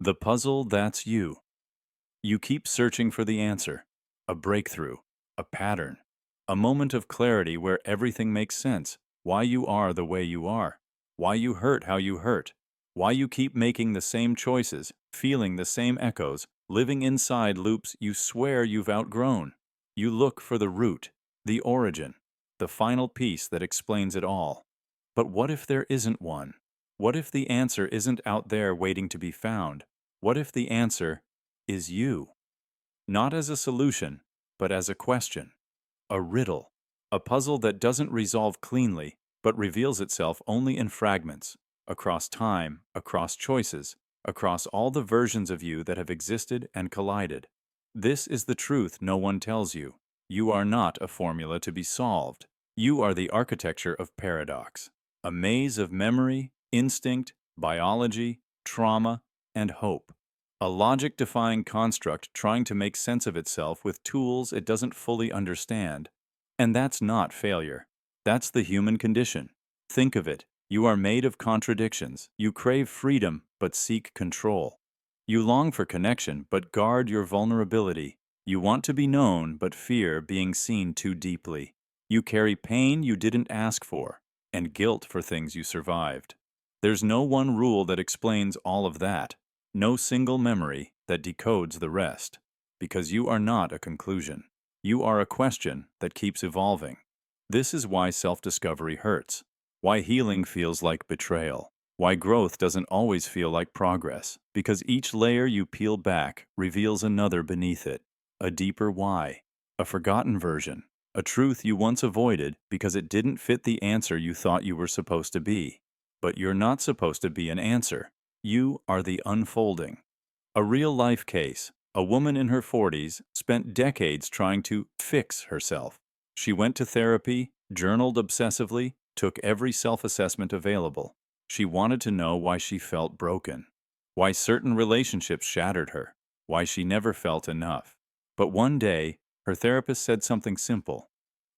The puzzle that's you. You keep searching for the answer, a breakthrough, a pattern, a moment of clarity where everything makes sense, why you are the way you are, why you hurt how you hurt, why you keep making the same choices, feeling the same echoes, living inside loops you swear you've outgrown. You look for the root, the origin, the final piece that explains it all. But what if there isn't one? What if the answer isn't out there waiting to be found? What if the answer is you? Not as a solution, but as a question, a riddle, a puzzle that doesn't resolve cleanly, but reveals itself only in fragments, across time, across choices, across all the versions of you that have existed and collided. This is the truth no one tells you. You are not a formula to be solved. You are the architecture of paradox, a maze of memory, instinct, biology, trauma, and hope. A logic-defying construct trying to make sense of itself with tools it doesn't fully understand. And that's not failure. That's the human condition. Think of it. You are made of contradictions. You crave freedom, but seek control. You long for connection, but guard your vulnerability. You want to be known, but fear being seen too deeply. You carry pain you didn't ask for, and guilt for things you survived. There's no one rule that explains all of that. No single memory that decodes the rest, because you are not a conclusion. You are a question that keeps evolving. This is why self-discovery hurts, why healing feels like betrayal, why growth doesn't always feel like progress, because each layer you peel back reveals another beneath it, a deeper why, a forgotten version, a truth you once avoided because it didn't fit the answer you thought you were supposed to be. But you're not supposed to be an answer. You are the unfolding. A real-life case. A woman in her 40s spent decades trying to fix herself. She went to therapy, journaled obsessively, took every self-assessment available. She wanted to know why she felt broken, why certain relationships shattered her, why she never felt enough. But one day, her therapist said something simple.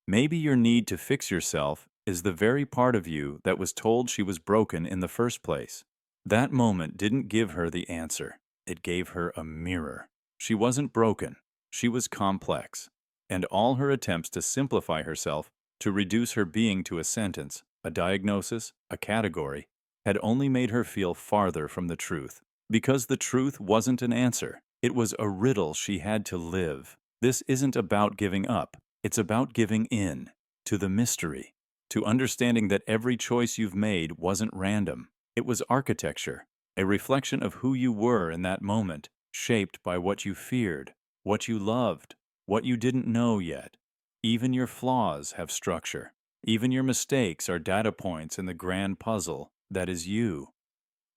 Maybe your need to fix yourself is the very part of you that was told she was broken in the first place. That moment didn't give her the answer. It gave her a mirror. She wasn't broken. She was complex. And all her attempts to simplify herself, to reduce her being to a sentence, a diagnosis, a category, had only made her feel farther from the truth. Because the truth wasn't an answer. It was a riddle she had to live. This isn't about giving up. It's about giving in to the mystery, to understanding that every choice you've made wasn't random. It was architecture, a reflection of who you were in that moment, shaped by what you feared, what you loved, what you didn't know yet. Even your flaws have structure. Even your mistakes are data points in the grand puzzle that is you.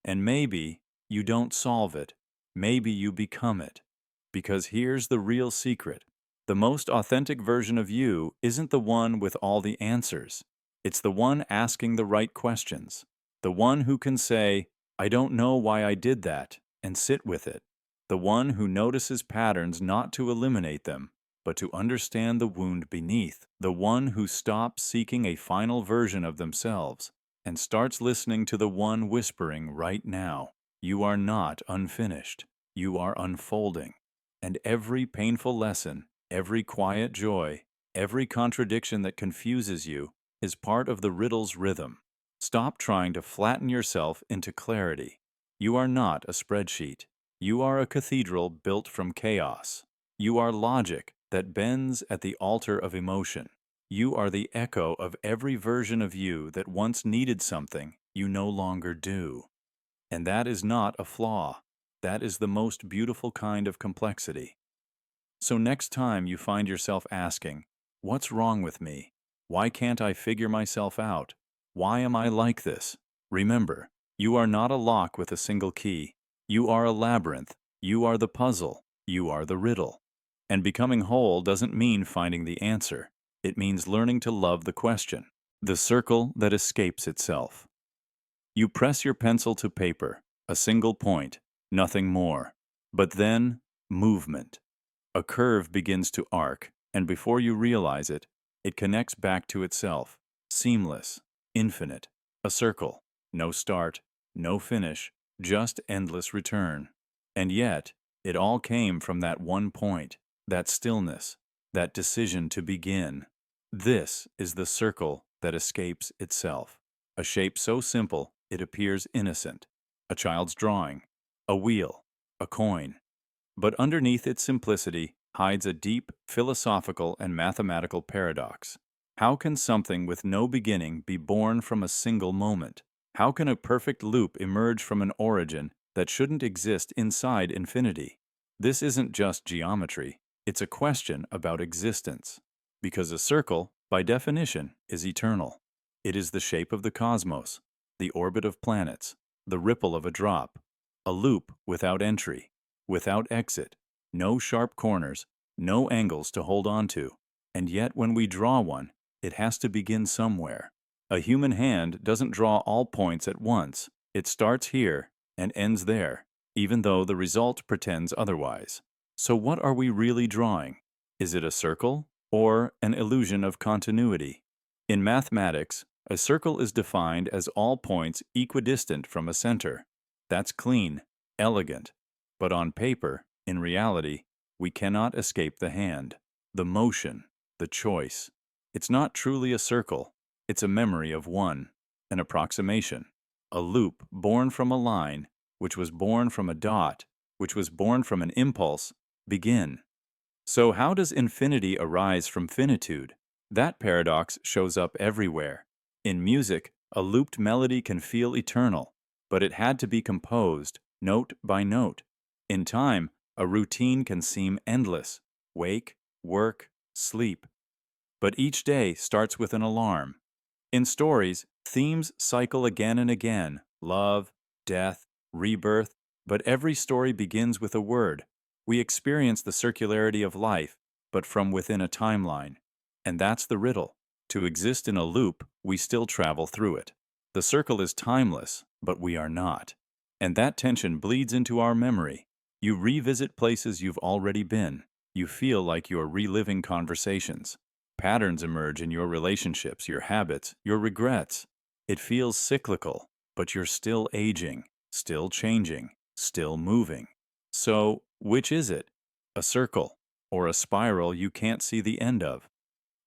And maybe you don't solve it. Maybe you become it. Because here's the real secret. The most authentic version of you isn't the one with all the answers. It's the one asking the right questions. The one who can say, I don't know why I did that, and sit with it. The one who notices patterns not to eliminate them, but to understand the wound beneath. The one who stops seeking a final version of themselves and starts listening to the one whispering right now. You are not unfinished. You are unfolding. And every painful lesson, every quiet joy, every contradiction that confuses you is part of the riddle's rhythm. Stop trying to flatten yourself into clarity. You are not a spreadsheet. You are a cathedral built from chaos. You are logic that bends at the altar of emotion. You are the echo of every version of you that once needed something you no longer do. And that is not a flaw. That is the most beautiful kind of complexity. So next time you find yourself asking, what's wrong with me? Why can't I figure myself out? Why am I like this? Remember, you are not a lock with a single key. You are a labyrinth. You are the puzzle. You are the riddle. And becoming whole doesn't mean finding the answer. It means learning to love the question, the circle that escapes itself. You press your pencil to paper, a single point, nothing more. But then, movement. A curve begins to arc, and before you realize it, it connects back to itself, seamless, infinite, a circle, no start, no finish, just endless return. And yet, it all came from that one point, that stillness, that decision to begin. This is the circle that escapes itself. A shape so simple it appears innocent. A child's drawing, a wheel, a coin. But underneath its simplicity hides a deep philosophical and mathematical paradox. How can something with no beginning be born from a single moment? How can a perfect loop emerge from an origin that shouldn't exist inside infinity? This isn't just geometry, it's a question about existence. Because a circle, by definition, is eternal. It is the shape of the cosmos, the orbit of planets, the ripple of a drop, a loop without entry, without exit, no sharp corners, no angles to hold on to. And yet when we draw one, it has to begin somewhere. A human hand doesn't draw all points at once. It starts here and ends there, even though the result pretends otherwise. So what are we really drawing? Is it a circle or an illusion of continuity? In mathematics, a circle is defined as all points equidistant from a center. That's clean, elegant. But on paper, in reality, we cannot escape the hand, the motion, the choice. It's not truly a circle. It's a memory of one, an approximation, a loop born from a line, which was born from a dot, which was born from an impulse, begin. So how does infinity arise from finitude? That paradox shows up everywhere. In music, a looped melody can feel eternal, but it had to be composed, note by note. In time, a routine can seem endless. Wake, work, sleep. But each day starts with an alarm. In stories, themes cycle again and again, love, death, rebirth, but every story begins with a word. We experience the circularity of life, but from within a timeline. And that's the riddle. To exist in a loop, we still travel through it. The circle is timeless, but we are not. And that tension bleeds into our memory. You revisit places you've already been. You feel like you're reliving conversations. Patterns emerge in your relationships, your habits, your regrets. It feels cyclical, but you're still aging, still changing, still moving. So, which is it? A circle, or a spiral you can't see the end of?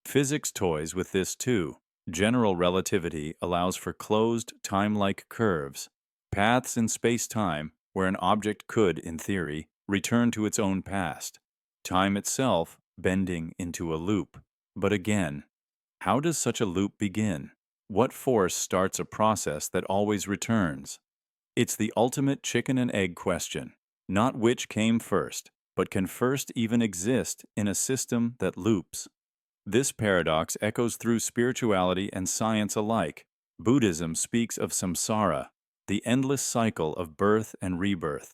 Physics toys with this too. General relativity allows for closed, time-like curves, paths in space-time where an object could, in theory, return to its own past. Time itself bending into a loop. But again, how does such a loop begin? What force starts a process that always returns? It's the ultimate chicken and egg question. Not which came first, but can first even exist in a system that loops. This paradox echoes through spirituality and science alike. Buddhism speaks of samsara, the endless cycle of birth and rebirth.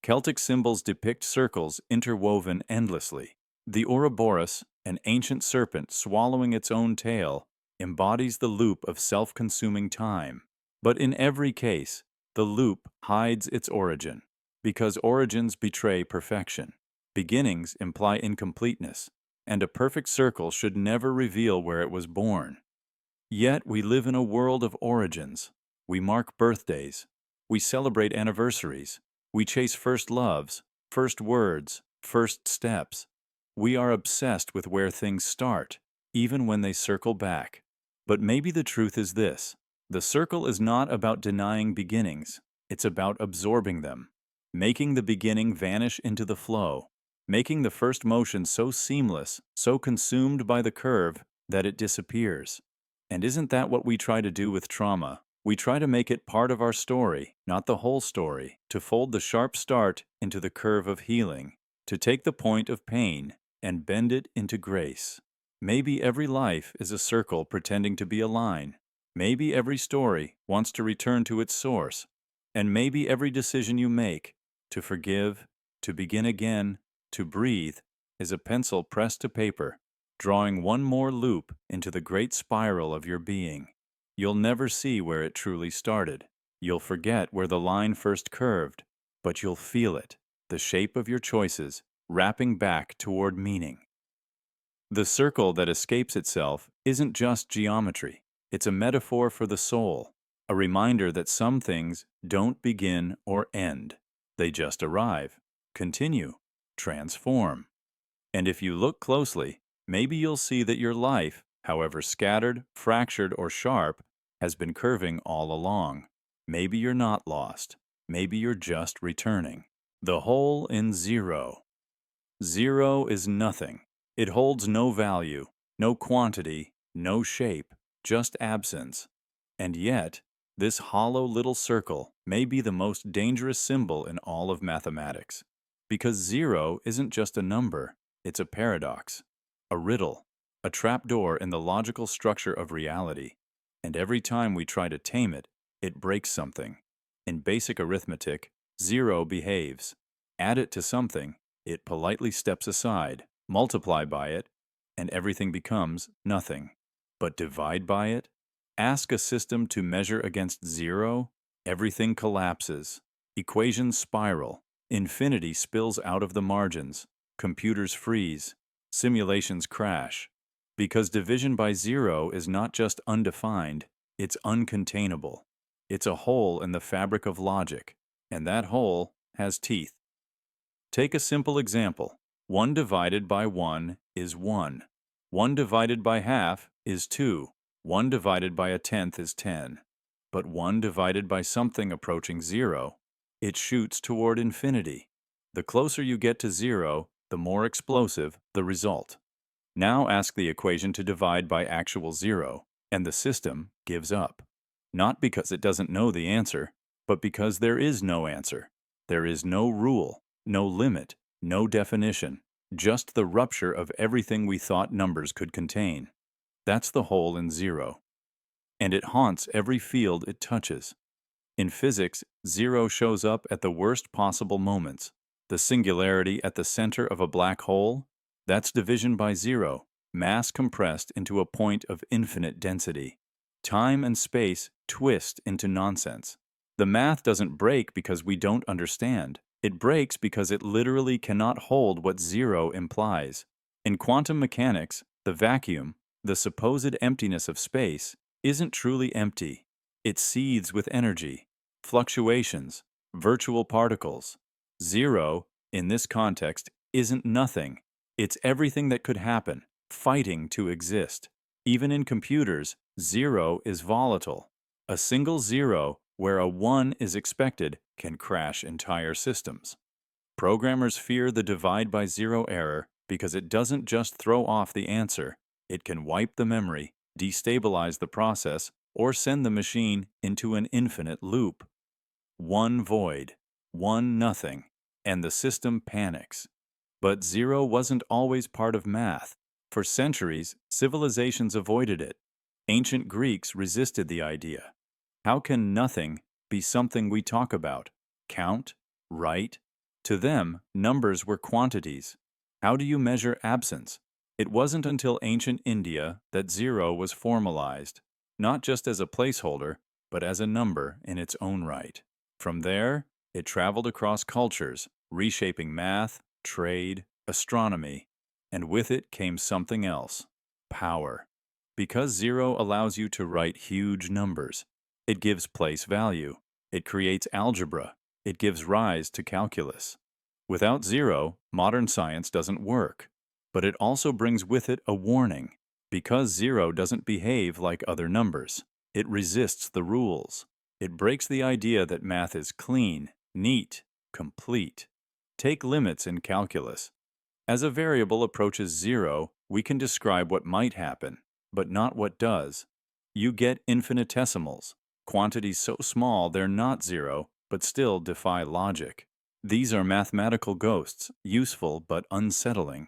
Celtic symbols depict circles interwoven endlessly. The Ouroboros, an ancient serpent swallowing its own tail, embodies the loop of self-consuming time. But in every case, the loop hides its origin, because origins betray perfection. Beginnings imply incompleteness, and a perfect circle should never reveal where it was born. Yet we live in a world of origins. We mark birthdays. We celebrate anniversaries. We chase first loves, first words, first steps. We are obsessed with where things start, even when they circle back. But maybe the truth is this. The circle is not about denying beginnings. It's about absorbing them, making the beginning vanish into the flow, making the first motion so seamless, so consumed by the curve, that it disappears. And isn't that what we try to do with trauma? We try to make it part of our story, not the whole story, to fold the sharp start into the curve of healing, to take the point of pain and bend it into grace. Maybe every life is a circle pretending to be a line. Maybe every story wants to return to its source. And maybe every decision you make, to forgive, to begin again, to breathe, is a pencil pressed to paper, drawing one more loop into the great spiral of your being. You'll never see where it truly started. You'll forget where the line first curved, but you'll feel it, the shape of your choices, wrapping back toward meaning. The circle that escapes itself isn't just geometry. It's a metaphor for the soul, a reminder that some things don't begin or end. They just arrive, continue, transform. And if you look closely, maybe you'll see that your life, however scattered, fractured, or sharp, has been curving all along. Maybe you're not lost. Maybe you're just returning. The hole in zero. Zero is nothing. It holds no value, no quantity, no shape, just absence. And yet, this hollow little circle may be the most dangerous symbol in all of mathematics. Because zero isn't just a number, it's a paradox, a riddle, a trapdoor in the logical structure of reality. And every time we try to tame it, it breaks something. In basic arithmetic, zero behaves. Add it to something, it politely steps aside, multiply by it, and everything becomes nothing. But divide by it? Ask a system to measure against zero, everything collapses. Equations spiral, infinity spills out of the margins, computers freeze, simulations crash. Because division by zero is not just undefined, it's uncontainable. It's a hole in the fabric of logic, and that hole has teeth. Take a simple example. 1 divided by 1 is 1. 1 divided by half is 2. 1 divided by a tenth is 10. But 1 divided by something approaching 0, it shoots toward infinity. The closer you get to 0, the more explosive the result. Now ask the equation to divide by actual 0, and the system gives up. Not because it doesn't know the answer, but because there is no answer. There is no rule, no limit, no definition, just the rupture of everything we thought numbers could contain. That's the hole in zero. And it haunts every field it touches. In physics, zero shows up at the worst possible moments. The singularity at the center of a black hole, that's division by zero, mass compressed into a point of infinite density. Time and space twist into nonsense. The math doesn't break because we don't understand. It breaks because it literally cannot hold what zero implies. In quantum mechanics, the vacuum, the supposed emptiness of space, isn't truly empty. It seethes with energy, fluctuations, virtual particles. Zero, in this context, isn't nothing. It's everything that could happen, fighting to exist. Even in computers, zero is volatile. A single zero, where a 1 is expected, can crash entire systems. Programmers fear the divide by zero error because it doesn't just throw off the answer, it can wipe the memory, destabilize the process, or send the machine into an infinite loop. One void, one nothing, and the system panics. But zero wasn't always part of math. For centuries, civilizations avoided it. Ancient Greeks resisted the idea. How can nothing be something we talk about? Count? Write? To them, numbers were quantities. How do you measure absence? It wasn't until ancient India that zero was formalized, not just as a placeholder, but as a number in its own right. From there, it traveled across cultures, reshaping math, trade, astronomy, and with it came something else: power. Because zero allows you to write huge numbers, it gives place value, it creates algebra, it gives rise to calculus. Without zero, modern science doesn't work. But it also brings with it a warning. Because zero doesn't behave like other numbers, it resists the rules. It breaks the idea that math is clean, neat, complete. Take limits in calculus. As a variable approaches zero, we can describe what might happen, but not what does. You get infinitesimals, quantities so small they're not zero, but still defy logic. These are mathematical ghosts, useful but unsettling.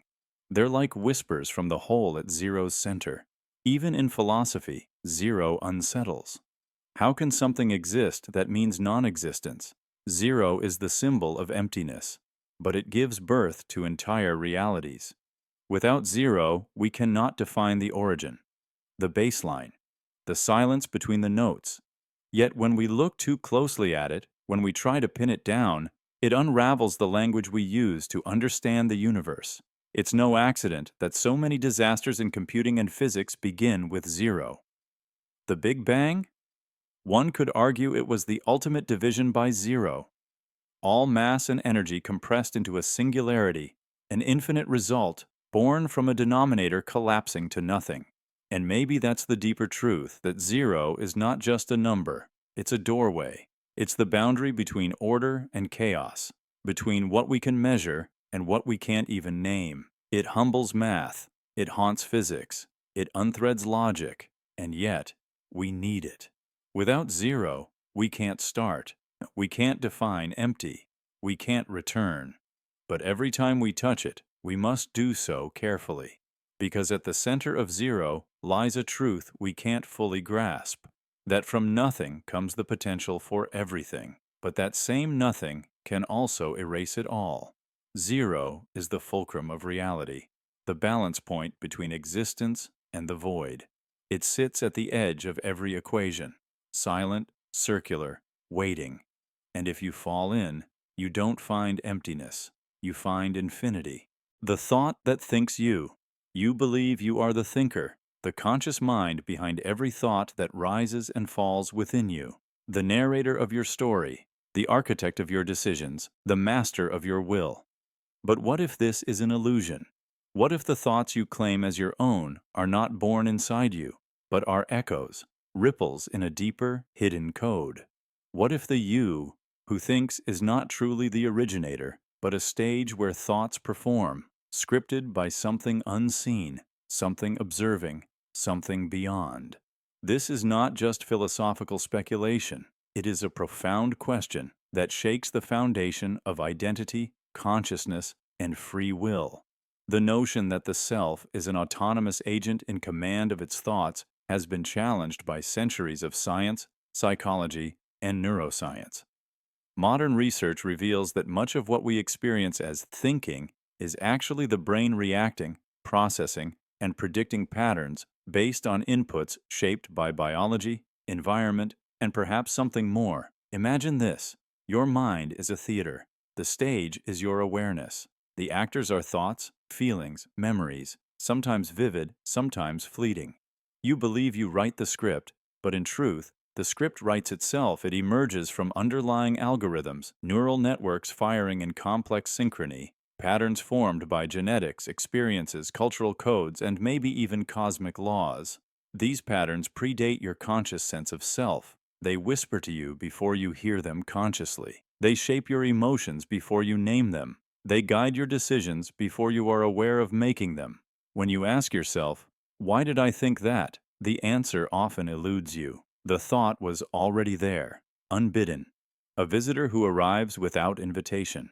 They're like whispers from the hole at zero's center. Even in philosophy, zero unsettles. How can something exist that means non-existence? Zero is the symbol of emptiness, but it gives birth to entire realities. Without zero, we cannot define the origin, the baseline, the silence between the notes. Yet when we look too closely at it, when we try to pin it down, it unravels the language we use to understand the universe. It's no accident that so many disasters in computing and physics begin with zero. The Big Bang? One could argue it was the ultimate division by zero. all mass and energy compressed into a singularity, an infinite result born from a denominator collapsing to nothing. And maybe that's the deeper truth, that zero is not just a number, it's a doorway. It's the boundary between order and chaos, between what we can measure and what we can't even name. It humbles math, it haunts physics, it unthreads logic, and yet, we need it. Without zero, we can't start. We can't define empty. We can't return. But every time we touch it, we must do so carefully. Because at the center of zero lies a truth we can't fully grasp. That from nothing comes the potential for everything. But that same nothing can also erase it all. Zero is the fulcrum of reality, the balance point between existence and the void. It sits at the edge of every equation, silent, circular, waiting. And if you fall in, you don't find emptiness, you find infinity. The thought that thinks you. You believe you are the thinker, the conscious mind behind every thought that rises and falls within you, the narrator of your story, the architect of your decisions, the master of your will. But what if this is an illusion? What if the thoughts you claim as your own are not born inside you, but are echoes, ripples in a deeper, hidden code? What if the you who thinks is not truly the originator, but a stage where thoughts perform, scripted by something unseen, something observing, something beyond? This is not just philosophical speculation. It is a profound question that shakes the foundation of identity, consciousness, and free will. The notion that the self is an autonomous agent in command of its thoughts has been challenged by centuries of science, psychology, and neuroscience. Modern research reveals that much of what we experience as thinking is actually the brain reacting, processing, and predicting patterns based on inputs shaped by biology, environment, and perhaps something more. Imagine this. Your mind is a theater. The stage is your awareness. The actors are thoughts, feelings, memories, sometimes vivid, sometimes fleeting. You believe you write the script, but in truth, the script writes itself. It emerges from underlying algorithms, neural networks firing in complex synchrony, patterns formed by genetics, experiences, cultural codes, and maybe even cosmic laws. These patterns predate your conscious sense of self. They whisper to you before you hear them consciously. They shape your emotions before you name them. They guide your decisions before you are aware of making them. When you ask yourself, "Why did I think that?" the answer often eludes you. The thought was already there, unbidden, a visitor who arrives without invitation.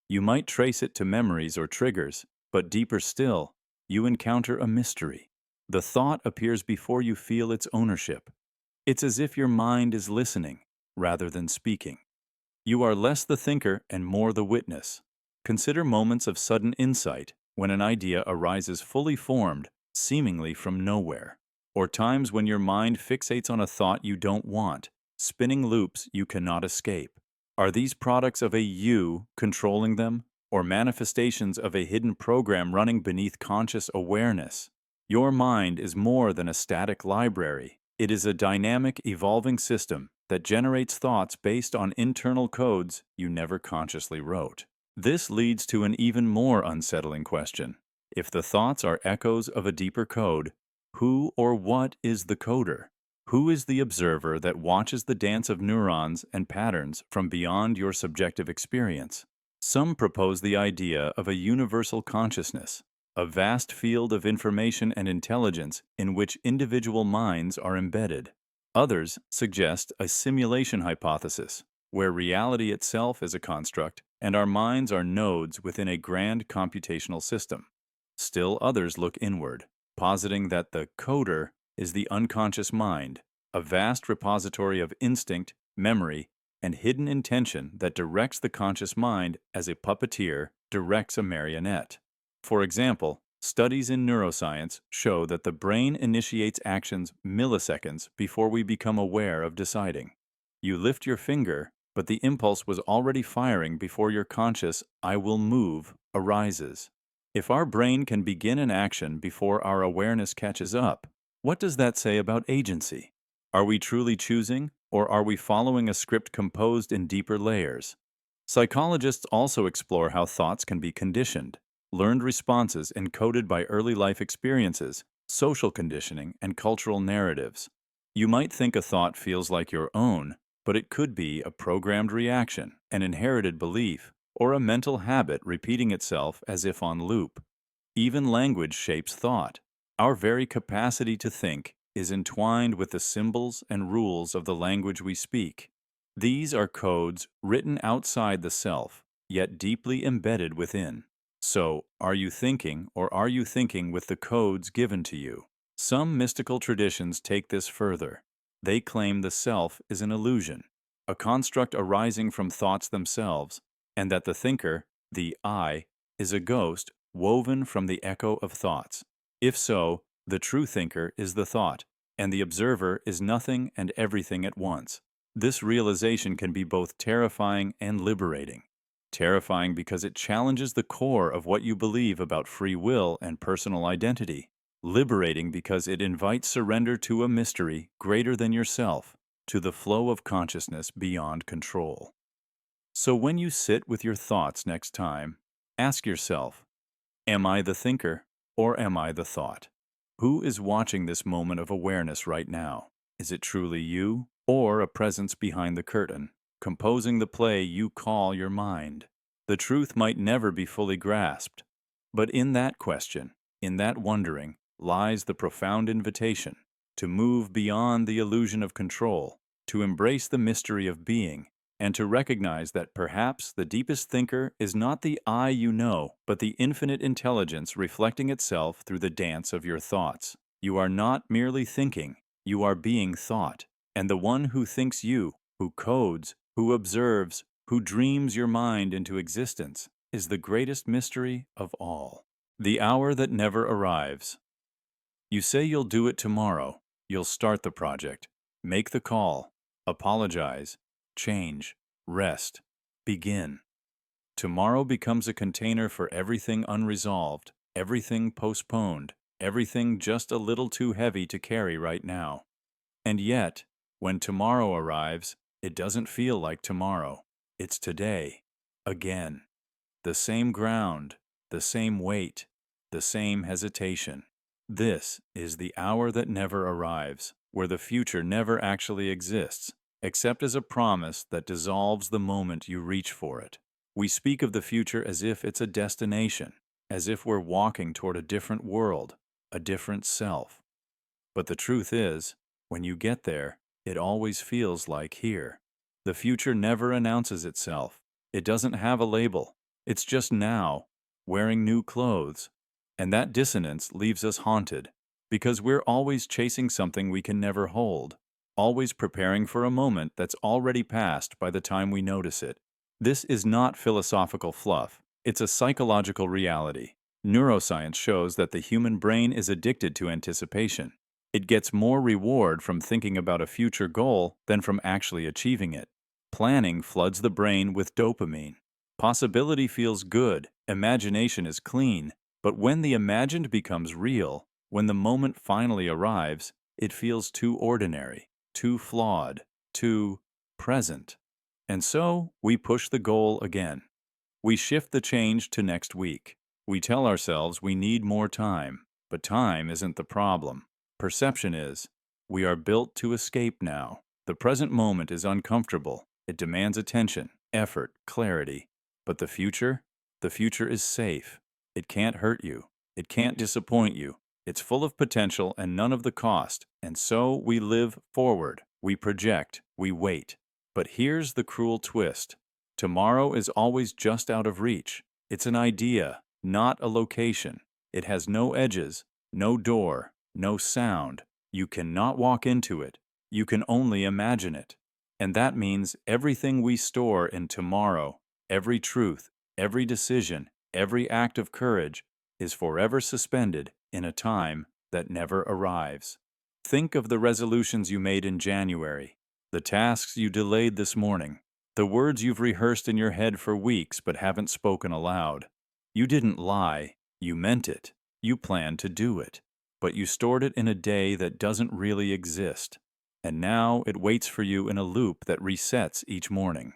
You might trace it to memories or triggers, but deeper still, you encounter a mystery. The thought appears before you feel its ownership. It's as if your mind is listening, rather than speaking. You are less the thinker and more the witness. Consider moments of sudden insight, when an idea arises fully formed, seemingly from nowhere. Or times when your mind fixates on a thought you don't want, spinning loops you cannot escape. Are these products of a you controlling them, or manifestations of a hidden program running beneath conscious awareness? Your mind is more than a static library. It is a dynamic, evolving system that generates thoughts based on internal codes you never consciously wrote. This leads to an even more unsettling question. If the thoughts are echoes of a deeper code, who or what is the coder? Who is the observer that watches the dance of neurons and patterns from beyond your subjective experience? Some propose the idea of a universal consciousness, a vast field of information and intelligence in which individual minds are embedded. Others suggest a simulation hypothesis, where reality itself is a construct and our minds are nodes within a grand computational system. Still others look inward, positing that the coder is the unconscious mind, a vast repository of instinct, memory, and hidden intention that directs the conscious mind as a puppeteer directs a marionette. For example, studies in neuroscience show that the brain initiates actions milliseconds before we become aware of deciding. You lift your finger, but the impulse was already firing before your conscious "I will move" arises. If our brain can begin an action before our awareness catches up, what does that say about agency? Are we truly choosing, or are we following a script composed in deeper layers? Psychologists also explore how thoughts can be conditioned, learned responses encoded by early life experiences, social conditioning, and cultural narratives. You might think a thought feels like your own, but it could be a programmed reaction, an inherited belief, or a mental habit repeating itself as if on loop. Even language shapes thought. Our very capacity to think is entwined with the symbols and rules of the language we speak. These are codes written outside the self, yet deeply embedded within. So, are you thinking, or are you thinking with the codes given to you? Some mystical traditions take this further. They claim the self is an illusion, a construct arising from thoughts themselves, and that the thinker, the I, is a ghost woven from the echo of thoughts. If so, the true thinker is the thought, and the observer is nothing and everything at once. This realization can be both terrifying and liberating. Terrifying because it challenges the core of what you believe about free will and personal identity. Liberating because it invites surrender to a mystery greater than yourself, to the flow of consciousness beyond control. So when you sit with your thoughts next time, ask yourself, am I the thinker, or am I the thought? Who is watching this moment of awareness right now? Is it truly you, or a presence behind the curtain, composing the play you call your mind? The truth might never be fully grasped, but in that question, in that wondering, lies the profound invitation to move beyond the illusion of control, to embrace the mystery of being, and to recognize that perhaps the deepest thinker is not the I you know, but the infinite intelligence reflecting itself through the dance of your thoughts. You are not merely thinking, you are being thought, and the one who thinks you, who codes, who observes, who dreams your mind into existence, is the greatest mystery of all. The hour that never arrives. You say you'll do it tomorrow. You'll start the project, make the call, apologize, change, rest, begin. Tomorrow becomes a container for everything unresolved, everything postponed, everything just a little too heavy to carry right now. And yet, when tomorrow arrives, it doesn't feel like tomorrow. It's today, again. The same ground, the same weight, the same hesitation. This is the hour that never arrives, where the future never actually exists, except as a promise that dissolves the moment you reach for it. We speak of the future as if it's a destination, as if we're walking toward a different world, a different self. But the truth is, when you get there, it always feels like here. The future never announces itself. It doesn't have a label. It's just now, wearing new clothes. And that dissonance leaves us haunted, because we're always chasing something we can never hold, always preparing for a moment that's already passed by the time we notice it. This is not philosophical fluff. It's a psychological reality. Neuroscience shows that the human brain is addicted to anticipation. It gets more reward from thinking about a future goal than from actually achieving it. Planning floods the brain with dopamine. Possibility feels good, imagination is clean, but when the imagined becomes real, when the moment finally arrives, it feels too ordinary, too flawed, too present. And so, we push the goal again. We shift the change to next week. We tell ourselves we need more time, but time isn't the problem. Perception is. We are built to escape now. The present moment is uncomfortable. It demands attention, effort, clarity. But the future? The future is safe. It can't hurt you. It can't disappoint you. It's full of potential and none of the cost. And so we live forward. We project. We wait. But here's the cruel twist. Tomorrow is always just out of reach. It's an idea, not a location. It has no edges, no door, no sound. You cannot walk into it. You can only imagine it. And that means everything we store in tomorrow, every truth, every decision, every act of courage, is forever suspended in a time that never arrives. Think of the resolutions you made in January, the tasks you delayed this morning, the words you've rehearsed in your head for weeks but haven't spoken aloud. You didn't lie, you meant it. You planned to do it. But you stored it in a day that doesn't really exist. And now it waits for you in a loop that resets each morning.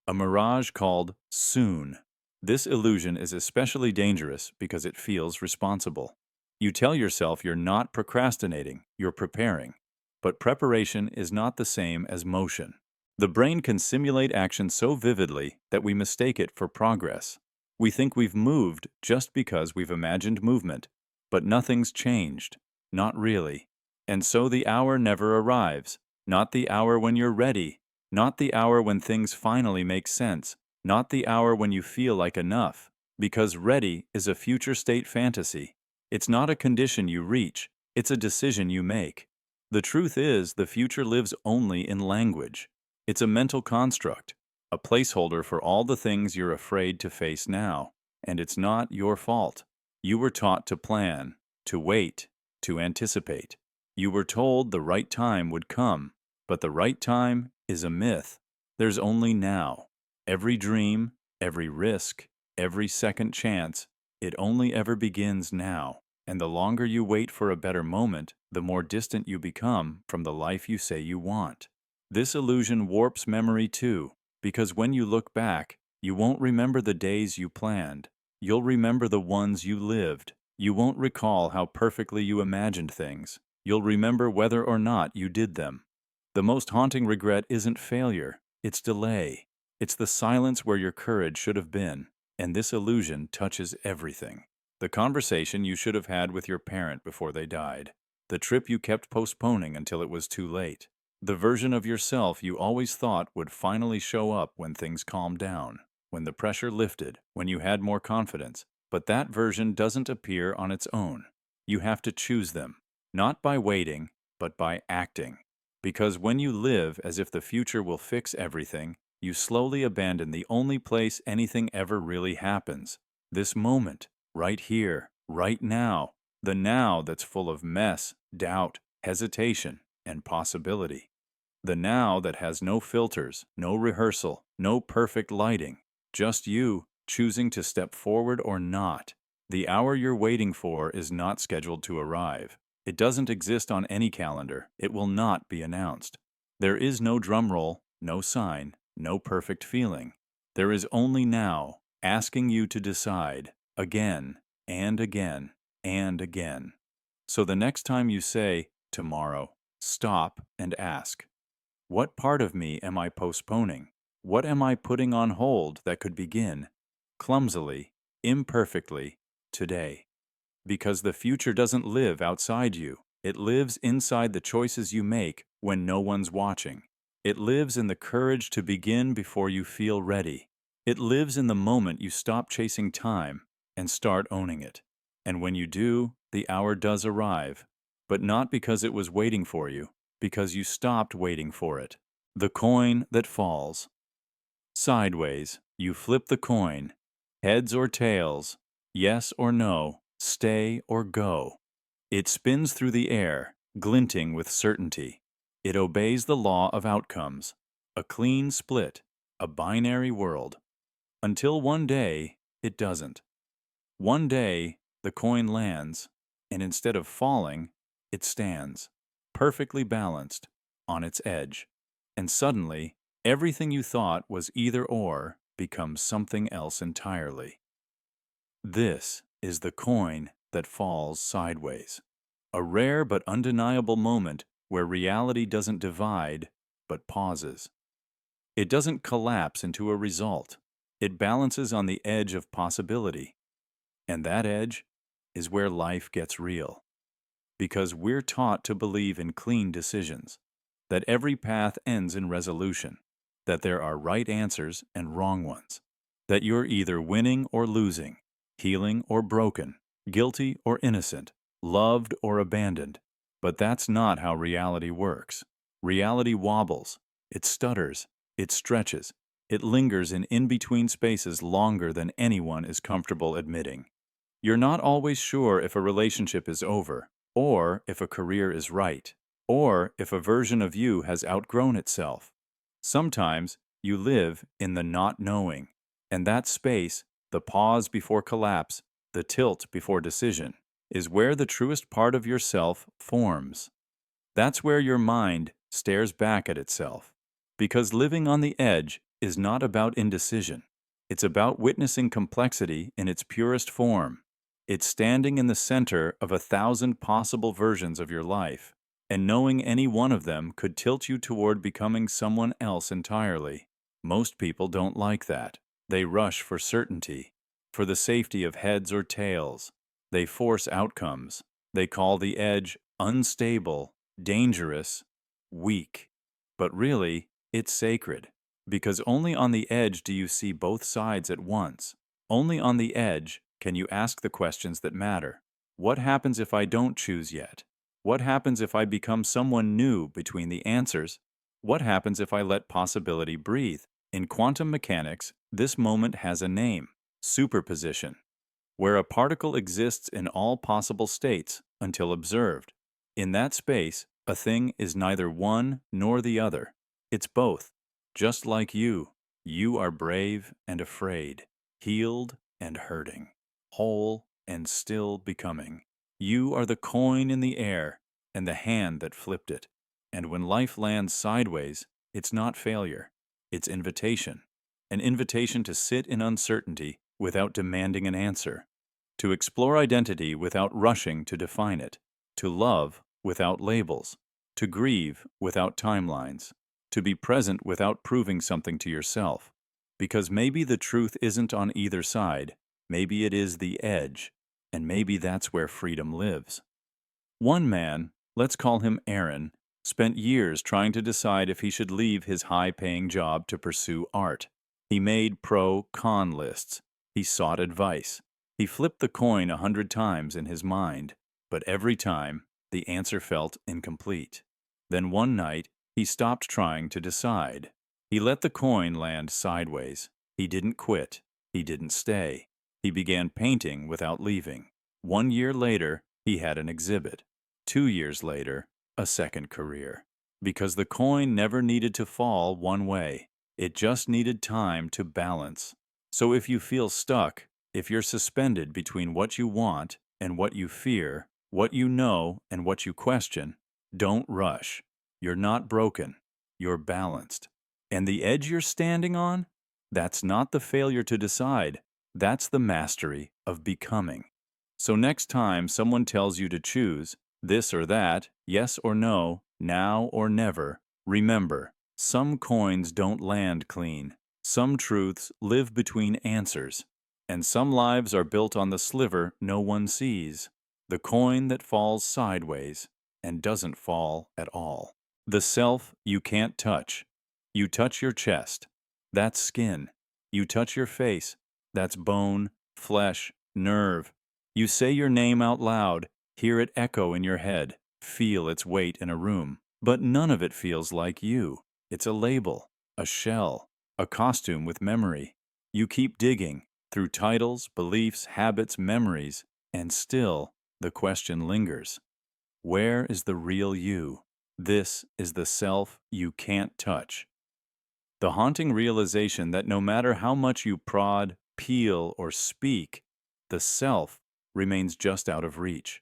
a mirage called soon. This illusion is especially dangerous because it feels responsible. You tell yourself you're not procrastinating, you're preparing. But preparation is not the same as motion. The brain can simulate action so vividly that we mistake it for progress. We think we've moved just because we've imagined movement, but nothing's changed. Not really. And so the hour never arrives. Not the hour when you're ready. Not the hour when things finally make sense. Not the hour when you feel like enough. Because ready is a future state fantasy. It's not a condition you reach. It's a decision you make. The truth is, the future lives only in language. It's a mental construct, a placeholder for all the things you're afraid to face now. And it's not your fault. You were taught to plan, to wait, to anticipate. You were told the right time would come, but the right time is a myth. There's only now. Every dream, every risk, every second chance, it only ever begins now. And the longer you wait for a better moment, the more distant you become from the life you say you want. This illusion warps memory too, because when you look back, you won't remember the days you planned. You'll remember the ones you lived. You won't recall how perfectly you imagined things. You'll remember whether or not you did them. The most haunting regret isn't failure, it's delay. It's the silence where your courage should have been, and this illusion touches everything. The conversation you should have had with your parent before they died. The trip you kept postponing until it was too late. The version of yourself you always thought would finally show up when things calmed down, when the pressure lifted, when you had more confidence. But that version doesn't appear on its own. You have to choose them, not by waiting, but by acting. Because when you live as if the future will fix everything, you slowly abandon the only place anything ever really happens. This moment, right here, right now. The now that's full of mess, doubt, hesitation, and possibility. The now that has no filters, no rehearsal, no perfect lighting. Just you, choosing to step forward or not. The hour you're waiting for is not scheduled to arrive. It doesn't exist on any calendar. It will not be announced. There is no drum roll, no sign, no perfect feeling. There is only now, asking you to decide, again, and again, and again. So the next time you say, tomorrow, stop and ask, what part of me am I postponing? What am I putting on hold that could begin, clumsily, imperfectly, today? Because the future doesn't live outside you. It lives inside the choices you make when no one's watching. It lives in the courage to begin before you feel ready. It lives in the moment you stop chasing time and start owning it. And when you do, the hour does arrive, but not because it was waiting for you, because you stopped waiting for it. The coin that falls. Sideways, you flip the coin. Heads or tails, yes or no, stay or go. It spins through the air, glinting with certainty. It obeys the law of outcomes, a clean split, a binary world. Until one day, it doesn't. One day, the coin lands, and instead of falling, it stands, perfectly balanced, on its edge. And suddenly, everything you thought was either or becomes something else entirely. This is the coin that falls sideways. A rare but undeniable moment where reality doesn't divide, but pauses. It doesn't collapse into a result. It balances on the edge of possibility. And that edge is where life gets real. Because we're taught to believe in clean decisions, that every path ends in resolution, that there are right answers and wrong ones, that you're either winning or losing, healing or broken, guilty or innocent, loved or abandoned. But that's not how reality works. Reality wobbles, it stutters, it stretches, it lingers in in-between spaces longer than anyone is comfortable admitting. You're not always sure if a relationship is over, or if a career is right, or if a version of you has outgrown itself. Sometimes you live in the not knowing, and that space, the pause before collapse, the tilt before decision, is where the truest part of yourself forms. That's where your mind stares back at itself. Because living on the edge is not about indecision. It's about witnessing complexity in its purest form. It's standing in the center of 1,000 possible versions of your life, and knowing any one of them could tilt you toward becoming someone else entirely. Most people don't like that. They rush for certainty, for the safety of heads or tails. They force outcomes. They call the edge unstable, dangerous, weak. But really, it's sacred, because only on the edge do you see both sides at once. Only on the edge can you ask the questions that matter. What happens if I don't choose yet? What happens if I become someone new between the answers? What happens if I let possibility breathe? In quantum mechanics, this moment has a name: superposition, where a particle exists in all possible states until observed. In that space, a thing is neither one nor the other. It's both. Just like you are brave and afraid, healed and hurting, whole and still becoming. You are the coin in the air and the hand that flipped it. And when life lands sideways, it's not failure. It's invitation. An invitation to sit in uncertainty without demanding an answer, to explore identity without rushing to define it, to love without labels, to grieve without timelines, to be present without proving something to yourself. Because maybe the truth isn't on either side, maybe it is the edge, and maybe that's where freedom lives. One man, let's call him Aaron, spent years trying to decide if he should leave his high-paying job to pursue art. He made pro-con lists. He sought advice. He flipped the coin 100 times in his mind, but every time, the answer felt incomplete. Then one night, he stopped trying to decide. He let the coin land sideways. He didn't quit. He didn't stay. He began painting without leaving. 1 year later, he had an exhibit. 2 years later, a second career. Because the coin never needed to fall one way. It just needed time to balance. So if you feel stuck, if you're suspended between what you want and what you fear, what you know and what you question, don't rush. You're not broken. You're balanced. And the edge you're standing on? That's not the failure to decide. That's the mastery of becoming. So next time someone tells you to choose this or that, yes or no, now or never, remember, some coins don't land clean. Some truths live between answers. And some lives are built on the sliver no one sees, the coin that falls sideways and doesn't fall at all. The self you can't touch. You touch your chest. That's skin. You touch your face. That's bone, flesh, nerve. You say your name out loud, hear it echo in your head, feel its weight in a room. But none of it feels like you. It's a label, a shell, a costume with memory. You keep digging through titles, beliefs, habits, memories, and still the question lingers. Where is the real you? This is the self you can't touch. The haunting realization that no matter how much you prod, peel, or speak, the self remains just out of reach.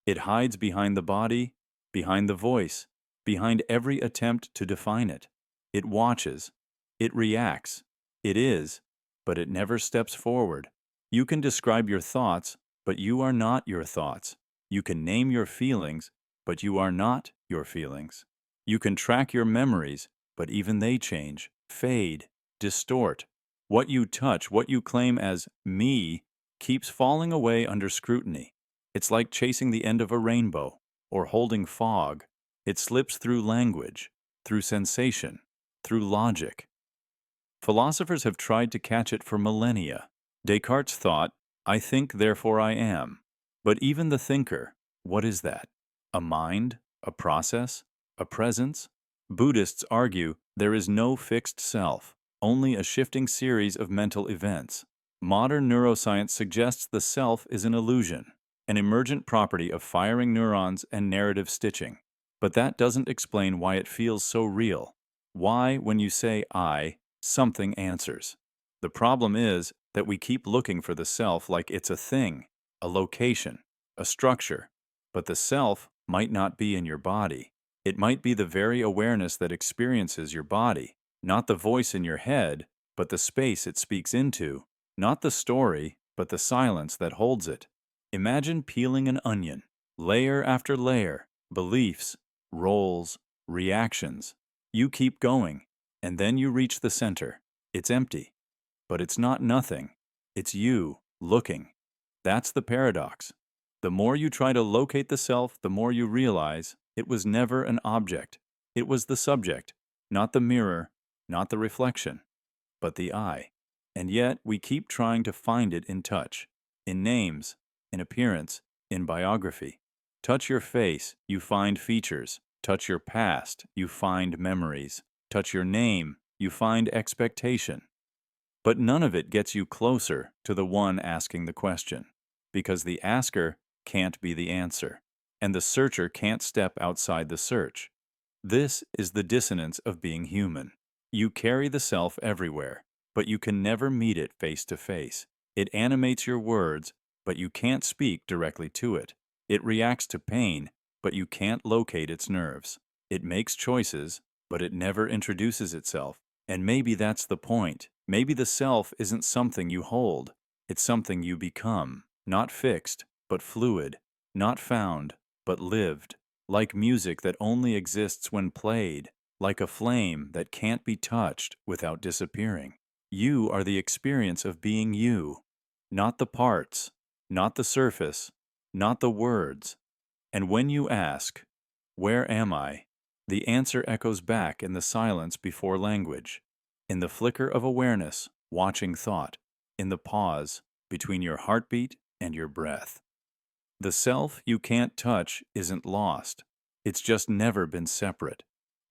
It hides behind the body, behind the voice, behind every attempt to define it. It watches. It reacts. It is, but it never steps forward. You can describe your thoughts, but you are not your thoughts. You can name your feelings, but you are not your feelings. You can track your memories, but even they change, fade, distort. What you touch, what you claim as me, keeps falling away under scrutiny. It's like chasing the end of a rainbow or holding fog. It slips through language, through sensation, through logic. Philosophers have tried to catch it for millennia. Descartes thought, I think, therefore I am. But even the thinker, what is that? A mind? A process? A presence? Buddhists argue there is no fixed self, only a shifting series of mental events. Modern neuroscience suggests the self is an illusion, an emergent property of firing neurons and narrative stitching. But that doesn't explain why it feels so real. Why, when you say I, something answers. The problem is that we keep looking for the self like it's a thing, a location, a structure. But the self might not be in your body. It might be the very awareness that experiences your body, Not the voice in your head, but the space it speaks into. Not the story, but the silence that holds it. Imagine peeling an onion, layer after layer, beliefs, roles, reactions. You keep going, and then you reach the center. It's empty. But it's not nothing. It's you, looking. That's the paradox. The more you try to locate the self, the more you realize it was never an object. It was the subject, not the mirror, not the reflection, but the I. And yet we keep trying to find it in touch, in names, in appearance, in biography. Touch your face, you find features. Touch your past, you find memories. Touch your name, you find expectation. But none of it gets you closer to the one asking the question, because the asker can't be the answer, and the searcher can't step outside the search. This is the dissonance of being human. You carry the self everywhere, but you can never meet it face to face. It animates your words, but you can't speak directly to it. It reacts to pain, but you can't locate its nerves. It makes choices, but it never introduces itself. And maybe that's the point. Maybe the self isn't something you hold. It's something you become, not fixed, but fluid, not found, but lived, like music that only exists when played, like a flame that can't be touched without disappearing. You are the experience of being you, not the parts, not the surface, not the words. And when you ask, "Where am I?" the answer echoes back in the silence before language, in the flicker of awareness, watching thought, in the pause between your heartbeat and your breath. The self you can't touch isn't lost. It's just never been separate.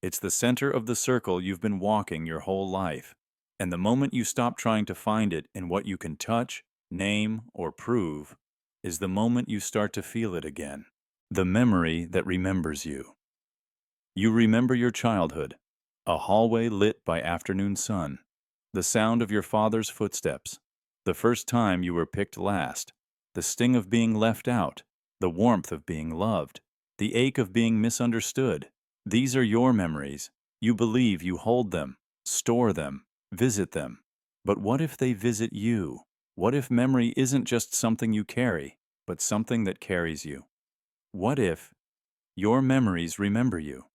It's the center of the circle you've been walking your whole life. And the moment you stop trying to find it in what you can touch, name, or prove, is the moment you start to feel it again. The memory that remembers you. You remember your childhood, a hallway lit by afternoon sun, the sound of your father's footsteps, the first time you were picked last, the sting of being left out, the warmth of being loved, the ache of being misunderstood. These are your memories. You believe you hold them, store them, visit them. But what if they visit you? What if memory isn't just something you carry, but something that carries you? What if your memories remember you?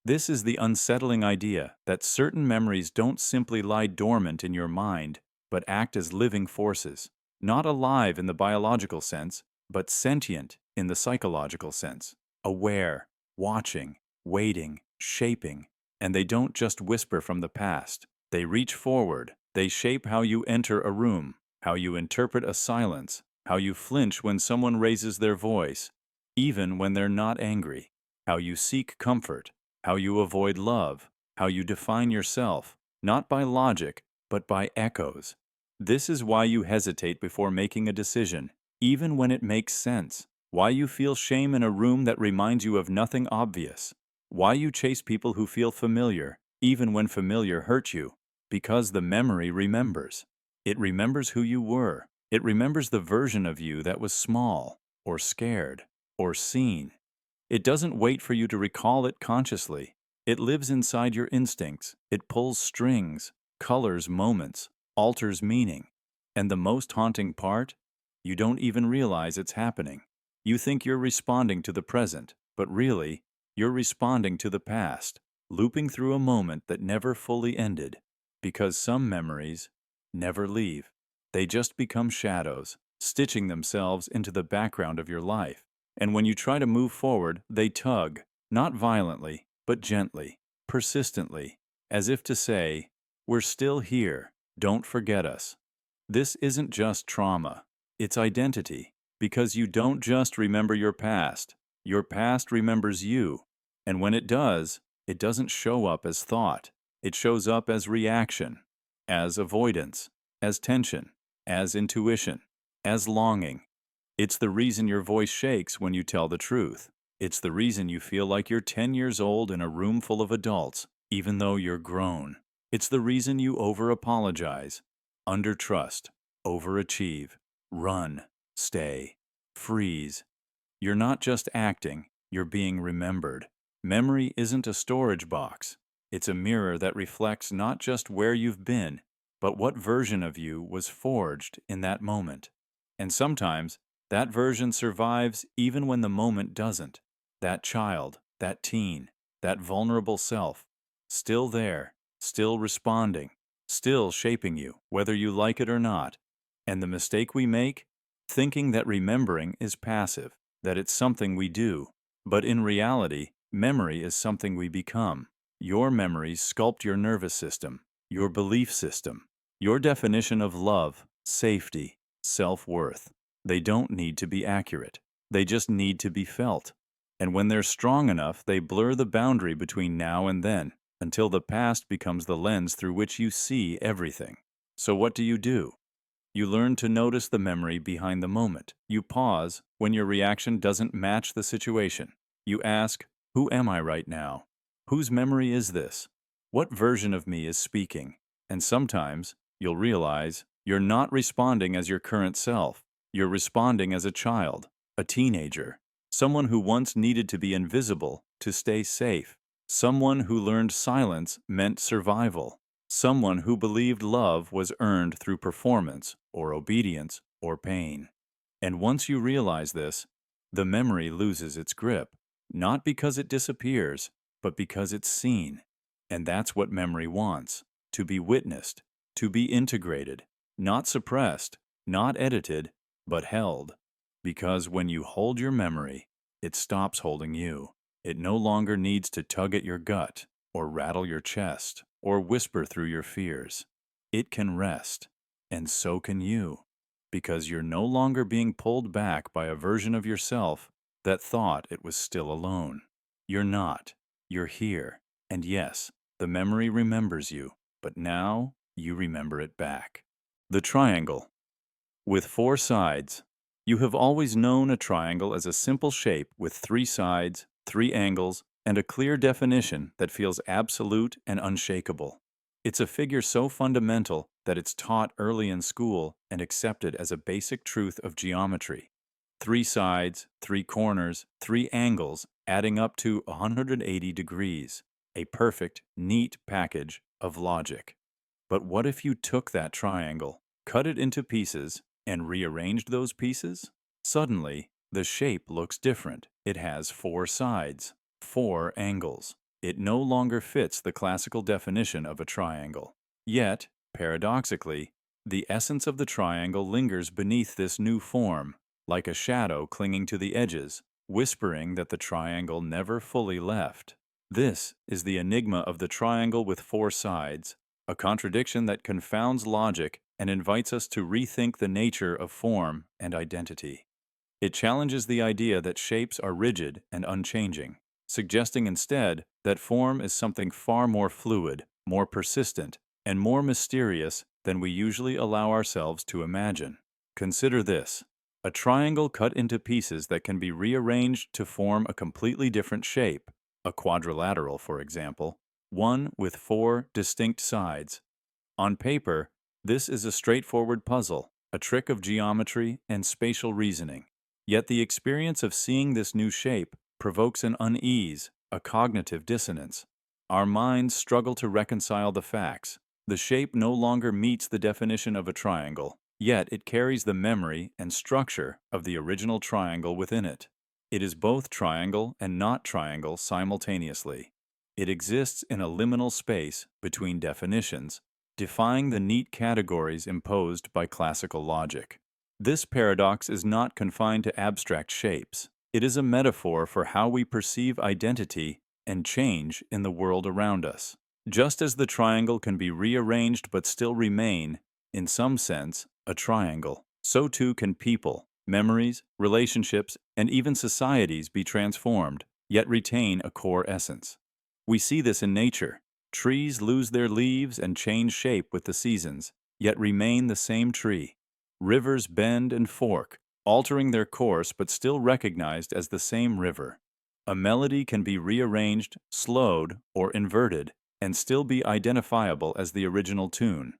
This is the unsettling idea that certain memories don't simply lie dormant in your mind, but act as living forces, not alive in the biological sense, but sentient in the psychological sense, aware, watching, waiting, shaping. And they don't just whisper from the past. They reach forward. They shape how you enter a room, how you interpret a silence, how you flinch when someone raises their voice, even when they're not angry, how you seek comfort, how you avoid love, how you define yourself, not by logic, but by echoes. This is why you hesitate before making a decision, even when it makes sense. Why you feel shame in a room that reminds you of nothing obvious. Why you chase people who feel familiar, even when familiar hurt you. Because the memory remembers. It remembers who you were. It remembers the version of you that was small, or scared, or seen. It doesn't wait for you to recall it consciously. It lives inside your instincts. It pulls strings, colors moments, alters meaning. And the most haunting part? You don't even realize it's happening. You think you're responding to the present, but really, you're responding to the past, looping through a moment that never fully ended. Because some memories never leave. They just become shadows, stitching themselves into the background of your life. And when you try to move forward, they tug, not violently, but gently, persistently, as if to say, "We're still here, don't forget us." This isn't just trauma, it's identity, because you don't just remember your past remembers you. And when it doesn't show up as thought, it shows up as reaction, as avoidance, as tension, as intuition, as longing. It's the reason your voice shakes when you tell the truth. It's the reason you feel like you're 10 years old in a room full of adults, even though you're grown. It's the reason you over-apologize, under-trust, overachieve, run, stay, freeze. You're not just acting, you're being remembered. Memory isn't a storage box. It's a mirror that reflects not just where you've been, but what version of you was forged in that moment. And sometimes, that version survives even when the moment doesn't. That child, that teen, that vulnerable self, still there, still responding, still shaping you, whether you like it or not. And the mistake we make? Thinking that remembering is passive, that it's something we do. But in reality, memory is something we become. Your memories sculpt your nervous system, your belief system, your definition of love, safety, self-worth. They don't need to be accurate. They just need to be felt. And when they're strong enough, they blur the boundary between now and then, until the past becomes the lens through which you see everything. So what do? You learn to notice the memory behind the moment. You pause when your reaction doesn't match the situation. You ask, who am I right now? Whose memory is this? What version of me is speaking? And sometimes you'll realize you're not responding as your current self. You're responding as a child, a teenager, someone who once needed to be invisible to stay safe, someone who learned silence meant survival, someone who believed love was earned through performance or obedience or pain. And once you realize this, the memory loses its grip, not because it disappears, but because it's seen. And that's what memory wants, to be witnessed, to be integrated, not suppressed, not edited, but held. Because when you hold your memory, it stops holding you. It no longer needs to tug at your gut, or rattle your chest, or whisper through your fears. It can rest, and so can you, because you're no longer being pulled back by a version of yourself that thought it was still alone. You're not. You're here. And yes, the memory remembers you, but now you remember it back. The triangle. With 4 sides. You have always known a triangle as a simple shape with 3 sides, 3 angles, and a clear definition that feels absolute and unshakable. It's a figure so fundamental that it's taught early in school and accepted as a basic truth of geometry. 3 sides, 3 corners, 3 angles, adding up to 180 degrees. A perfect, neat package of logic. But what if you took that triangle, cut it into pieces, and rearranged those pieces? Suddenly, the shape looks different. It has 4 sides, 4 angles. It no longer fits the classical definition of a triangle. Yet, paradoxically, the essence of the triangle lingers beneath this new form, like a shadow clinging to the edges, whispering that the triangle never fully left. This is the enigma of the triangle with 4 sides, a contradiction that confounds logic and invites us to rethink the nature of form and identity. It challenges the idea that shapes are rigid and unchanging, suggesting instead that form is something far more fluid, more persistent, and more mysterious than we usually allow ourselves to imagine. Consider this: a triangle cut into pieces that can be rearranged to form a completely different shape, a quadrilateral, for example, one with 4 distinct sides. On paper, this is a straightforward puzzle, a trick of geometry and spatial reasoning. Yet the experience of seeing this new shape provokes an unease, a cognitive dissonance. Our minds struggle to reconcile the facts. The shape no longer meets the definition of a triangle, yet it carries the memory and structure of the original triangle within it. It is both triangle and not triangle simultaneously. It exists in a liminal space between definitions, defying the neat categories imposed by classical logic. This paradox is not confined to abstract shapes. It is a metaphor for how we perceive identity and change in the world around us. Just as the triangle can be rearranged but still remain, in some sense, a triangle, so too can people, memories, relationships, and even societies be transformed, yet retain a core essence. We see this in nature. Trees lose their leaves and change shape with the seasons, yet remain the same tree. Rivers bend and fork, altering their course but still recognized as the same river. A melody can be rearranged, slowed, or inverted, and still be identifiable as the original tune.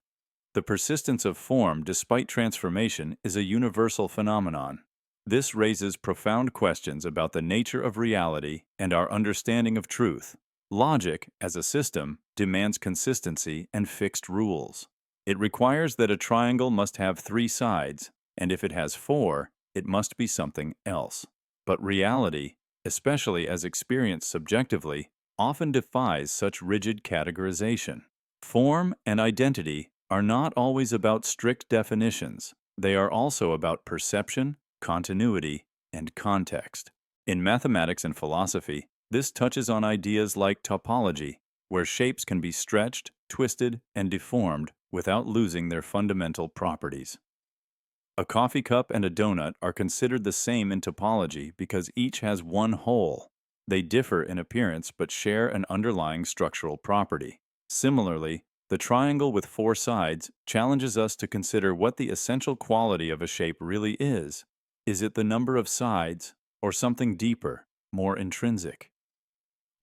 The persistence of form despite transformation is a universal phenomenon. This raises profound questions about the nature of reality and our understanding of truth. Logic, as a system, demands consistency and fixed rules. It requires that a triangle must have three sides, and if it has four, it must be something else. But reality, especially as experienced subjectively, often defies such rigid categorization. Form and identity are not always about strict definitions. They are also about perception, continuity, and context. In mathematics and philosophy, this touches on ideas like topology, where shapes can be stretched, twisted, and deformed without losing their fundamental properties. A coffee cup and a donut are considered the same in topology because each has one hole. They differ in appearance but share an underlying structural property. Similarly, the triangle with four sides challenges us to consider what the essential quality of a shape really is. Is it the number of sides, or something deeper, more intrinsic?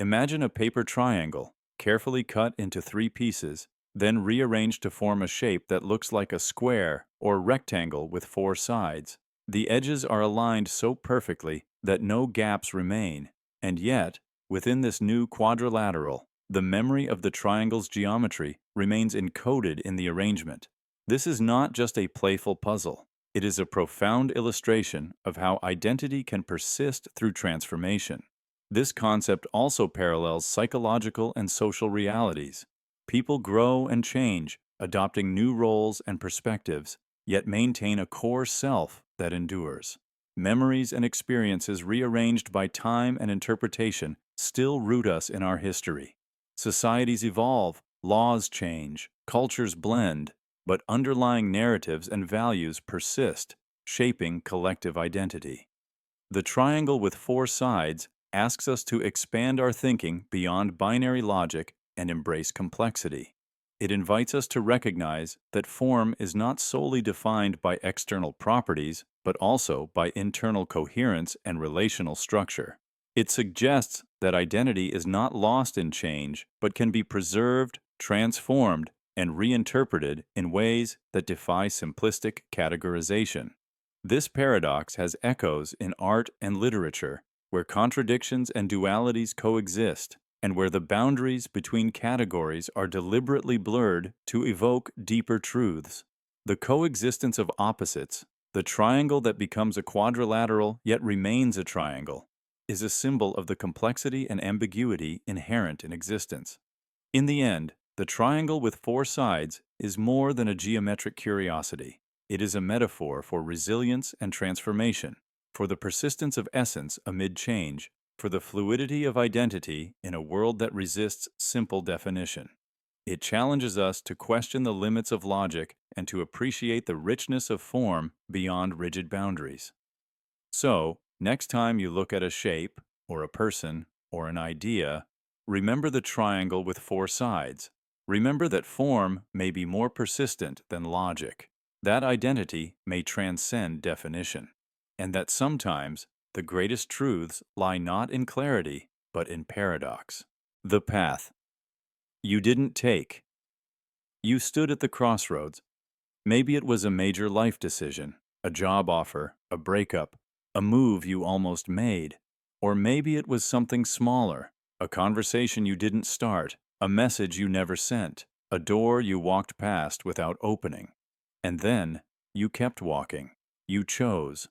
Imagine a paper triangle, carefully cut into three pieces, then rearranged to form a shape that looks like a square or rectangle with four sides. The edges are aligned so perfectly that no gaps remain, and yet, within this new quadrilateral, the memory of the triangle's geometry remains encoded in the arrangement. This is not just a playful puzzle. It is a profound illustration of how identity can persist through transformation. This concept also parallels psychological and social realities. People grow and change, adopting new roles and perspectives, yet maintain a core self that endures. Memories and experiences rearranged by time and interpretation still root us in our history. Societies evolve, laws change, cultures blend, but underlying narratives and values persist, shaping collective identity. The triangle with four sides asks us to expand our thinking beyond binary logic and embrace complexity. It invites us to recognize that form is not solely defined by external properties, but also by internal coherence and relational structure. It suggests that identity is not lost in change, but can be preserved, transformed, and reinterpreted in ways that defy simplistic categorization. This paradox has echoes in art and literature, where contradictions and dualities coexist, and where the boundaries between categories are deliberately blurred to evoke deeper truths. The coexistence of opposites, the triangle that becomes a quadrilateral yet remains a triangle, is a symbol of the complexity and ambiguity inherent in existence. In the end, the triangle with four sides is more than a geometric curiosity. It is a metaphor for resilience and transformation, for the persistence of essence amid change, for the fluidity of identity in a world that resists simple definition. It challenges us to question the limits of logic and to appreciate the richness of form beyond rigid boundaries. So, next time you look at a shape, or a person, or an idea, remember the triangle with four sides. Remember that form may be more persistent than logic. That identity may transcend definition. And that sometimes the greatest truths lie not in clarity, but in paradox. The path you didn't take. You stood at the crossroads. Maybe it was a major life decision, a job offer, a breakup, a move you almost made. Or maybe it was something smaller, a conversation you didn't start, a message you never sent, a door you walked past without opening. And then you kept walking. You chose.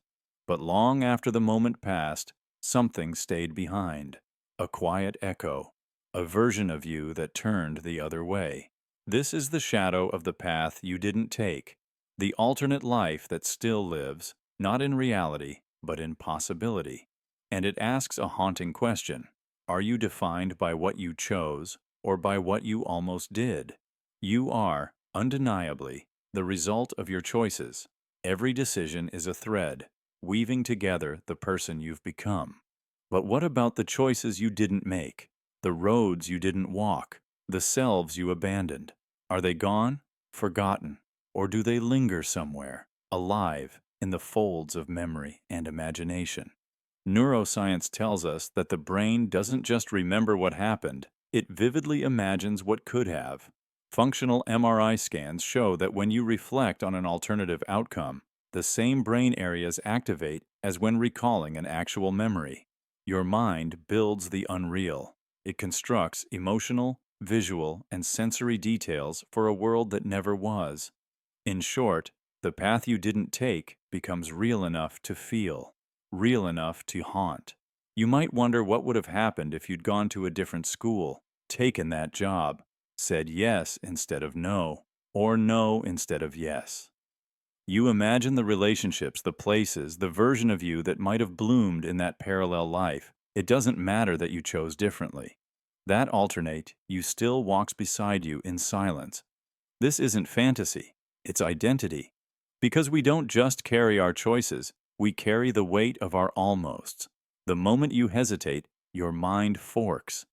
But long after the moment passed, something stayed behind. A quiet echo. A version of you that turned the other way. This is the shadow of the path you didn't take. The alternate life that still lives, not in reality, but in possibility. And it asks a haunting question. Are you defined by what you chose, or by what you almost did? You are, undeniably, the result of your choices. Every decision is a thread, weaving together the person you've become. But what about the choices you didn't make? The roads you didn't walk? The selves you abandoned? Are they gone, forgotten, or do they linger somewhere, alive in the folds of memory and imagination? Neuroscience tells us that the brain doesn't just remember what happened, it vividly imagines what could have. Functional MRI scans show that when you reflect on an alternative outcome, the same brain areas activate as when recalling an actual memory. Your mind builds the unreal. It constructs emotional, visual, and sensory details for a world that never was. In short, the path you didn't take becomes real enough to feel, real enough to haunt. You might wonder what would have happened if you'd gone to a different school, taken that job, said yes instead of no, or no instead of yes. You imagine the relationships, the places, the version of you that might have bloomed in that parallel life. It doesn't matter that you chose differently. That alternate, you still walks beside you in silence. This isn't fantasy, it's identity. Because we don't just carry our choices, we carry the weight of our almosts. The moment you hesitate, your mind forks.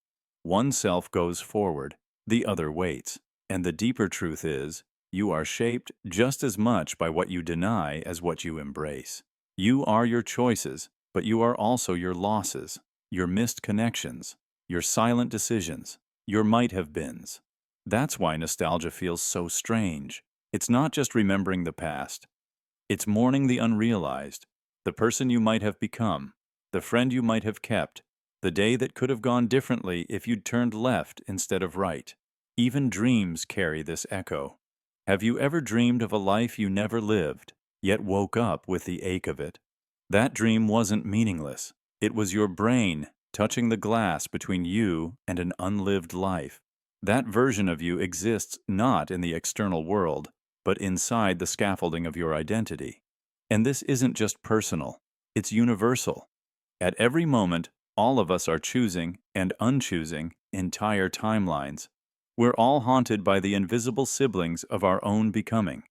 One self goes forward, the other waits. And the deeper truth is, you are shaped just as much by what you deny as what you embrace. You are your choices, but you are also your losses, your missed connections, your silent decisions, your might-have-beens. That's why nostalgia feels so strange. It's not just remembering the past. It's mourning the unrealized, the person you might have become, the friend you might have kept, the day that could have gone differently if you'd turned left instead of right. Even dreams carry this echo. Have you ever dreamed of a life you never lived, yet woke up with the ache of it? That dream wasn't meaningless. It was your brain touching the glass between you and an unlived life. That version of you exists not in the external world, but inside the scaffolding of your identity. And this isn't just personal, it's universal. At every moment, all of us are choosing and unchoosing entire timelines. We're all haunted by the invisible siblings of our own becoming.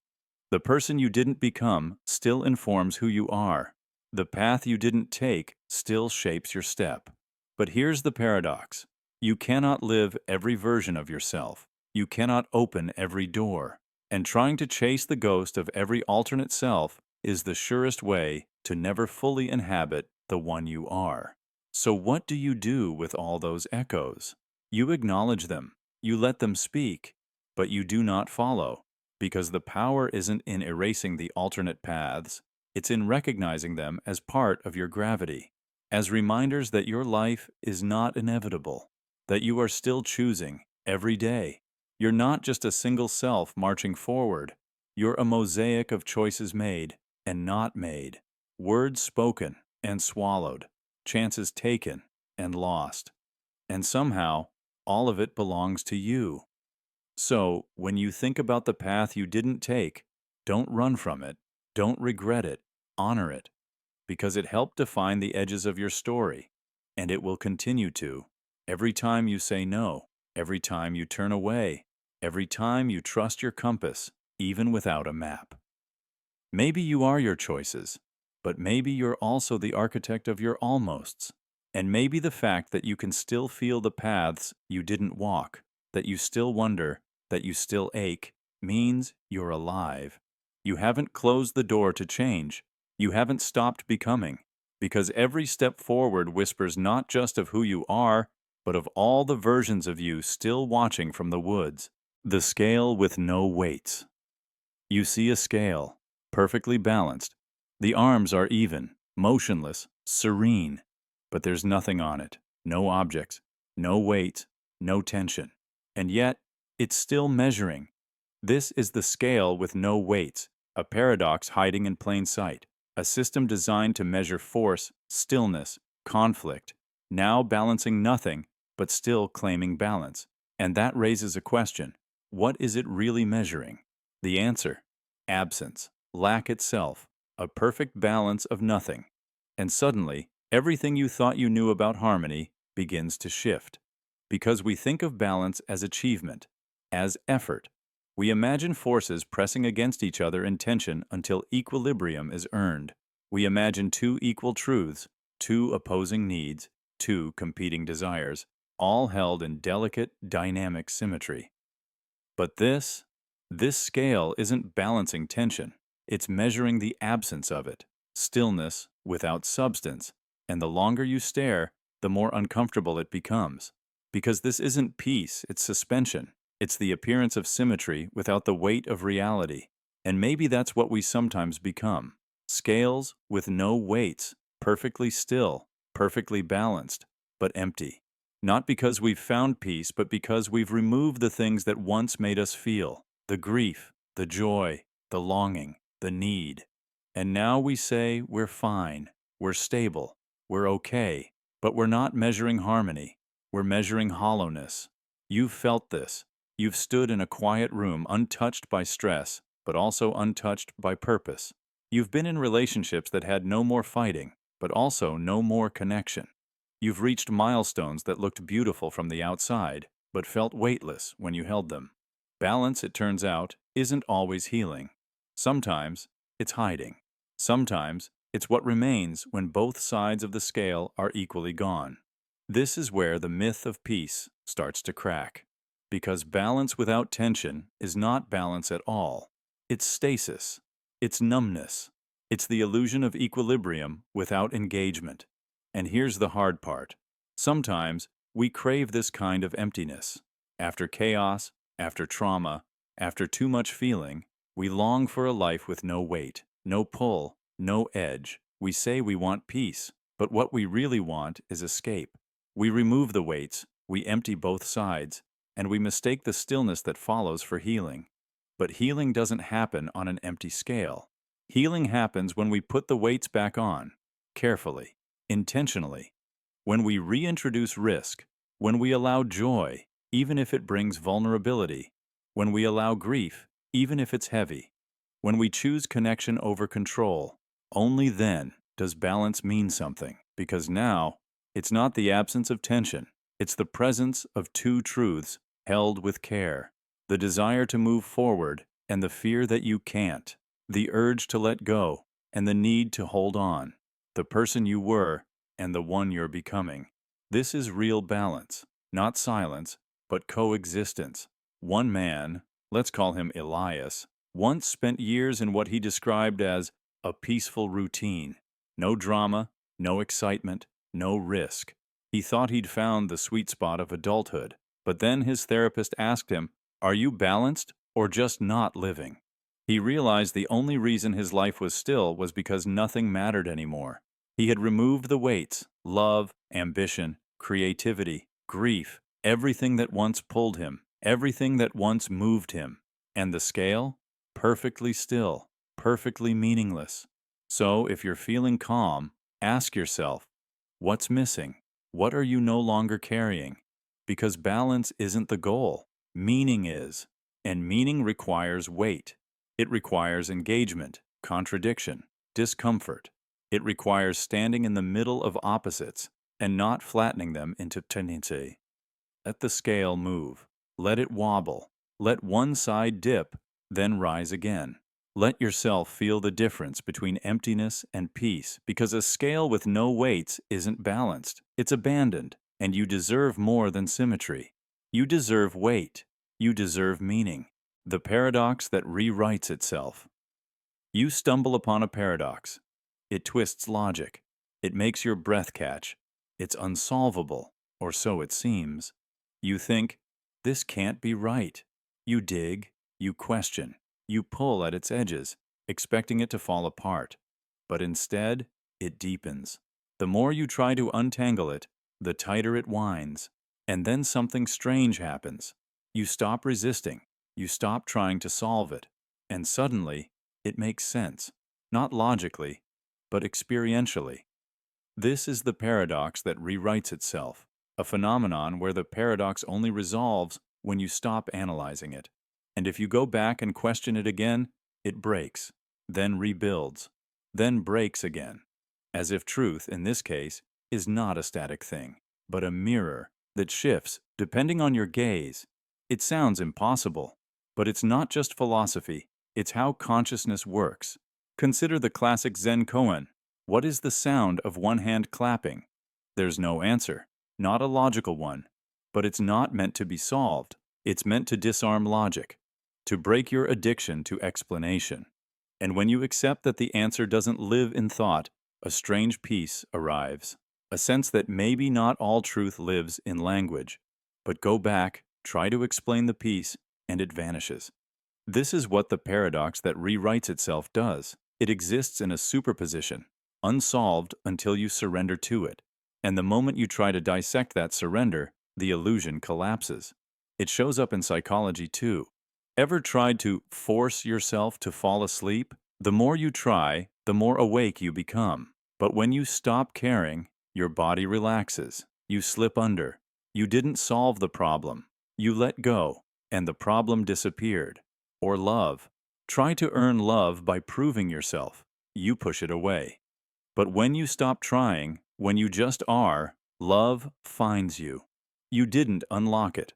The person you didn't become still informs who you are. The path you didn't take still shapes your step. But here's the paradox. You cannot live every version of yourself. You cannot open every door. And trying to chase the ghost of every alternate self is the surest way to never fully inhabit the one you are. So what do you do with all those echoes? You acknowledge them. You let them speak, but you do not follow, because the power isn't in erasing the alternate paths, it's in recognizing them as part of your gravity, as reminders that your life is not inevitable, that you are still choosing every day. You're not just a single self marching forward, you're a mosaic of choices made and not made, words spoken and swallowed, chances taken and lost. And somehow, all of it belongs to you. So, when you think about the path you didn't take, don't run from it, don't regret it, honor it, because it helped define the edges of your story, and it will continue to. Every time you say no, every time you turn away, every time you trust your compass, even without a map. Maybe you are your choices, but maybe you're also the architect of your almosts. And maybe the fact that you can still feel the paths you didn't walk, that you still wonder, that you still ache, means you're alive. You haven't closed the door to change. You haven't stopped becoming. Because every step forward whispers not just of who you are, but of all the versions of you still watching from the woods. The scale with no weights. You see a scale, perfectly balanced. The arms are even, motionless, serene. But there's nothing on it, no objects, no weight, no tension. And yet, it's still measuring. This is the scale with no weights, a paradox hiding in plain sight, a system designed to measure force, stillness, conflict, now balancing nothing, but still claiming balance. And that raises a question. What is it really measuring? The answer: absence, lack itself, a perfect balance of nothing. And suddenly, everything you thought you knew about harmony begins to shift. Because we think of balance as achievement, as effort. We imagine forces pressing against each other in tension until equilibrium is earned. We imagine two equal truths, two opposing needs, two competing desires, all held in delicate, dynamic symmetry. But this scale isn't balancing tension. It's measuring the absence of it, stillness without substance. And the longer you stare, the more uncomfortable it becomes. Because this isn't peace, it's suspension. It's the appearance of symmetry without the weight of reality. And maybe that's what we sometimes become. Scales with no weights, perfectly still, perfectly balanced, but empty. Not because we've found peace, but because we've removed the things that once made us feel the grief, the joy, the longing, the need. And now we say we're fine, we're stable, we're okay, but we're not measuring harmony, we're measuring hollowness. You've felt this. You've stood in a quiet room untouched by stress, but also untouched by purpose. You've been in relationships that had no more fighting, but also no more connection. You've reached milestones that looked beautiful from the outside, but felt weightless when you held them. Balance, it turns out, isn't always healing. Sometimes it's hiding. Sometimes it's what remains when both sides of the scale are equally gone. This is where the myth of peace starts to crack. Because balance without tension is not balance at all. It's stasis. It's numbness. It's the illusion of equilibrium without engagement. And here's the hard part. Sometimes we crave this kind of emptiness. After chaos, after trauma, after too much feeling, we long for a life with no weight, no pull, no edge. We say we want peace, but what we really want is escape. We remove the weights, we empty both sides, and we mistake the stillness that follows for healing. But healing doesn't happen on an empty scale. Healing happens when we put the weights back on, carefully, intentionally, when we reintroduce risk, when we allow joy, even if it brings vulnerability, when we allow grief, even if it's heavy, when we choose connection over control. Only then does balance mean something, because now it's not the absence of tension, it's the presence of two truths held with care, the desire to move forward and the fear that you can't, the urge to let go and the need to hold on, the person you were and the one you're becoming. This is real balance, not silence, but coexistence. One man, let's call him Elias, once spent years in what he described as a peaceful routine. No drama, no excitement, no risk. He thought he'd found the sweet spot of adulthood, but then his therapist asked him, "Are you balanced or just not living?" He realized the only reason his life was still was because nothing mattered anymore. He had removed the weights, love, ambition, creativity, grief, everything that once pulled him, everything that once moved him. And the scale? Perfectly still, perfectly meaningless. So if you're feeling calm, ask yourself, what's missing? What are you no longer carrying? Because balance isn't the goal. Meaning is. And meaning requires weight. It requires engagement, contradiction, discomfort. It requires standing in the middle of opposites and not flattening them into tendency. Let the scale move. Let it wobble. Let one side dip, then rise again. Let yourself feel the difference between emptiness and peace, because a scale with no weights isn't balanced. It's abandoned, and you deserve more than symmetry. You deserve weight. You deserve meaning. The paradox that rewrites itself. You stumble upon a paradox. It twists logic. It makes your breath catch. It's unsolvable, or so it seems. You think, this can't be right. You dig, you question, you pull at its edges, expecting it to fall apart. But instead, it deepens. The more you try to untangle it, the tighter it winds. And then something strange happens. You stop resisting. You stop trying to solve it. And suddenly, it makes sense. Not logically, but experientially. This is the paradox that rewrites itself, a phenomenon where the paradox only resolves when you stop analyzing it. And if you go back and question it again, it breaks, then rebuilds, then breaks again. As if truth, in this case, is not a static thing, but a mirror that shifts depending on your gaze. It sounds impossible, but it's not just philosophy, it's how consciousness works. Consider the classic Zen koan. What is the sound of one hand clapping? There's no answer, not a logical one. But it's not meant to be solved. It's meant to disarm logic, to break your addiction to explanation. And when you accept that the answer doesn't live in thought, a strange peace arrives, a sense that maybe not all truth lives in language. But go back, try to explain the peace, and it vanishes. This is what the paradox that rewrites itself does. It exists in a superposition, unsolved until you surrender to it. And the moment you try to dissect that surrender, the illusion collapses. It shows up in psychology too. Ever tried to force yourself to fall asleep? The more you try, the more awake you become. But when you stop caring, your body relaxes. You slip under. You didn't solve the problem. You let go, and the problem disappeared. Or love. Try to earn love by proving yourself. You push it away. But when you stop trying, when you just are, love finds you. You didn't unlock it.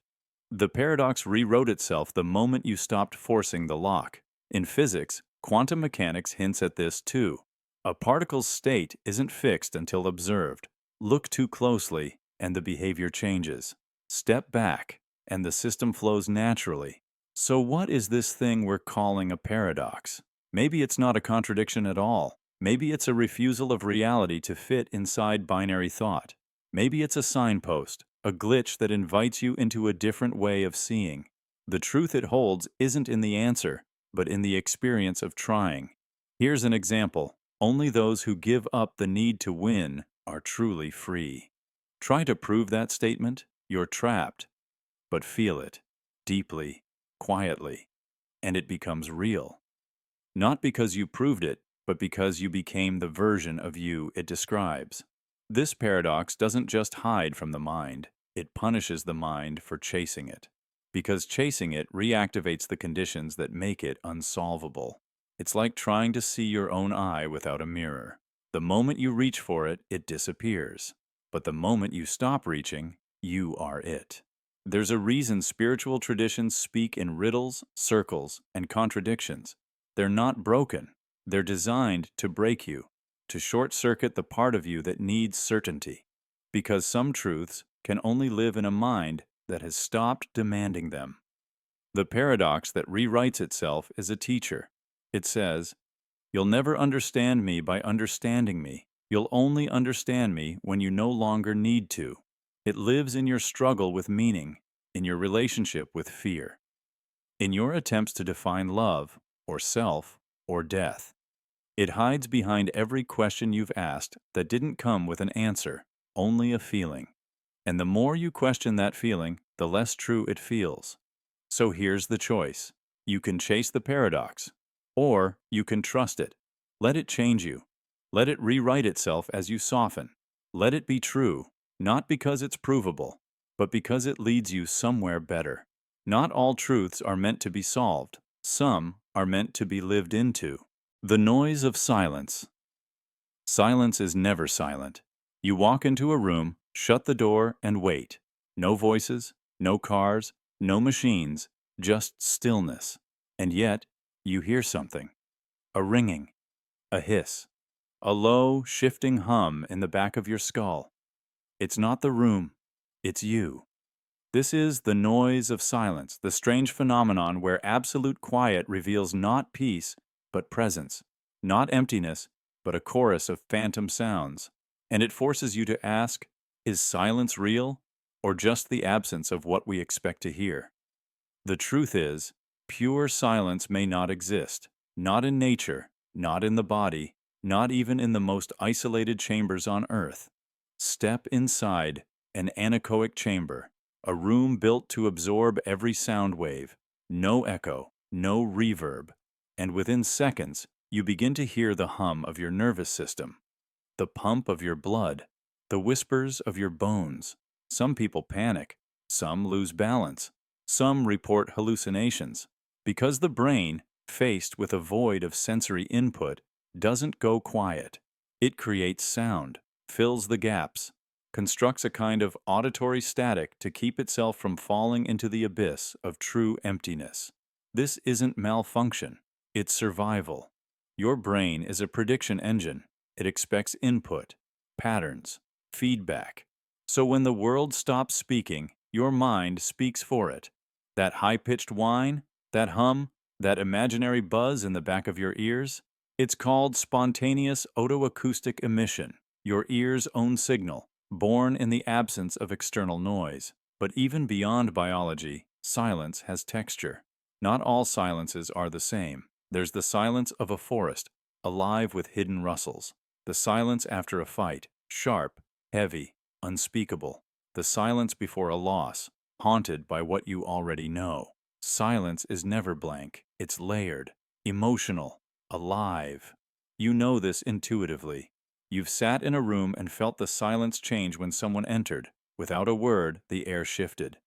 The paradox rewrote itself the moment you stopped forcing the lock. In physics, quantum mechanics hints at this too. A particle's state isn't fixed until observed. Look too closely, and the behavior changes. Step back, and the system flows naturally. So what is this thing we're calling a paradox? Maybe it's not a contradiction at all. Maybe it's a refusal of reality to fit inside binary thought. Maybe it's a signpost, a glitch that invites you into a different way of seeing. The truth it holds isn't in the answer, but in the experience of trying. Here's an example. Only those who give up the need to win are truly free. Try to prove that statement, you're trapped. But feel it, deeply, quietly, and it becomes real. Not because you proved it, but because you became the version of you it describes. This paradox doesn't just hide from the mind, it punishes the mind for chasing it. Because chasing it reactivates the conditions that make it unsolvable. It's like trying to see your own eye without a mirror. The moment you reach for it, it disappears. But the moment you stop reaching, you are it. There's a reason spiritual traditions speak in riddles, circles, and contradictions. They're not broken. They're designed to break you, to short-circuit the part of you that needs certainty. Because some truths can only live in a mind that has stopped demanding them. The paradox that rewrites itself is a teacher. It says, "You'll never understand me by understanding me. You'll only understand me when you no longer need to." It lives in your struggle with meaning, in your relationship with fear, in your attempts to define love, or self, or death. It hides behind every question you've asked that didn't come with an answer, only a feeling. And the more you question that feeling, the less true it feels. So here's the choice. You can chase the paradox, or you can trust it. Let it change you. Let it rewrite itself as you soften. Let it be true, not because it's provable, but because it leads you somewhere better. Not all truths are meant to be solved. Some are meant to be lived into. The noise of silence. Silence is never silent. You walk into a room, shut the door, and wait. No voices, no cars, no machines, just stillness. And yet, you hear something. A ringing, a hiss, a low, shifting hum in the back of your skull. It's not the room, it's you. This is the noise of silence, the strange phenomenon where absolute quiet reveals not peace, but presence, not emptiness, but a chorus of phantom sounds. And it forces you to ask, is silence real, or just the absence of what we expect to hear? The truth is, pure silence may not exist, not in nature, not in the body, not even in the most isolated chambers on earth. Step inside an anechoic chamber, a room built to absorb every sound wave, no echo, no reverb, and within seconds, you begin to hear the hum of your nervous system, the pump of your blood, the whispers of your bones. Some people panic, some lose balance, some report hallucinations, because the brain, faced with a void of sensory input, doesn't go quiet. It creates sound, fills the gaps, constructs a kind of auditory static to keep itself from falling into the abyss of true emptiness. This isn't malfunction, it's survival. Your brain is a prediction engine. It expects input, patterns, feedback. So when the world stops speaking, your mind speaks for it. That high-pitched whine, that hum, that imaginary buzz in the back of your ears, it's called spontaneous otoacoustic emission, your ear's own signal, born in the absence of external noise. But even beyond biology, silence has texture. Not all silences are the same. There's the silence of a forest, alive with hidden rustles. The silence after a fight, sharp, heavy, unspeakable. The silence before a loss, haunted by what you already know. Silence is never blank. It's layered, emotional, alive. You know this intuitively. You've sat in a room and felt the silence change when someone entered. Without a word, the air shifted.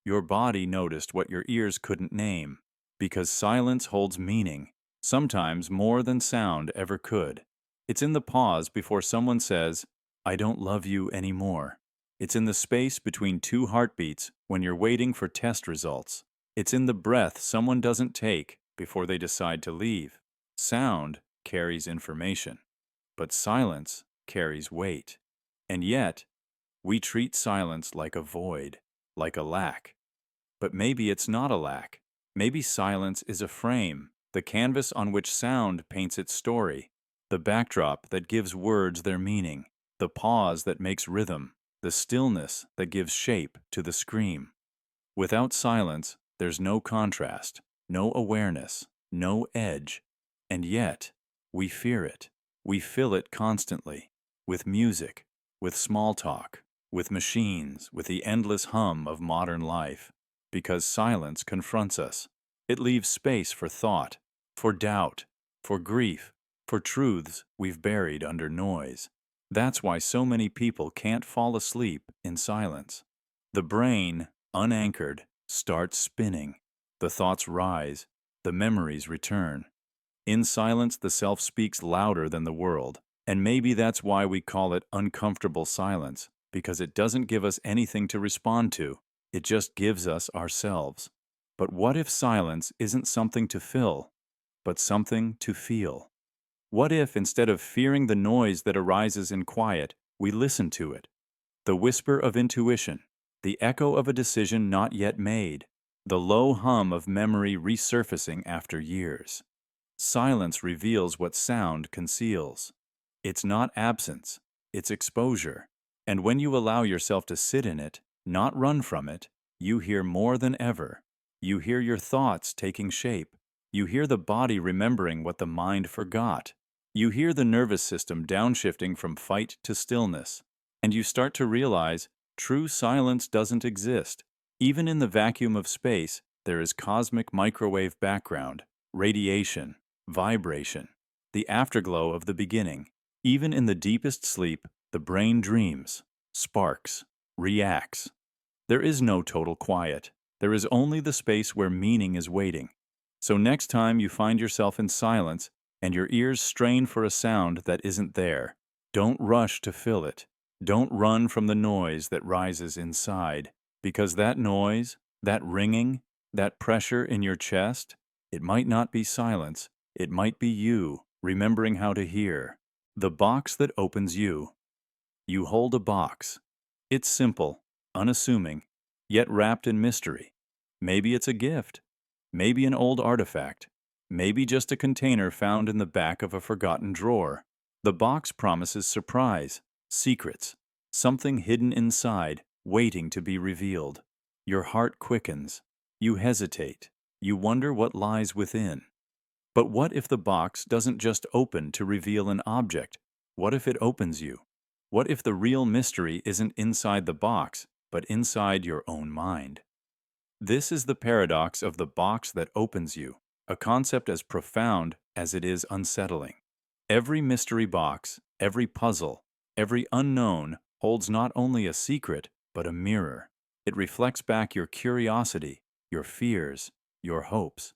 Your body noticed what your ears couldn't name. Because silence holds meaning, sometimes more than sound ever could. It's in the pause before someone says, "I don't love you anymore." It's in the space between two heartbeats when you're waiting for test results. It's in the breath someone doesn't take before they decide to leave. Sound carries information, but silence carries weight. And yet, we treat silence like a void, like a lack. But maybe it's not a lack. Maybe silence is a frame, the canvas on which sound paints its story, the backdrop that gives words their meaning, the pause that makes rhythm, the stillness that gives shape to the scream. Without silence, there's no contrast, no awareness, no edge. And yet, we fear it. We fill it constantly, with music, with small talk, with machines, with the endless hum of modern life. Because silence confronts us. It leaves space for thought, for doubt, for grief, for truths we've buried under noise. That's why so many people can't fall asleep in silence. The brain, unanchored, starts spinning. The thoughts rise. The memories return. In silence, the self speaks louder than the world. And maybe that's why we call it uncomfortable silence, because it doesn't give us anything to respond to. It just gives us ourselves. But what if silence isn't something to fill, but something to feel? What if, instead of fearing the noise that arises in quiet, we listen to it? The whisper of intuition, the echo of a decision not yet made, the low hum of memory resurfacing after years. Silence reveals what sound conceals. It's not absence, it's exposure. And when you allow yourself to sit in it, not run from it, you hear more than ever. You hear your thoughts taking shape. You hear the body remembering what the mind forgot. You hear the nervous system downshifting from fight to stillness. And you start to realize true silence doesn't exist. Even in the vacuum of space, there is cosmic microwave background, radiation, vibration, the afterglow of the beginning. Even in the deepest sleep, the brain dreams, sparks, reacts. There is no total quiet. There is only the space where meaning is waiting. So next time you find yourself in silence and your ears strain for a sound that isn't there, don't rush to fill it. Don't run from the noise that rises inside, because that noise, that ringing, that pressure in your chest, it might not be silence. It might be you remembering how to hear. The box that opens you. You hold a box. It's simple, unassuming, yet wrapped in mystery. Maybe it's a gift. Maybe an old artifact. Maybe just a container found in the back of a forgotten drawer. The box promises surprise, secrets, something hidden inside, waiting to be revealed. Your heart quickens. You hesitate. You wonder what lies within. But what if the box doesn't just open to reveal an object? What if it opens you? What if the real mystery isn't inside the box, but inside your own mind? This is the paradox of the box that opens you, a concept as profound as it is unsettling. Every mystery box, every puzzle, every unknown holds not only a secret, but a mirror. It reflects back your curiosity, your fears, your hopes.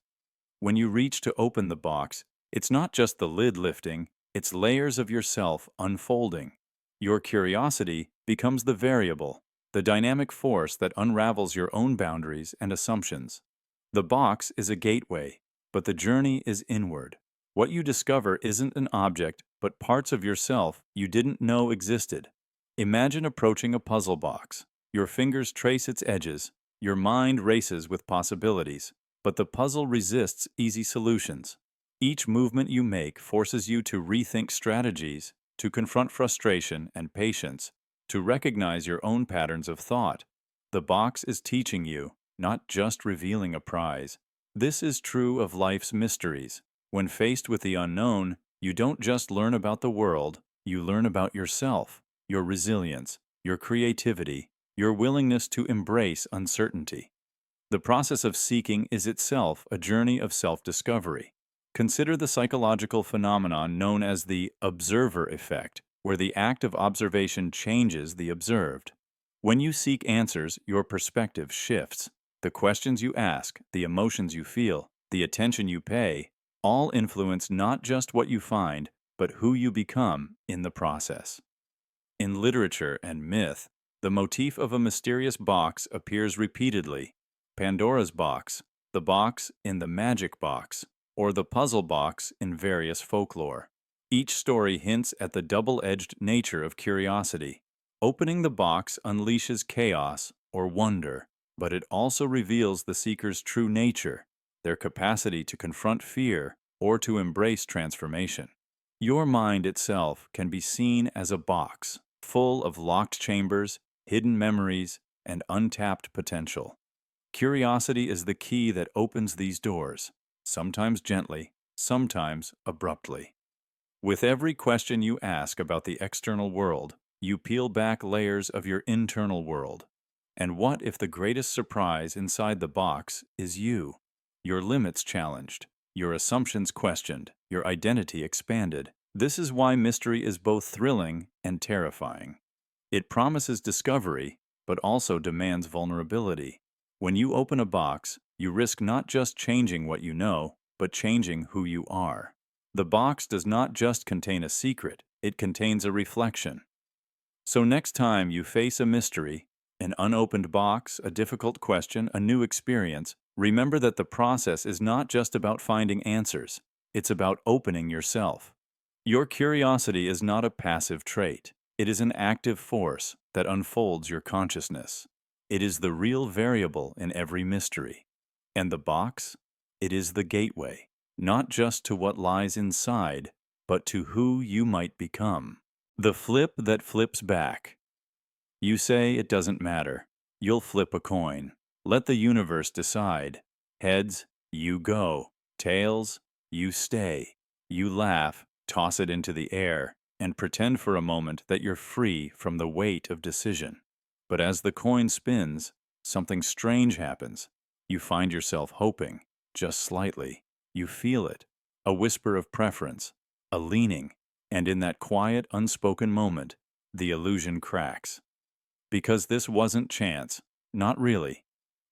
When you reach to open the box, it's not just the lid lifting, it's layers of yourself unfolding. Your curiosity becomes the variable, the dynamic force that unravels your own boundaries and assumptions. The box is a gateway, but the journey is inward. What you discover isn't an object, but parts of yourself you didn't know existed. Imagine approaching a puzzle box. Your fingers trace its edges, your mind races with possibilities, but the puzzle resists easy solutions. Each movement you make forces you to rethink strategies, to confront frustration and patience, to recognize your own patterns of thought. The box is teaching you, not just revealing a prize. This is true of life's mysteries. When faced with the unknown, you don't just learn about the world, you learn about yourself, your resilience, your creativity, your willingness to embrace uncertainty. The process of seeking is itself a journey of self-discovery. Consider the psychological phenomenon known as the observer effect, where the act of observation changes the observed. When you seek answers, your perspective shifts. The questions you ask, the emotions you feel, the attention you pay, all influence not just what you find, but who you become in the process. In literature and myth, the motif of a mysterious box appears repeatedly. Pandora's box, the box in the magic box, or the puzzle box in various folklore. Each story hints at the double-edged nature of curiosity. Opening the box unleashes chaos or wonder, but it also reveals the seeker's true nature, their capacity to confront fear or to embrace transformation. Your mind itself can be seen as a box, full of locked chambers, hidden memories, and untapped potential. Curiosity is the key that opens these doors, sometimes gently, sometimes abruptly. With every question you ask about the external world, you peel back layers of your internal world. And what if the greatest surprise inside the box is you? Your limits challenged, your assumptions questioned, your identity expanded. This is why mystery is both thrilling and terrifying. It promises discovery, but also demands vulnerability. When you open a box, you risk not just changing what you know, but changing who you are. The box does not just contain a secret, it contains a reflection. So next time you face a mystery, an unopened box, a difficult question, a new experience, remember that the process is not just about finding answers, it's about opening yourself. Your curiosity is not a passive trait. It is an active force that unfolds your consciousness. It is the real variable in every mystery. And the box? It is the gateway, not just to what lies inside, but to who you might become. The flip that flips back. You say it doesn't matter. You'll flip a coin. Let the universe decide. Heads, you go. Tails, you stay. You laugh, toss it into the air, and pretend for a moment that you're free from the weight of decision. But as the coin spins, something strange happens. You find yourself hoping, just slightly. You feel it, a whisper of preference, a leaning, and in that quiet, unspoken moment, the illusion cracks. Because this wasn't chance, not really.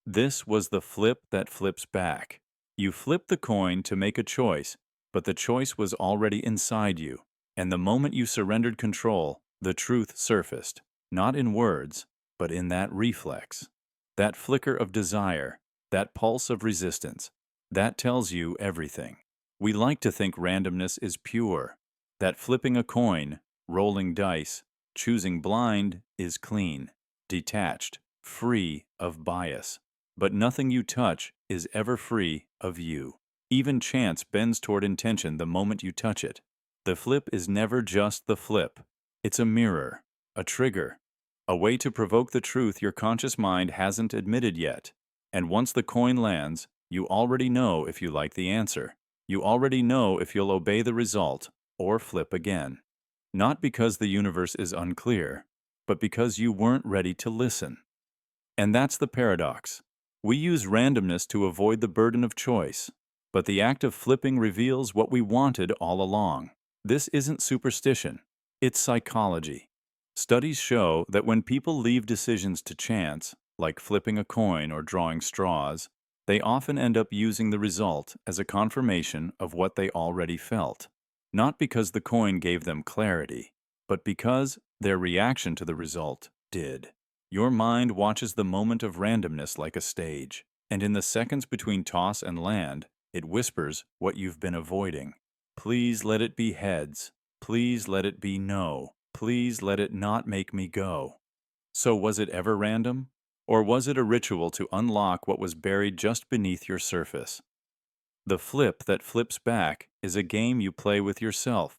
This was the flip that flips back. You flipped the coin to make a choice, but the choice was already inside you. And the moment you surrendered control, the truth surfaced, not in words, but in that reflex. That flicker of desire, that pulse of resistance, that tells you everything. We like to think randomness is pure, that flipping a coin, rolling dice, choosing blind is clean, detached, free of bias. But nothing you touch is ever free of you. Even chance bends toward intention the moment you touch it. The flip is never just the flip. It's a mirror, a trigger, a way to provoke the truth your conscious mind hasn't admitted yet. And once the coin lands, you already know if you like the answer. You already know if you'll obey the result or flip again. Not because the universe is unclear, but because you weren't ready to listen. And that's the paradox. We use randomness to avoid the burden of choice, but the act of flipping reveals what we wanted all along. This isn't superstition, it's psychology. Studies show that when people leave decisions to chance, like flipping a coin or drawing straws, they often end up using the result as a confirmation of what they already felt. Not because the coin gave them clarity, but because their reaction to the result did. Your mind watches the moment of randomness like a stage, and in the seconds between toss and land, it whispers what you've been avoiding. Please let it be heads. Please let it be no. Please let it not make me go. So was it ever random? Or was it a ritual to unlock what was buried just beneath your surface? The flip that flips back is a game you play with yourself.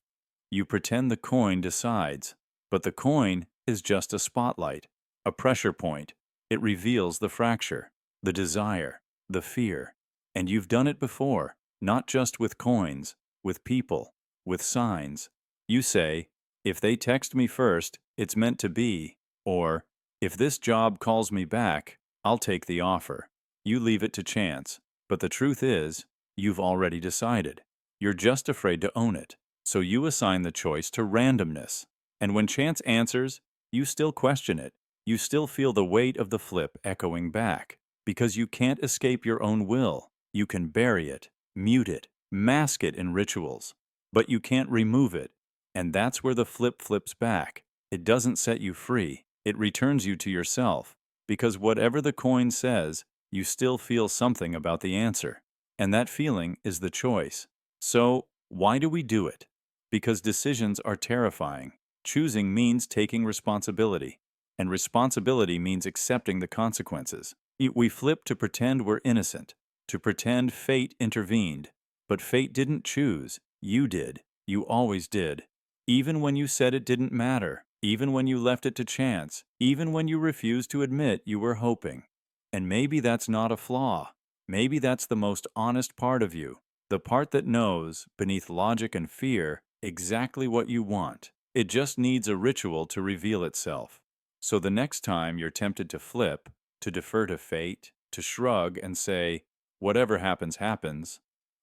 You pretend the coin decides, but the coin is just a spotlight, a pressure point. It reveals the fracture, the desire, the fear. And you've done it before, not just with coins, with people, with signs. You say, if they text me first, it's meant to be. Or, if this job calls me back, I'll take the offer. You leave it to chance. But the truth is, you've already decided. You're just afraid to own it. So you assign the choice to randomness. And when chance answers, you still question it. You still feel the weight of the flip echoing back. Because you can't escape your own will. You can bury it, mute it, mask it in rituals. But you can't remove it. And that's where the flip flips back. It doesn't set you free. It returns you to yourself. Because whatever the coin says, you still feel something about the answer. And that feeling is the choice. So, why do we do it? Because decisions are terrifying. Choosing means taking responsibility. And responsibility means accepting the consequences. We flip to pretend we're innocent, to pretend fate intervened. But fate didn't choose. You did. You always did. Even when you said it didn't matter. Even when you left it to chance. Even when you refused to admit you were hoping. And maybe that's not a flaw. Maybe that's the most honest part of you. The part that knows, beneath logic and fear, exactly what you want. It just needs a ritual to reveal itself. So the next time you're tempted to flip, to defer to fate, to shrug and say, whatever happens, happens,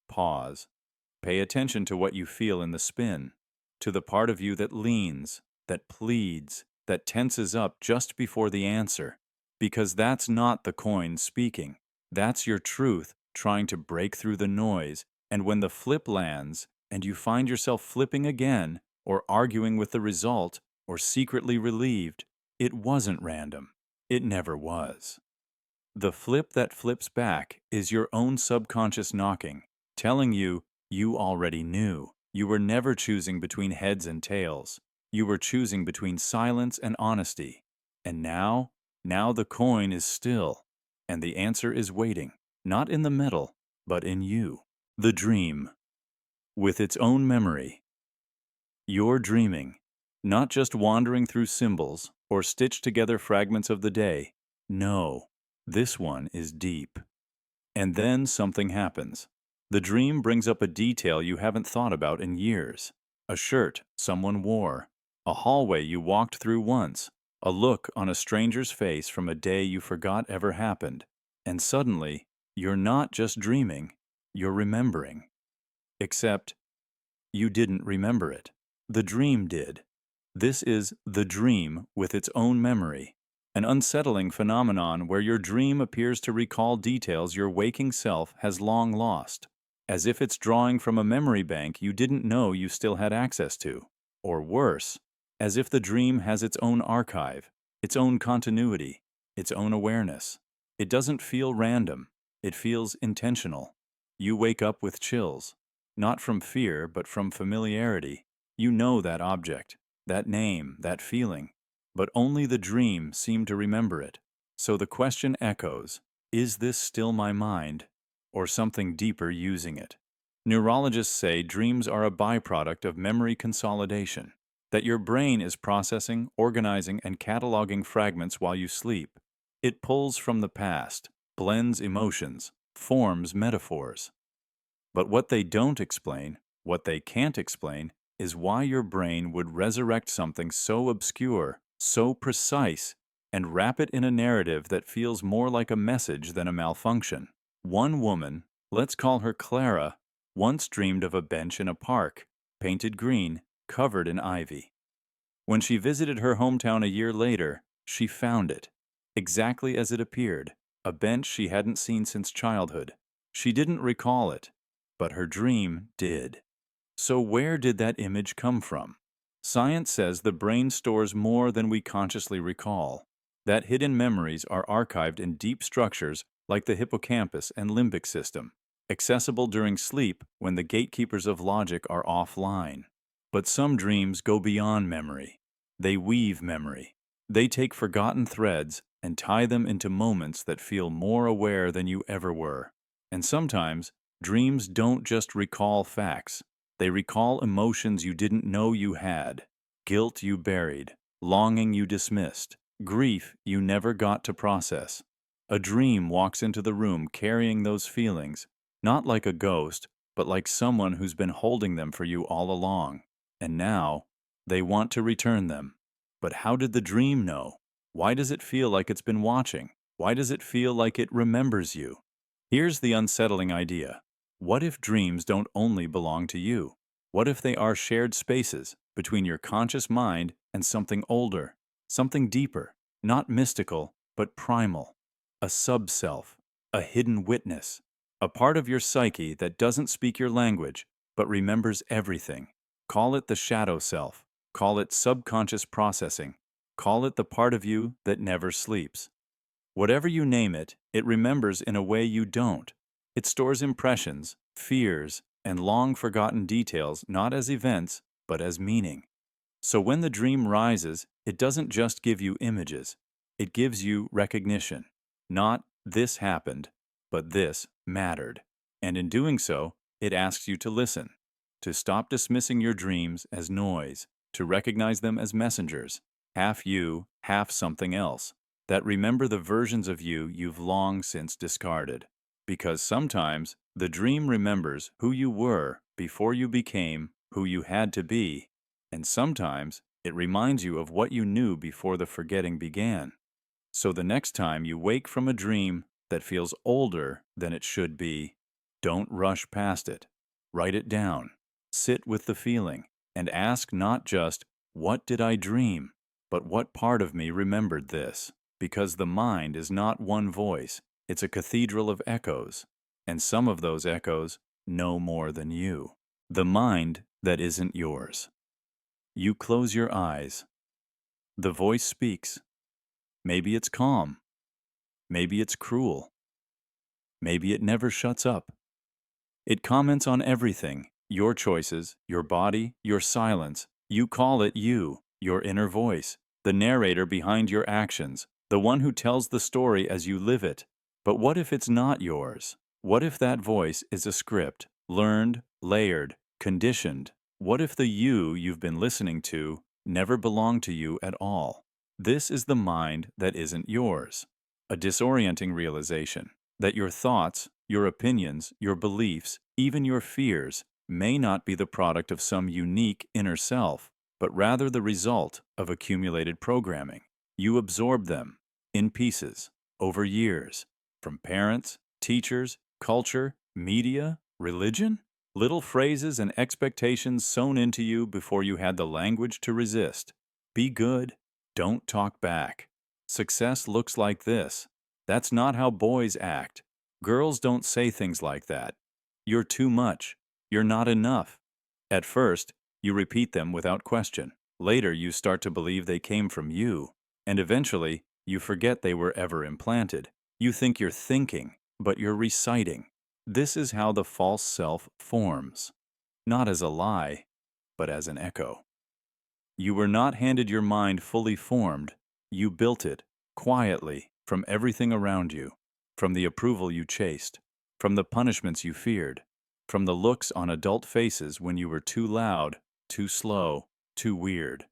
pause. Pay attention to what you feel in the spin, to the part of you that leans, that pleads, that tenses up just before the answer. Because that's not the coin speaking. That's your truth trying to break through the noise. And when the flip lands, and you find yourself flipping again, or arguing with the result, or secretly relieved, it wasn't random. It never was. The flip that flips back is your own subconscious knocking, telling you you already knew. You were never choosing between heads and tails. You were choosing between silence and honesty. And now the coin is still, and the answer is waiting, not in the metal, but in you. The dream, with its own memory. You're dreaming, not just wandering through symbols or stitched together fragments of the day. No, this one is deep. And then something happens. The dream brings up a detail you haven't thought about in years. A shirt someone wore, a hallway you walked through once, a look on a stranger's face from a day you forgot ever happened. And suddenly, you're not just dreaming, you're remembering. Except, you didn't remember it. The dream did. This is the dream with its own memory. An unsettling phenomenon where your dream appears to recall details your waking self has long lost, as if it's drawing from a memory bank you didn't know you still had access to. Or worse, as if the dream has its own archive, its own continuity, its own awareness. It doesn't feel random. It feels intentional. You wake up with chills, not from fear, but from familiarity. You know that object, that name, that feeling. But only the dream seemed to remember it. So the question echoes, is this still my mind, or something deeper using it? Neurologists say dreams are a byproduct of memory consolidation, that your brain is processing, organizing, and cataloging fragments while you sleep. It pulls from the past, blends emotions, forms metaphors. But what they don't explain, what they can't explain, is why your brain would resurrect something so obscure, so precise, and wrap it in a narrative that feels more like a message than a malfunction. One woman, let's call her Clara, once dreamed of a bench in a park, painted green, covered in ivy. When she visited her hometown a year later, she found it, exactly as it appeared, a bench she hadn't seen since childhood. She didn't recall it, but her dream did. So where did that image come from? Science says the brain stores more than we consciously recall. That hidden memories are archived in deep structures like the hippocampus and limbic system, accessible during sleep when the gatekeepers of logic are offline. But some dreams go beyond memory. They weave memory. They take forgotten threads and tie them into moments that feel more aware than you ever were. And sometimes, dreams don't just recall facts. They recall emotions you didn't know you had, guilt you buried, longing you dismissed, grief you never got to process. A dream walks into the room carrying those feelings, not like a ghost, but like someone who's been holding them for you all along. And now, they want to return them. But how did the dream know? Why does it feel like it's been watching? Why does it feel like it remembers you? Here's the unsettling idea. What if dreams don't only belong to you? What if they are shared spaces between your conscious mind and something older, something deeper, not mystical, but primal? A sub-self, a hidden witness, a part of your psyche that doesn't speak your language, but remembers everything. Call it the shadow self. Call it subconscious processing. Call it the part of you that never sleeps. Whatever you name it, it remembers in a way you don't. It stores impressions, fears, and long-forgotten details not as events, but as meaning. So when the dream rises, it doesn't just give you images. It gives you recognition. Not "this happened," but "this mattered." And in doing so, it asks you to listen, to stop dismissing your dreams as noise, to recognize them as messengers, half you, half something else, that remember the versions of you you've long since discarded. Because sometimes the dream remembers who you were before you became who you had to be, and sometimes it reminds you of what you knew before the forgetting began. So the next time you wake from a dream that feels older than it should be, don't rush past it. Write it down. Sit with the feeling and ask not just, "What did I dream?" but "What part of me remembered this?" Because the mind is not one voice, it's a cathedral of echoes, and some of those echoes know more than you. The mind that isn't yours. You close your eyes. The voice speaks. Maybe it's calm. Maybe it's cruel. Maybe it never shuts up. It comments on everything, your choices, your body, your silence. You call it you, your inner voice, the narrator behind your actions, the one who tells the story as you live it. But what if it's not yours? What if that voice is a script, learned, layered, conditioned? What if the you you've been listening to never belonged to you at all? This is the mind that isn't yours. A disorienting realization that your thoughts, your opinions, your beliefs, even your fears, may not be the product of some unique inner self, but rather the result of accumulated programming. You absorb them, in pieces, over years, from parents, teachers, culture, media, religion? Little phrases and expectations sewn into you before you had the language to resist. Be good. Don't talk back. Success looks like this. That's not how boys act. Girls don't say things like that. You're too much. You're not enough. At first, you repeat them without question. Later, you start to believe they came from you. And eventually, you forget they were ever implanted. You think you're thinking, but you're reciting. This is how the false self forms. Not as a lie, but as an echo. You were not handed your mind fully formed. You built it, quietly, from everything around you, from the approval you chased, from the punishments you feared, from the looks on adult faces when you were too loud, too slow, too weird.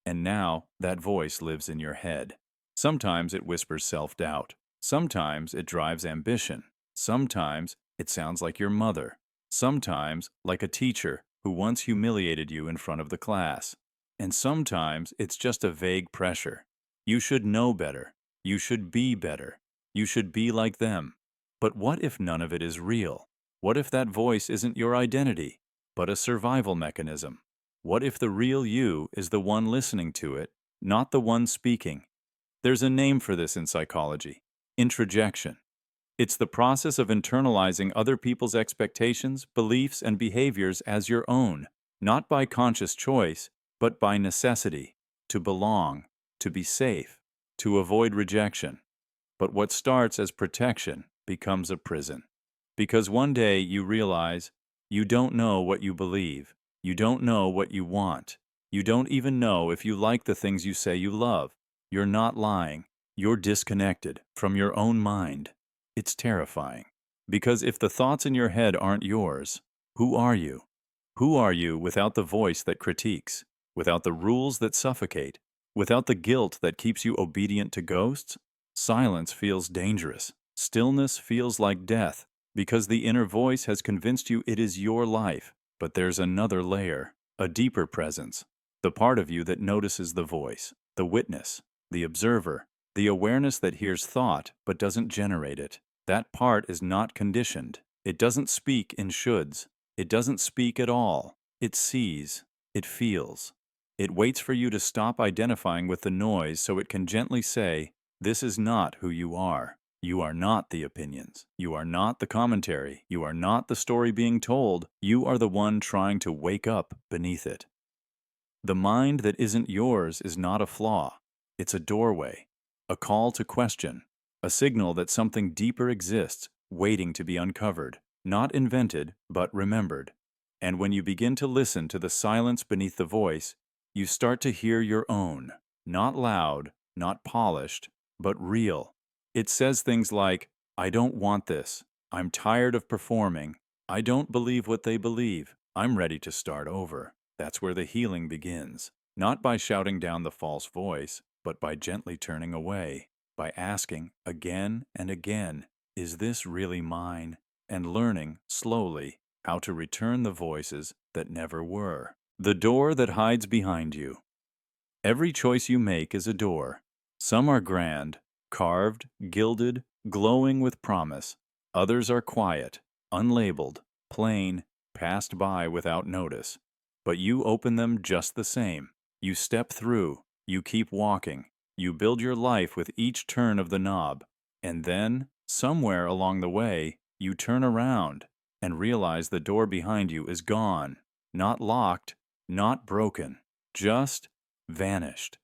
And now that voice lives in your head. Sometimes it whispers self-doubt. Sometimes it drives ambition. Sometimes it sounds like your mother. Sometimes like a teacher who once humiliated you in front of the class. And sometimes it's just a vague pressure. You should know better. You should be better. You should be like them. But what if none of it is real? What if that voice isn't your identity, but a survival mechanism? What if the real you is the one listening to it, not the one speaking? There's a name for this in psychology: introjection. It's the process of internalizing other people's expectations, beliefs, and behaviors as your own, not by conscious choice, but by necessity, to belong, to be safe, to avoid rejection. But what starts as protection becomes a prison. Because one day you realize you don't know what you believe, you don't know what you want, you don't even know if you like the things you say you love. You're not lying, you're disconnected from your own mind. It's terrifying. Because if the thoughts in your head aren't yours, who are you? Who are you without the voice that critiques, without the rules that suffocate, without the guilt that keeps you obedient to ghosts? Silence feels dangerous. Stillness feels like death, because the inner voice has convinced you it is your life. But there's another layer, a deeper presence, the part of you that notices the voice, the witness, the observer, the awareness that hears thought but doesn't generate it. That part is not conditioned. It doesn't speak in shoulds. It doesn't speak at all. It sees. It feels. It waits for you to stop identifying with the noise so it can gently say, "This is not who you are. You are not the opinions. You are not the commentary. You are not the story being told. You are the one trying to wake up beneath it." The mind that isn't yours is not a flaw. It's a doorway, a call to question, a signal that something deeper exists, waiting to be uncovered, not invented, but remembered. And when you begin to listen to the silence beneath the voice, you start to hear your own, not loud, not polished, but real. It says things like, "I don't want this. I'm tired of performing. I don't believe what they believe. I'm ready to start over." That's where the healing begins, not by shouting down the false voice, but by gently turning away, by asking again and again, "Is this really mine?" and learning, slowly, how to return the voices that never were. The door that hides behind you. Every choice you make is a door. Some are grand, carved, gilded, glowing with promise. Others are quiet, unlabeled, plain, passed by without notice. But you open them just the same. You step through. You keep walking. You build your life with each turn of the knob. And then, somewhere along the way, you turn around and realize the door behind you is gone. Not locked, not broken, just vanished.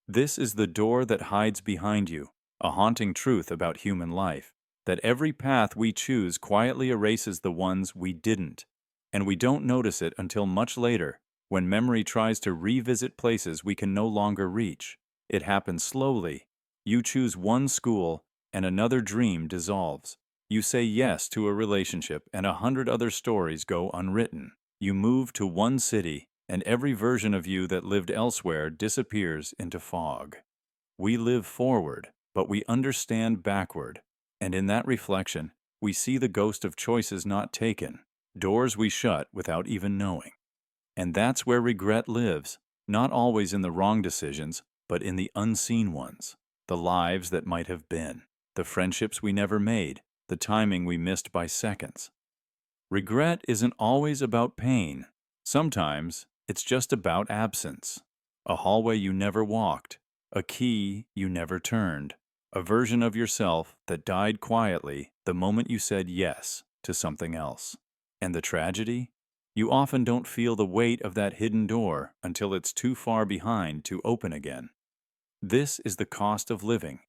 This is the door that hides behind you, a haunting truth about human life, that every path we choose quietly erases the ones we didn't. And we don't notice it until much later, when memory tries to revisit places we can no longer reach. It happens slowly. You choose one school, and another dream dissolves. You say yes to a relationship, and 100 other stories go unwritten. You move to one city, and every version of you that lived elsewhere disappears into fog. We live forward, but we understand backward. And in that reflection, we see the ghost of choices not taken, doors we shut without even knowing. And that's where regret lives, not always in the wrong decisions, but in the unseen ones, the lives that might have been, the friendships we never made, the timing we missed by seconds. Regret isn't always about pain. Sometimes it's just about absence. A hallway you never walked, a key you never turned, a version of yourself that died quietly the moment you said yes to something else. And the tragedy? You often don't feel the weight of that hidden door until it's too far behind to open again. This is the cost of living.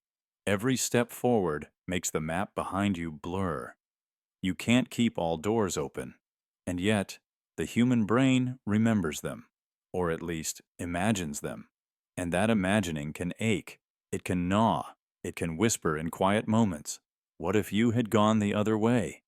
Every step forward makes the map behind you blur. You can't keep all doors open, and yet the human brain remembers them, or at least imagines them. And that imagining can ache, it can gnaw, it can whisper in quiet moments, "What if you had gone the other way?"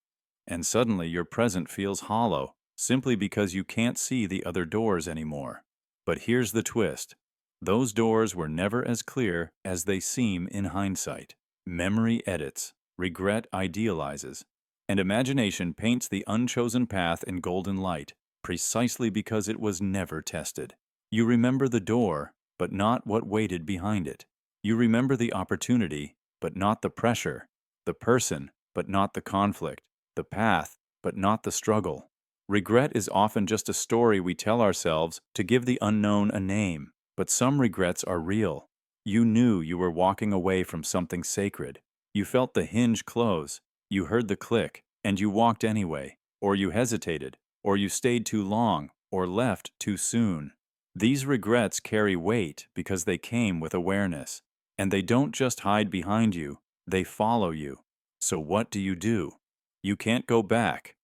And suddenly your present feels hollow, simply because you can't see the other doors anymore. But here's the twist. Those doors were never as clear as they seem in hindsight. Memory edits, regret idealizes, and imagination paints the unchosen path in golden light, precisely because it was never tested. You remember the door, but not what waited behind it. You remember the opportunity, but not the pressure, the person, but not the conflict, the path, but not the struggle. Regret is often just a story we tell ourselves to give the unknown a name, but some regrets are real. You knew you were walking away from something sacred. You felt the hinge close, you heard the click, and you walked anyway, or you hesitated, or you stayed too long, or left too soon. These regrets carry weight because they came with awareness, and they don't just hide behind you, they follow you. So what do? You can't go back.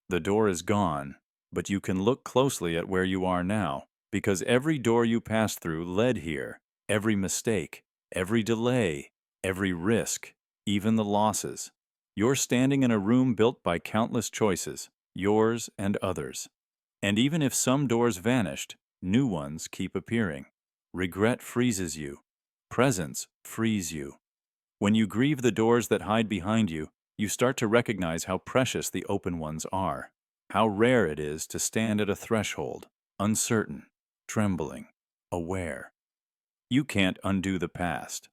The door is gone, but you can look closely at where you are now, because every door you passed through led here, every mistake, every delay, every risk, even the losses. You're standing in a room built by countless choices, yours and others. And even if some doors vanished, new ones keep appearing. Regret freezes you. Presence frees you. When you grieve the doors that hide behind you, you start to recognize how precious the open ones are, how rare it is to stand at a threshold, uncertain, trembling, aware. You can't undo the past,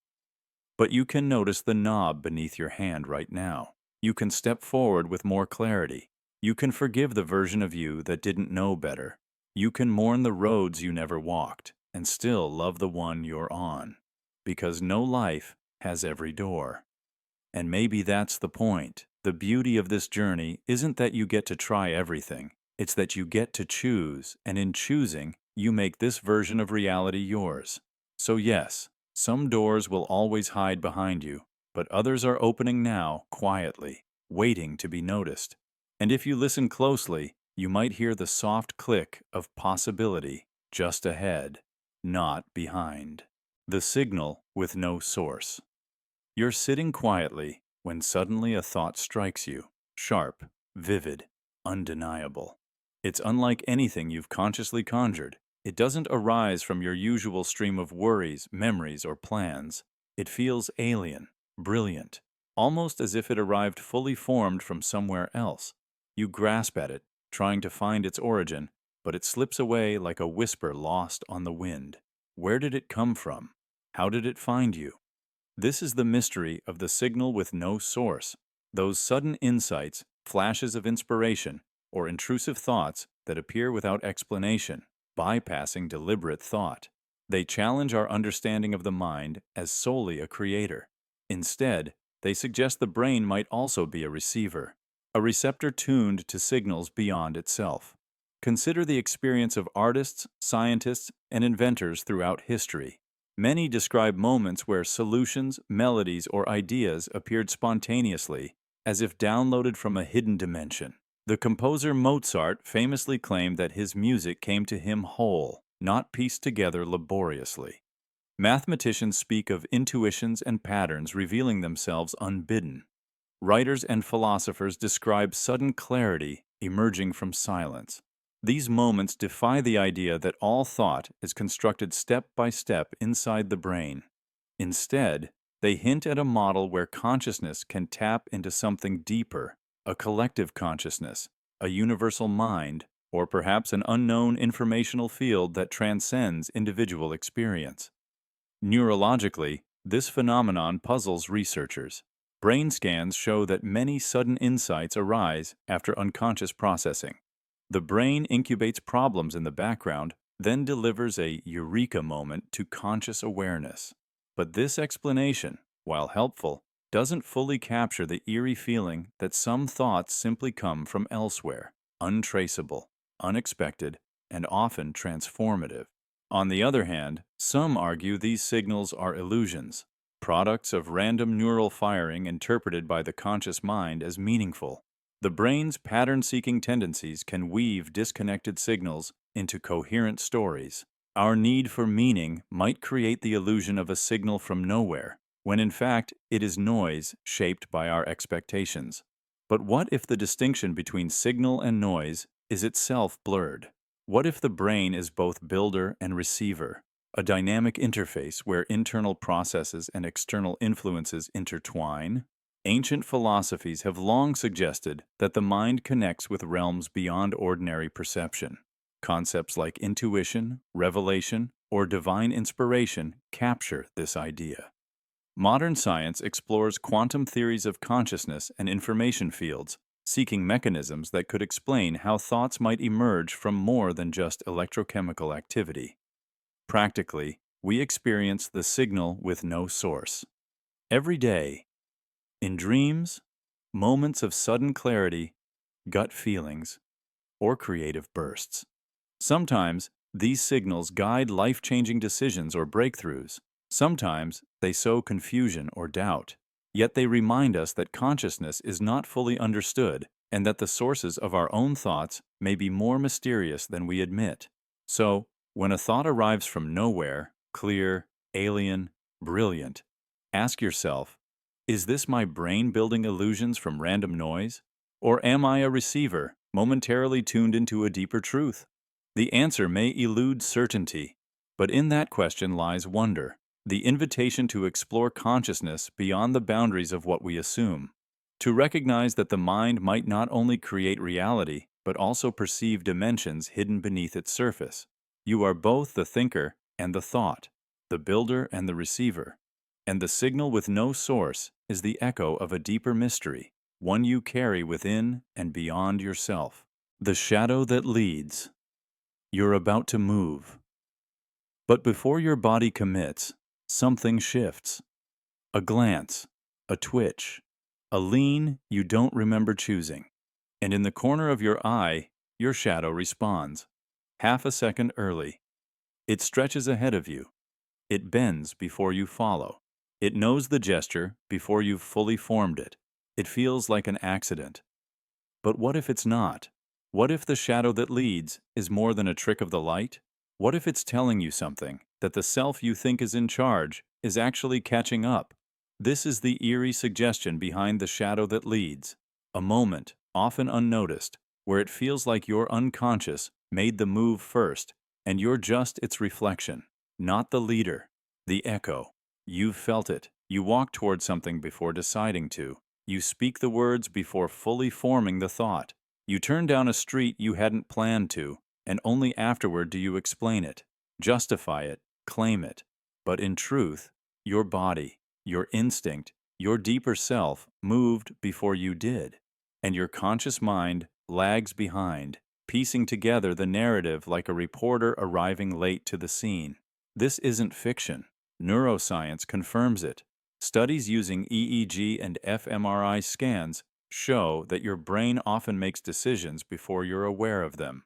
but you can notice the knob beneath your hand right now. You can step forward with more clarity. You can forgive the version of you that didn't know better. You can mourn the roads you never walked and still love the one you're on. Because no life has every door. And maybe that's the point. The beauty of this journey isn't that you get to try everything. It's that you get to choose, and in choosing, you make this version of reality yours. So yes, some doors will always hide behind you, but others are opening now, quietly, waiting to be noticed. And if you listen closely, you might hear the soft click of possibility just ahead, not behind. The signal with no source. You're sitting quietly when suddenly a thought strikes you, sharp, vivid, undeniable. It's unlike anything you've consciously conjured. It doesn't arise from your usual stream of worries, memories, or plans. It feels alien, brilliant, almost as if it arrived fully formed from somewhere else. You grasp at it, trying to find its origin, but it slips away like a whisper lost on the wind. Where did it come from? How did it find you? This is the mystery of the signal with no source, those sudden insights, flashes of inspiration, or intrusive thoughts that appear without explanation, bypassing deliberate thought. They challenge our understanding of the mind as solely a creator. Instead, they suggest the brain might also be a receiver, a receptor tuned to signals beyond itself. Consider the experience of artists, scientists, and inventors throughout history. Many describe moments where solutions, melodies, or ideas appeared spontaneously, as if downloaded from a hidden dimension. The composer Mozart famously claimed that his music came to him whole, not pieced together laboriously. Mathematicians speak of intuitions and patterns revealing themselves unbidden. Writers and philosophers describe sudden clarity emerging from silence. These moments defy the idea that all thought is constructed step by step inside the brain. Instead, they hint at a model where consciousness can tap into something deeper, a collective consciousness, a universal mind, or perhaps an unknown informational field that transcends individual experience. Neurologically, this phenomenon puzzles researchers. Brain scans show that many sudden insights arise after unconscious processing. The brain incubates problems in the background, then delivers a eureka moment to conscious awareness. But this explanation, while helpful, doesn't fully capture the eerie feeling that some thoughts simply come from elsewhere, untraceable, unexpected, and often transformative. On the other hand, some argue these signals are illusions, products of random neural firing interpreted by the conscious mind as meaningful. The brain's pattern-seeking tendencies can weave disconnected signals into coherent stories. Our need for meaning might create the illusion of a signal from nowhere, when in fact it is noise shaped by our expectations. But what if the distinction between signal and noise is itself blurred? What if the brain is both builder and receiver, a dynamic interface where internal processes and external influences intertwine? Ancient philosophies have long suggested that the mind connects with realms beyond ordinary perception. Concepts like intuition, revelation, or divine inspiration capture this idea. Modern science explores quantum theories of consciousness and information fields, seeking mechanisms that could explain how thoughts might emerge from more than just electrochemical activity. Practically, we experience the signal with no source. Every day, in dreams, moments of sudden clarity, gut feelings, or creative bursts. Sometimes, these signals guide life-changing decisions or breakthroughs. Sometimes, they sow confusion or doubt. Yet they remind us that consciousness is not fully understood and that the sources of our own thoughts may be more mysterious than we admit. So, when a thought arrives from nowhere, clear, alien, brilliant, ask yourself, is this my brain building illusions from random noise? Or am I a receiver, momentarily tuned into a deeper truth? The answer may elude certainty, but in that question lies wonder, the invitation to explore consciousness beyond the boundaries of what we assume, to recognize that the mind might not only create reality, but also perceive dimensions hidden beneath its surface. You are both the thinker and the thought, the builder and the receiver. And the signal with no source is the echo of a deeper mystery, one you carry within and beyond yourself. The shadow that leads. You're about to move. But before your body commits, something shifts. A glance, a twitch, a lean you don't remember choosing. And in the corner of your eye, your shadow responds, half a second early. It stretches ahead of you. It bends before you follow. It knows the gesture before you've fully formed it. It feels like an accident. But what if it's not? What if the shadow that leads is more than a trick of the light? What if it's telling you something, that the self you think is in charge is actually catching up? This is the eerie suggestion behind the shadow that leads, a moment, often unnoticed, where it feels like your unconscious made the move first, and you're just its reflection, not the leader, the echo. You've felt it. You walk toward something before deciding to. You speak the words before fully forming the thought. You turn down a street you hadn't planned to, and only afterward do you explain it, justify it, claim it. But in truth, your body, your instinct, your deeper self moved before you did. And your conscious mind lags behind, piecing together the narrative like a reporter arriving late to the scene. This isn't fiction. Neuroscience confirms it. Studies using EEG and fMRI scans show that your brain often makes decisions before you're aware of them.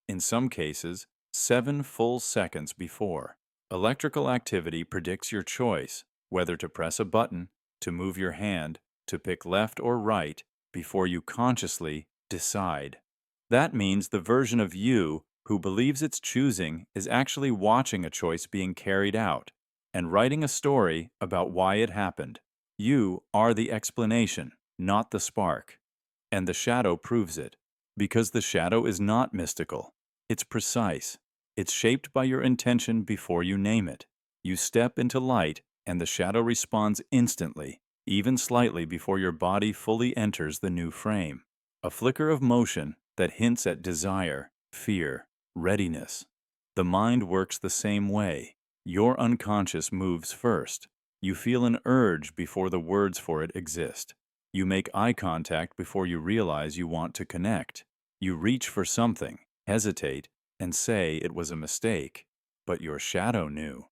In some cases, 7 full seconds before. Electrical activity predicts your choice, whether to press a button, to move your hand, to pick left or right, before you consciously decide. That means the version of you who believes it's choosing is actually watching a choice being carried out and writing a story about why it happened. You are the explanation, not the spark. And the shadow proves it, because the shadow is not mystical. It's precise. It's shaped by your intention before you name it. You step into light, and the shadow responds instantly, even slightly before your body fully enters the new frame. A flicker of motion that hints at desire, fear, readiness. The mind works the same way. Your unconscious moves first. You feel an urge before the words for it exist. You make eye contact before you realize you want to connect. You reach for something, hesitate, and say it was a mistake. But your shadow knew.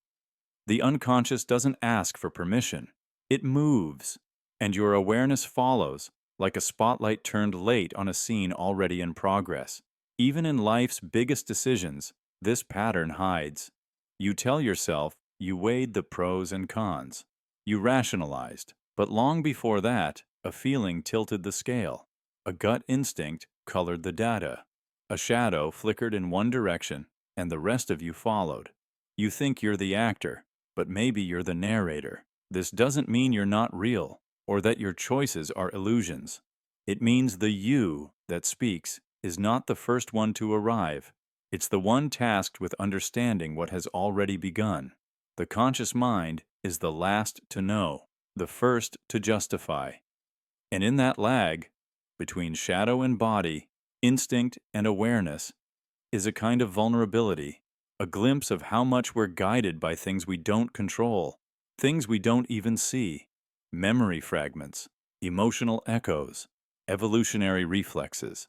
The unconscious doesn't ask for permission. It moves, and your awareness follows, like a spotlight turned late on a scene already in progress. Even in life's biggest decisions, this pattern hides. You tell yourself you weighed the pros and cons. You rationalized, but long before that, a feeling tilted the scale. A gut instinct colored the data. A shadow flickered in one direction, and the rest of you followed. You think you're the actor, but maybe you're the narrator. This doesn't mean you're not real, or that your choices are illusions. It means the you that speaks is not the first one to arrive. It's the one tasked with understanding what has already begun. The conscious mind is the last to know, the first to justify. And in that lag, between shadow and body, instinct and awareness, is a kind of vulnerability, a glimpse of how much we're guided by things we don't control, things we don't even see, memory fragments, emotional echoes, evolutionary reflexes.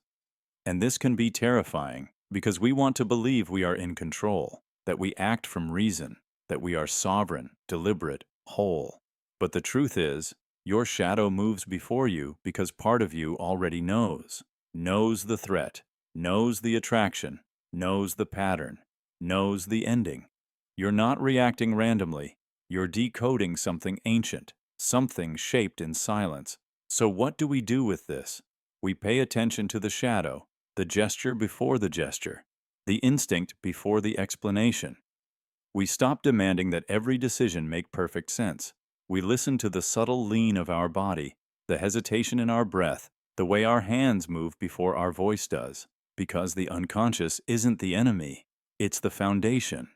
And this can be terrifying because we want to believe we are in control, that we act from reason, that we are sovereign, deliberate, whole. But the truth is, your shadow moves before you because part of you already knows the threat, knows the attraction, knows the pattern, knows the ending. You're not reacting randomly. You're decoding something ancient, something shaped in silence. So what do we do with this? We pay attention to the shadow, the gesture before the gesture, the instinct before the explanation. We stop demanding that every decision make perfect sense. We listen to the subtle lean of our body, the hesitation in our breath, the way our hands move before our voice does, because the unconscious isn't the enemy, it's the foundation.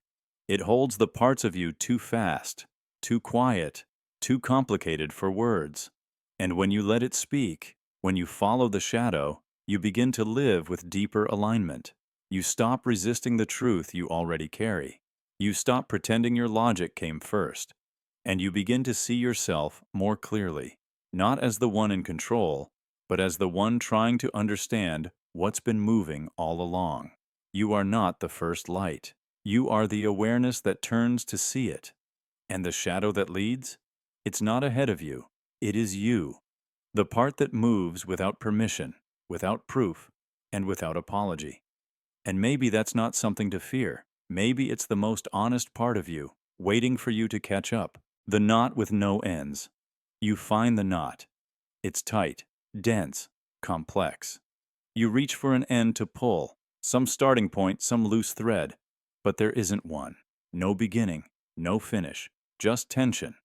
It holds the parts of you too fast, too quiet, too complicated for words. And when you let it speak, when you follow the shadow, you begin to live with deeper alignment. You stop resisting the truth you already carry. You stop pretending your logic came first, and you begin to see yourself more clearly, not as the one in control, but as the one trying to understand what's been moving all along. You are not the first light. You are the awareness that turns to see it. And the shadow that leads? It's not ahead of you. It is you. The part that moves without permission, without proof, and without apology. And maybe that's not something to fear. Maybe it's the most honest part of you, waiting for you to catch up. The knot with no ends. You find the knot. It's tight, dense, complex. You reach for an end to pull, some starting point, some loose thread. But there isn't one. No beginning, no finish, just tension.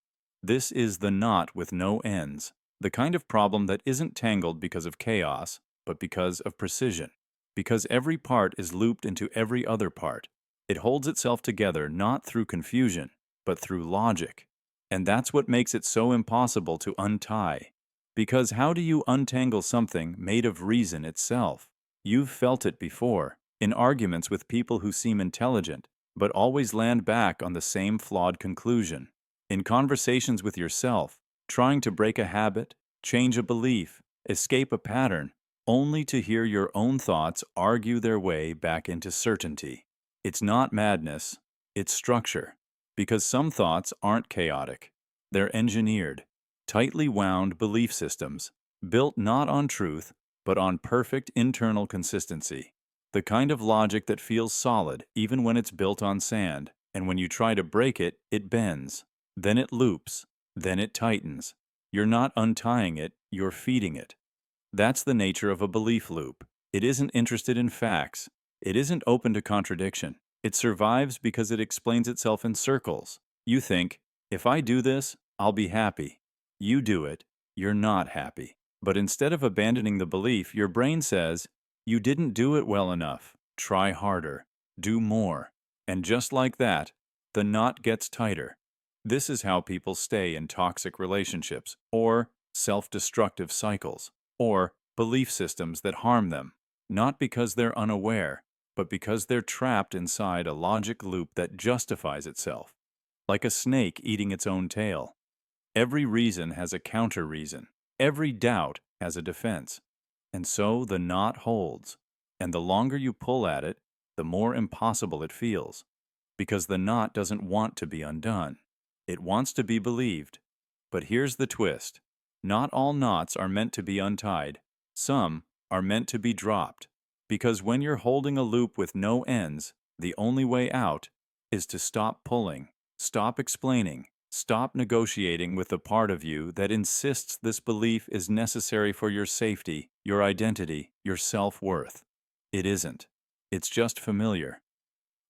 This is the knot with no ends, the kind of problem that isn't tangled because of chaos, but because of precision. Because every part is looped into every other part. It holds itself together not through confusion, but through logic. And that's what makes it so impossible to untie. Because how do you untangle something made of reason itself? You've felt it before, in arguments with people who seem intelligent, but always land back on the same flawed conclusion. In conversations with yourself, trying to break a habit, change a belief, escape a pattern, only to hear your own thoughts argue their way back into certainty. It's not madness, it's structure. Because some thoughts aren't chaotic. They're engineered, tightly wound belief systems, built not on truth, but on perfect internal consistency. The kind of logic that feels solid even when it's built on sand, and when you try to break it, it bends. Then it loops. Then it tightens. You're not untying it, you're feeding it. That's the nature of a belief loop. It isn't interested in facts. It isn't open to contradiction. It survives because it explains itself in circles. You think, if I do this, I'll be happy. You do it, you're not happy. But instead of abandoning the belief, your brain says, you didn't do it well enough. Try harder. Do more. And just like that, the knot gets tighter. This is how people stay in toxic relationships, or self-destructive cycles, or belief systems that harm them, not because they're unaware, but because they're trapped inside a logic loop that justifies itself, like a snake eating its own tail. Every reason has a counter-reason. Every doubt has a defense. And so the knot holds, and the longer you pull at it, the more impossible it feels, because the knot doesn't want to be undone. It wants to be believed. But here's the twist. Not all knots are meant to be untied. Some are meant to be dropped. Because when you're holding a loop with no ends, the only way out is to stop pulling, stop explaining, stop negotiating with the part of you that insists this belief is necessary for your safety, your identity, your self-worth. It isn't. It's just familiar.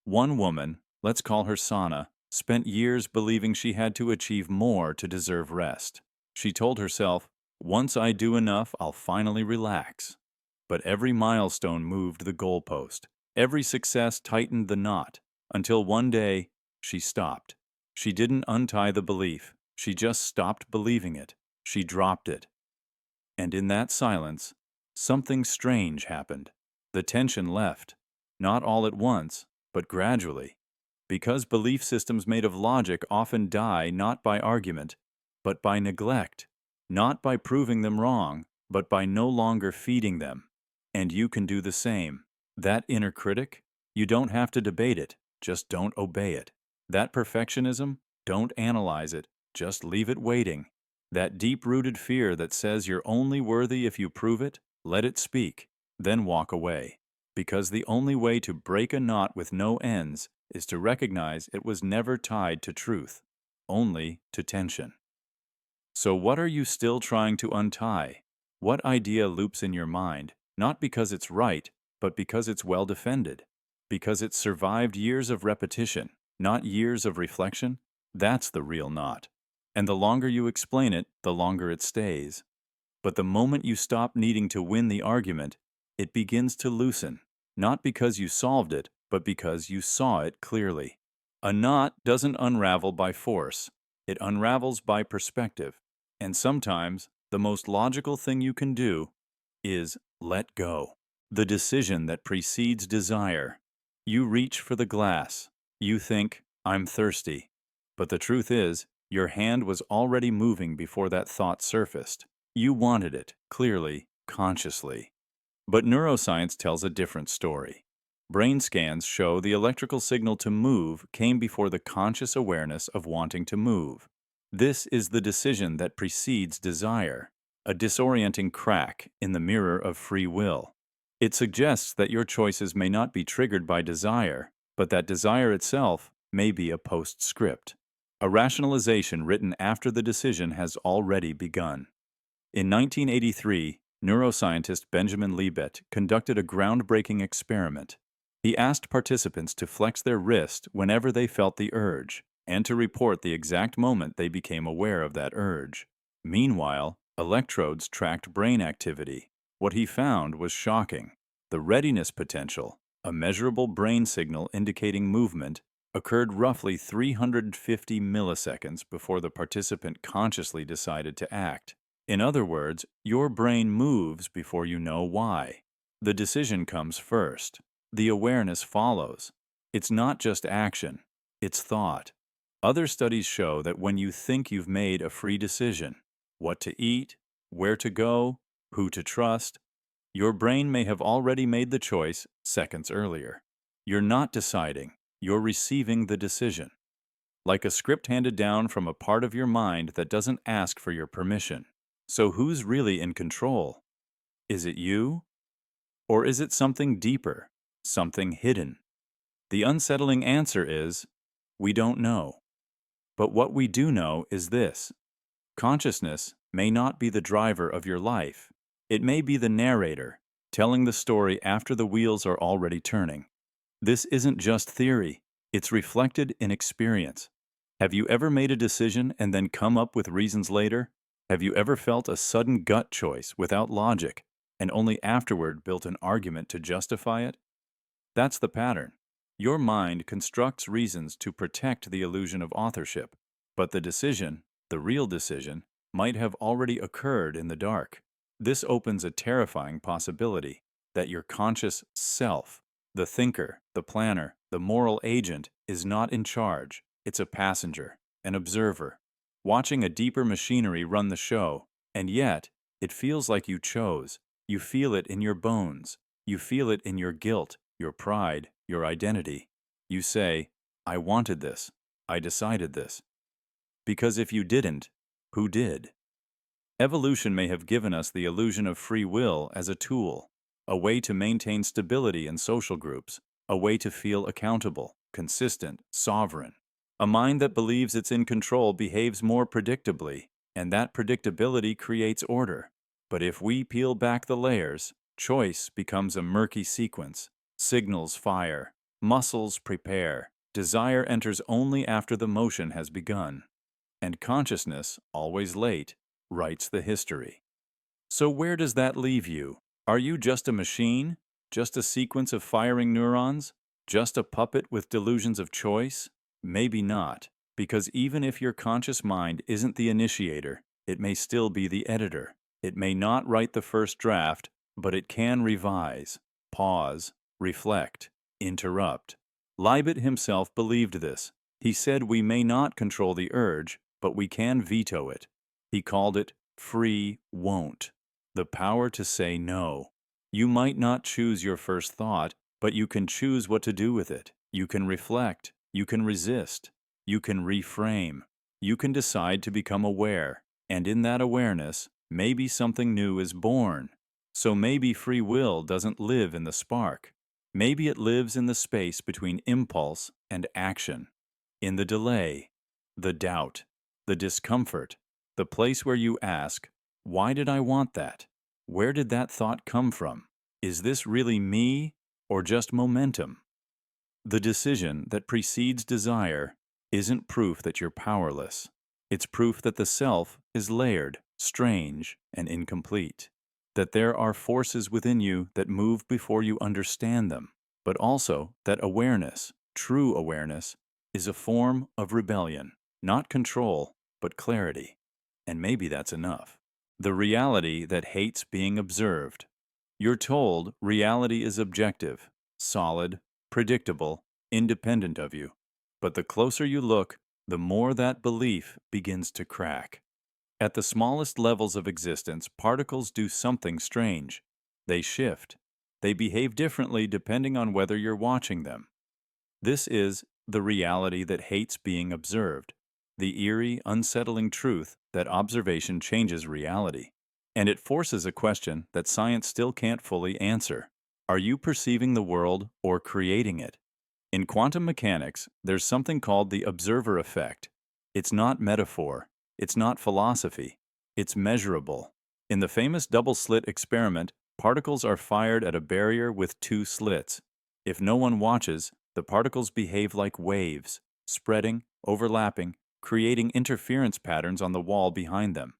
One woman, let's call her Sana, spent years believing she had to achieve more to deserve rest. She told herself, once I do enough, I'll finally relax. But every milestone moved the goalpost. Every success tightened the knot, until one day, she stopped. She didn't untie the belief. She just stopped believing it. She dropped it. And in that silence, something strange happened. The tension left, not all at once, but gradually. Because belief systems made of logic often die not by argument, but by neglect, not by proving them wrong, but by no longer feeding them. And you can do the same. That inner critic, you don't have to debate it, just don't obey it. That perfectionism, don't analyze it, just leave it waiting. That deep-rooted fear that says you're only worthy if you prove it, let it speak, then walk away. Because the only way to break a knot with no ends is to recognize it was never tied to truth, only to tension. So what are you still trying to untie? What idea loops in your mind, not because it's right, but because it's well defended? Because it's survived years of repetition, not years of reflection? That's the real knot. And the longer you explain it, the longer it stays. But the moment you stop needing to win the argument, it begins to loosen, not because you solved it, but because you saw it clearly. A knot doesn't unravel by force. It unravels by perspective. And sometimes, the most logical thing you can do is let go. The decision that precedes desire. You reach for the glass. You think, I'm thirsty. But the truth is, your hand was already moving before that thought surfaced. You wanted it, clearly, consciously. But neuroscience tells a different story. Brain scans show the electrical signal to move came before the conscious awareness of wanting to move. This is the decision that precedes desire, a disorienting crack in the mirror of free will. It suggests that your choices may not be triggered by desire, but that desire itself may be a postscript, a rationalization written after the decision has already begun. In 1983, neuroscientist Benjamin Libet conducted a groundbreaking experiment. He asked participants to flex their wrist whenever they felt the urge, and to report the exact moment they became aware of that urge. Meanwhile, electrodes tracked brain activity. What he found was shocking. The readiness potential, a measurable brain signal indicating movement, occurred roughly 350 milliseconds before the participant consciously decided to act. In other words, your brain moves before you know why. The decision comes first. The awareness follows. It's not just action, it's thought. Other studies show that when you think you've made a free decision, what to eat, where to go, who to trust, your brain may have already made the choice seconds earlier. You're not deciding, you're receiving the decision. Like a script handed down from a part of your mind that doesn't ask for your permission. So who's really in control? Is it you? Or is it something deeper, something hidden? The unsettling answer is, we don't know. But what we do know is this: consciousness may not be the driver of your life. It may be the narrator, telling the story after the wheels are already turning. This isn't just theory, it's reflected in experience. Have you ever made a decision and then come up with reasons later? Have you ever felt a sudden gut choice without logic, and only afterward built an argument to justify it? That's the pattern. Your mind constructs reasons to protect the illusion of authorship, but the decision, the real decision, might have already occurred in the dark. This opens a terrifying possibility that your conscious self, the thinker, the planner, the moral agent, is not in charge. It's a passenger, an observer, watching a deeper machinery run the show, and yet, it feels like you chose. You feel it in your bones. You feel it in your guilt, your pride, your identity. You say, I wanted this. I decided this. Because if you didn't, who did? Evolution may have given us the illusion of free will as a tool, a way to maintain stability in social groups, a way to feel accountable, consistent, sovereign. A mind that believes it's in control behaves more predictably, and that predictability creates order. But if we peel back the layers, choice becomes a murky sequence. Signals fire, muscles prepare, desire enters only after the motion has begun. And consciousness, always late, writes the history. So where does that leave you? Are you just a machine? Just a sequence of firing neurons? Just a puppet with delusions of choice? Maybe not, because even if your conscious mind isn't the initiator, it may still be the editor. It may not write the first draft, but it can revise, pause, reflect, interrupt. Libet himself believed this. He said we may not control the urge, but we can veto it. He called it free won't, the power to say no. You might not choose your first thought, but you can choose what to do with it. You can reflect. You can resist. You can reframe. You can decide to become aware. And in that awareness, maybe something new is born. So maybe free will doesn't live in the spark. Maybe it lives in the space between impulse and action. In the delay, the doubt, the discomfort, the place where you ask, why did I want that? Where did that thought come from? Is this really me or just momentum? The decision that precedes desire isn't proof that you're powerless. It's proof that the self is layered, strange, and incomplete. That there are forces within you that move before you understand them, but also that awareness, true awareness, is a form of rebellion, not control, but clarity. And maybe that's enough. The reality that hates being observed. You're told reality is objective, solid, predictable, independent of you. But the closer you look, the more that belief begins to crack. At the smallest levels of existence, particles do something strange. They shift. They behave differently depending on whether you're watching them. This is the reality that hates being observed, the eerie, unsettling truth that observation changes reality. And it forces a question that science still can't fully answer. Are you perceiving the world or creating it? In quantum mechanics, there's something called the observer effect. It's not metaphor. It's not philosophy. It's measurable. In the famous double-slit experiment, particles are fired at a barrier with two slits. If no one watches, the particles behave like waves, spreading, overlapping, creating interference patterns on the wall behind them.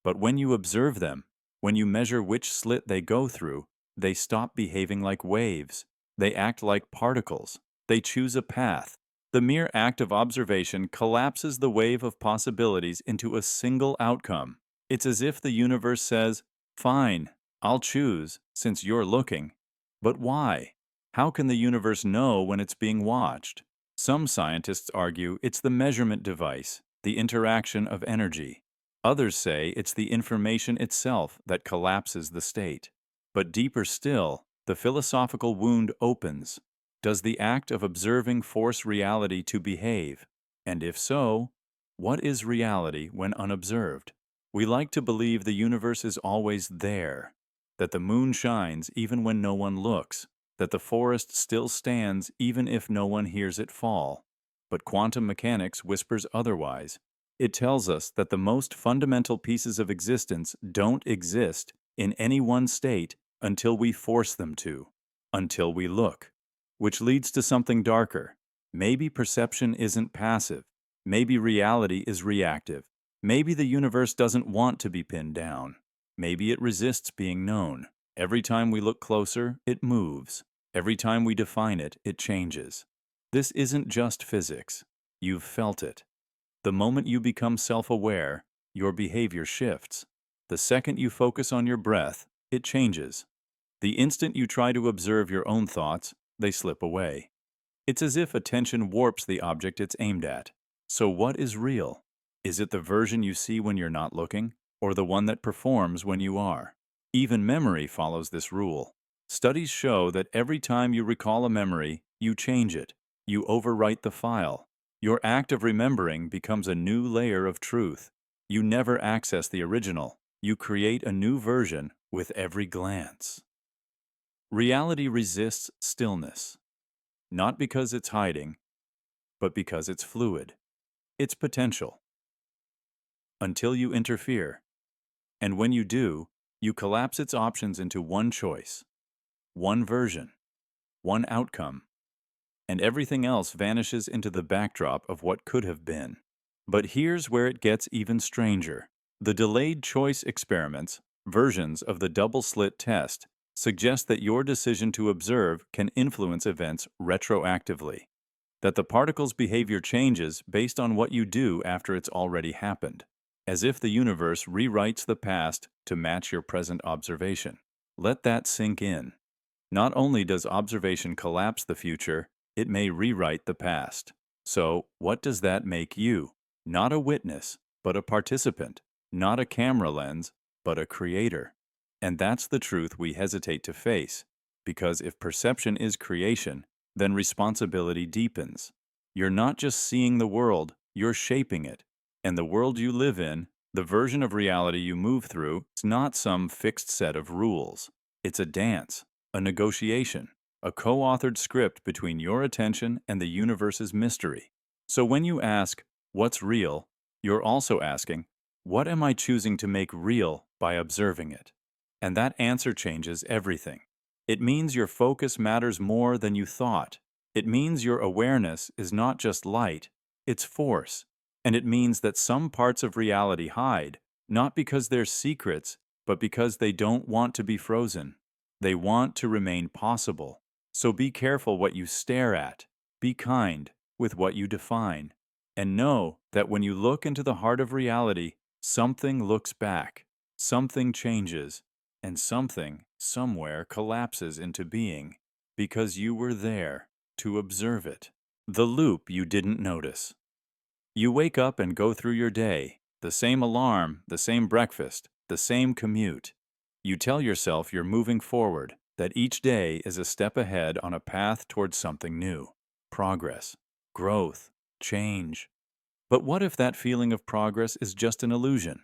But when you observe them, when you measure which slit they go through, they stop behaving like waves. They act like particles. They choose a path. The mere act of observation collapses the wave of possibilities into a single outcome. It's as if the universe says, "Fine, I'll choose, since you're looking." But why? How can the universe know when it's being watched? Some scientists argue it's the measurement device, the interaction of energy. Others say it's the information itself that collapses the state. But deeper still, the philosophical wound opens. Does the act of observing force reality to behave? And if so, what is reality when unobserved? We like to believe the universe is always there, that the moon shines even when no one looks, that the forest still stands even if no one hears it fall. But quantum mechanics whispers otherwise. It tells us that the most fundamental pieces of existence don't exist in any one state until we force them to, until we look. Which leads to something darker. Maybe perception isn't passive. Maybe reality is reactive. Maybe the universe doesn't want to be pinned down. Maybe it resists being known. Every time we look closer, it moves. Every time we define it, it changes. This isn't just physics. You've felt it. The moment you become self-aware, your behavior shifts. The second you focus on your breath, it changes. The instant you try to observe your own thoughts, they slip away. It's as if attention warps the object it's aimed at. So what is real? Is it the version you see when you're not looking, or the one that performs when you are? Even memory follows this rule. Studies show that every time you recall a memory, you change it. You overwrite the file. Your act of remembering becomes a new layer of truth. You never access the original. You create a new version with every glance. Reality resists stillness, not because it's hiding, but because it's fluid. It's potential. Until you interfere. And when you do, you collapse its options into one choice, one version, one outcome, and everything else vanishes into the backdrop of what could have been. But here's where it gets even stranger. The delayed choice experiments, versions of the double-slit test, suggest that your decision to observe can influence events retroactively, that the particle's behavior changes based on what you do after it's already happened, as if the universe rewrites the past to match your present observation. Let that sink in. Not only does observation collapse the future, it may rewrite the past. So, what does that make you? Not a witness, but a participant. Not a camera lens, but a creator. And that's the truth we hesitate to face, because if perception is creation, then responsibility deepens. You're not just seeing the world, you're shaping it. And the world you live in, the version of reality you move through, it's not some fixed set of rules. It's a dance, a negotiation, a co-authored script between your attention and the universe's mystery. So when you ask, what's real, you're also asking, what am I choosing to make real by observing it? And that answer changes everything. It means your focus matters more than you thought. It means your awareness is not just light, it's force. And it means that some parts of reality hide, not because they're secrets, but because they don't want to be frozen. They want to remain possible. So be careful what you stare at. Be kind with what you define. And know that when you look into the heart of reality, something looks back, something changes, and something, somewhere, collapses into being, because you were there to observe it. The loop you didn't notice. You wake up and go through your day. The same alarm, the same breakfast, the same commute. You tell yourself you're moving forward, that each day is a step ahead on a path towards something new. Progress, growth, change. But what if that feeling of progress is just an illusion?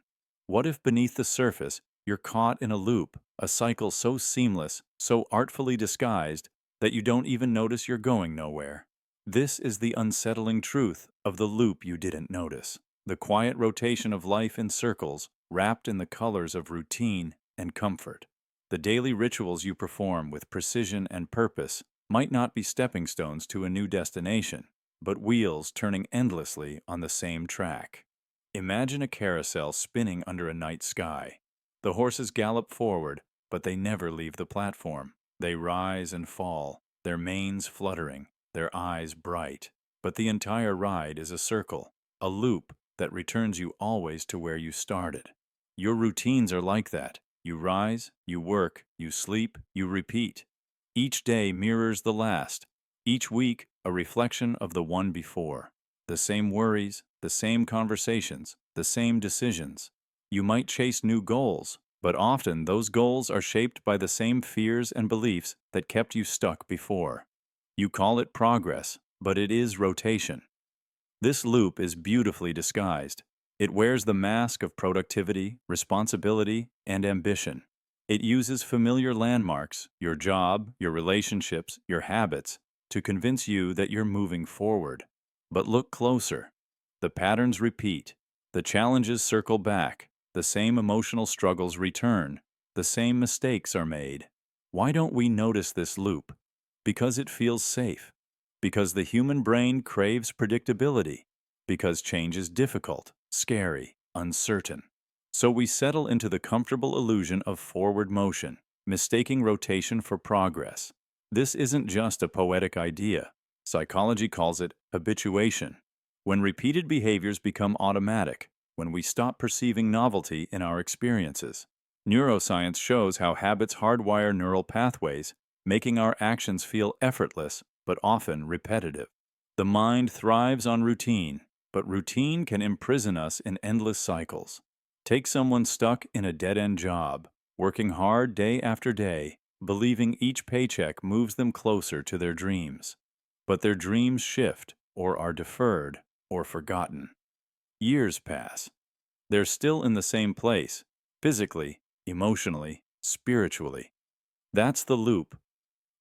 What if beneath the surface you're caught in a loop, a cycle so seamless, so artfully disguised, that you don't even notice you're going nowhere? This is the unsettling truth of the loop you didn't notice. The quiet rotation of life in circles, wrapped in the colors of routine and comfort. The daily rituals you perform with precision and purpose might not be stepping stones to a new destination, but wheels turning endlessly on the same track. Imagine a carousel spinning under a night sky. The horses gallop forward, but they never leave the platform. They rise and fall, their manes fluttering, their eyes bright. But the entire ride is a circle, a loop that returns you always to where you started. Your routines are like that. You rise, you work, you sleep, you repeat. Each day mirrors the last. Each week, a reflection of the one before. The same worries, the same conversations, the same decisions. You might chase new goals, but often those goals are shaped by the same fears and beliefs that kept you stuck before. You call it progress, but it is rotation. This loop is beautifully disguised. It wears the mask of productivity, responsibility, and ambition. It uses familiar landmarks, your job, your relationships, your habits, to convince you that you're moving forward. But look closer. The patterns repeat. The challenges circle back. The same emotional struggles return. The same mistakes are made. Why don't we notice this loop? Because it feels safe. Because the human brain craves predictability. Because change is difficult, scary, uncertain. So we settle into the comfortable illusion of forward motion, mistaking rotation for progress. This isn't just a poetic idea. Psychology calls it habituation. When repeated behaviors become automatic, when we stop perceiving novelty in our experiences. Neuroscience shows how habits hardwire neural pathways, making our actions feel effortless but often repetitive. The mind thrives on routine, but routine can imprison us in endless cycles. Take someone stuck in a dead-end job, working hard day after day, believing each paycheck moves them closer to their dreams. But their dreams shift, or are deferred, or forgotten. Years pass. They're still in the same place, physically, emotionally, spiritually. That's the loop.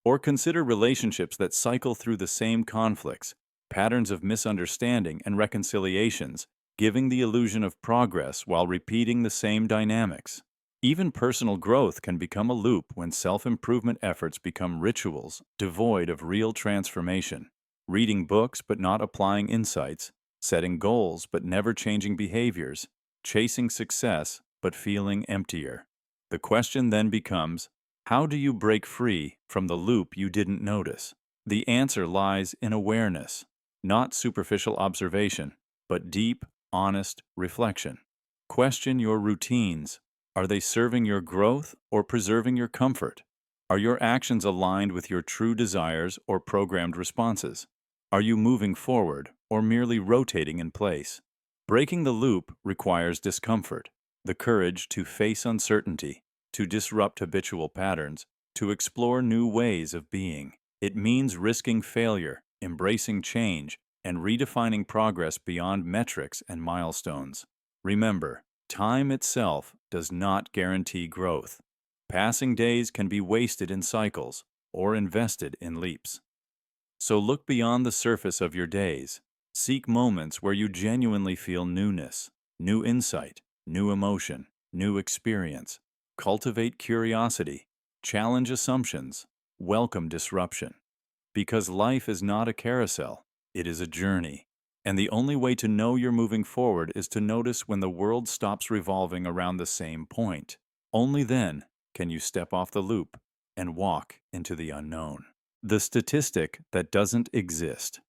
Or consider relationships that cycle through the same conflicts, patterns of misunderstanding and reconciliations, giving the illusion of progress while repeating the same dynamics. Even personal growth can become a loop when self-improvement efforts become rituals devoid of real transformation. Reading books but not applying insights, setting goals but never changing behaviors, chasing success but feeling emptier. The question then becomes, how do you break free from the loop you didn't notice? The answer lies in awareness, not superficial observation, but deep, honest reflection. Question your routines. Are they serving your growth or preserving your comfort? Are your actions aligned with your true desires or programmed responses? Are you moving forward or merely rotating in place? Breaking the loop requires discomfort, the courage to face uncertainty, to disrupt habitual patterns, to explore new ways of being. It means risking failure, embracing change, and redefining progress beyond metrics and milestones. Remember, time itself does not guarantee growth. Passing days can be wasted in cycles or invested in leaps. So look beyond the surface of your days. Seek moments where you genuinely feel newness, new insight, new emotion, new experience. Cultivate curiosity, challenge assumptions, welcome disruption. Because life is not a carousel, it is a journey. And the only way to know you're moving forward is to notice when the world stops revolving around the same point. Only then can you step off the loop and walk into the unknown. The statistic that doesn't exist.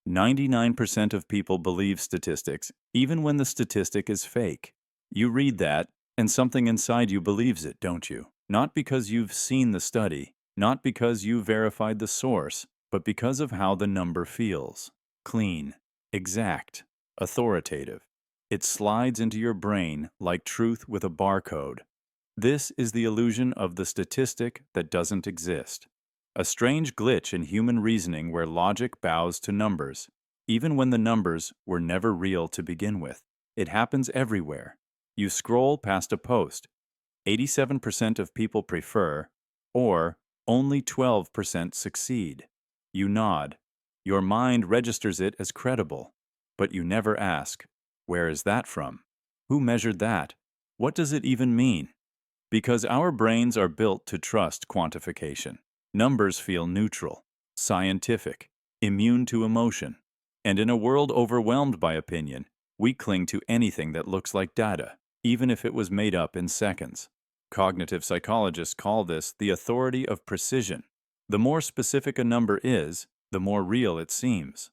99% of people believe statistics, even when the statistic is fake. You read that, and something inside you believes it, don't you? Not because you've seen the study, not because you verified the source, but because of how the number feels: clean, exact, authoritative. It slides into your brain like truth with a barcode. This is the illusion of the statistic that doesn't exist. A strange glitch in human reasoning where logic bows to numbers, even when the numbers were never real to begin with. It happens everywhere. You scroll past a post. 87% of people prefer, or only 12% succeed. You nod. Your mind registers it as credible, but you never ask, where is that from? Who measured that? What does it even mean? Because our brains are built to trust quantification. Numbers feel neutral, scientific, immune to emotion. And in a world overwhelmed by opinion, we cling to anything that looks like data, even if it was made up in seconds. Cognitive psychologists call this the authority of precision. The more specific a number is, the more real it seems.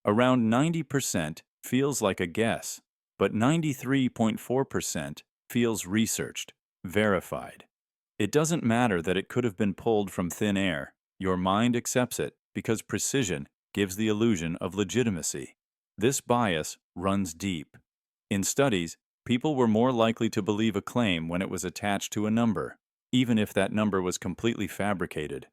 Around 90% feels like a guess, but 93.4% feels researched, verified. It doesn't matter that it could have been pulled from thin air. Your mind accepts it because precision gives the illusion of legitimacy. This bias runs deep. In studies, people were more likely to believe a claim when it was attached to a number, even if that number was completely fabricated.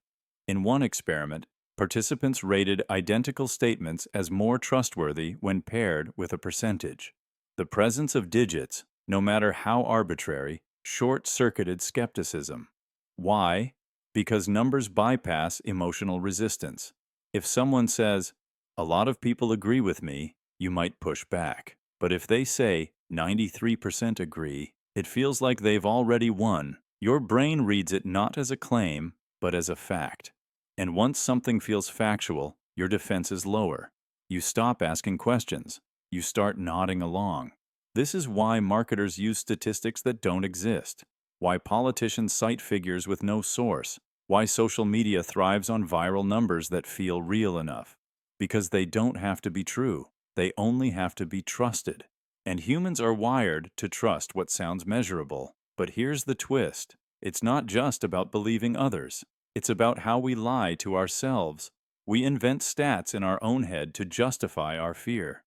In one experiment, participants rated identical statements as more trustworthy when paired with a percentage. The presence of digits, no matter how arbitrary, short-circuited skepticism. Why? Because numbers bypass emotional resistance. If someone says, "A lot of people agree with me," you might push back. But if they say, 93% agree, it feels like they've already won. Your brain reads it not as a claim, but as a fact. And once something feels factual, your defenses lower. You stop asking questions. You start nodding along. This is why marketers use statistics that don't exist, why politicians cite figures with no source, why social media thrives on viral numbers that feel real enough. Because they don't have to be true, they only have to be trusted. And humans are wired to trust what sounds measurable. But here's the twist. It's not just about believing others. It's about how we lie to ourselves. We invent stats in our own head to justify our fear.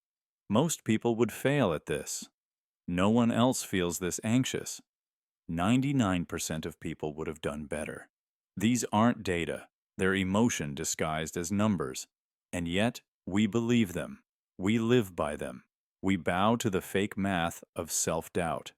Most people would fail at this. No one else feels this anxious. 99% of people would have done better. These aren't data. They're emotion disguised as numbers. And yet, we believe them. We live by them. We bow to the fake math of self-doubt.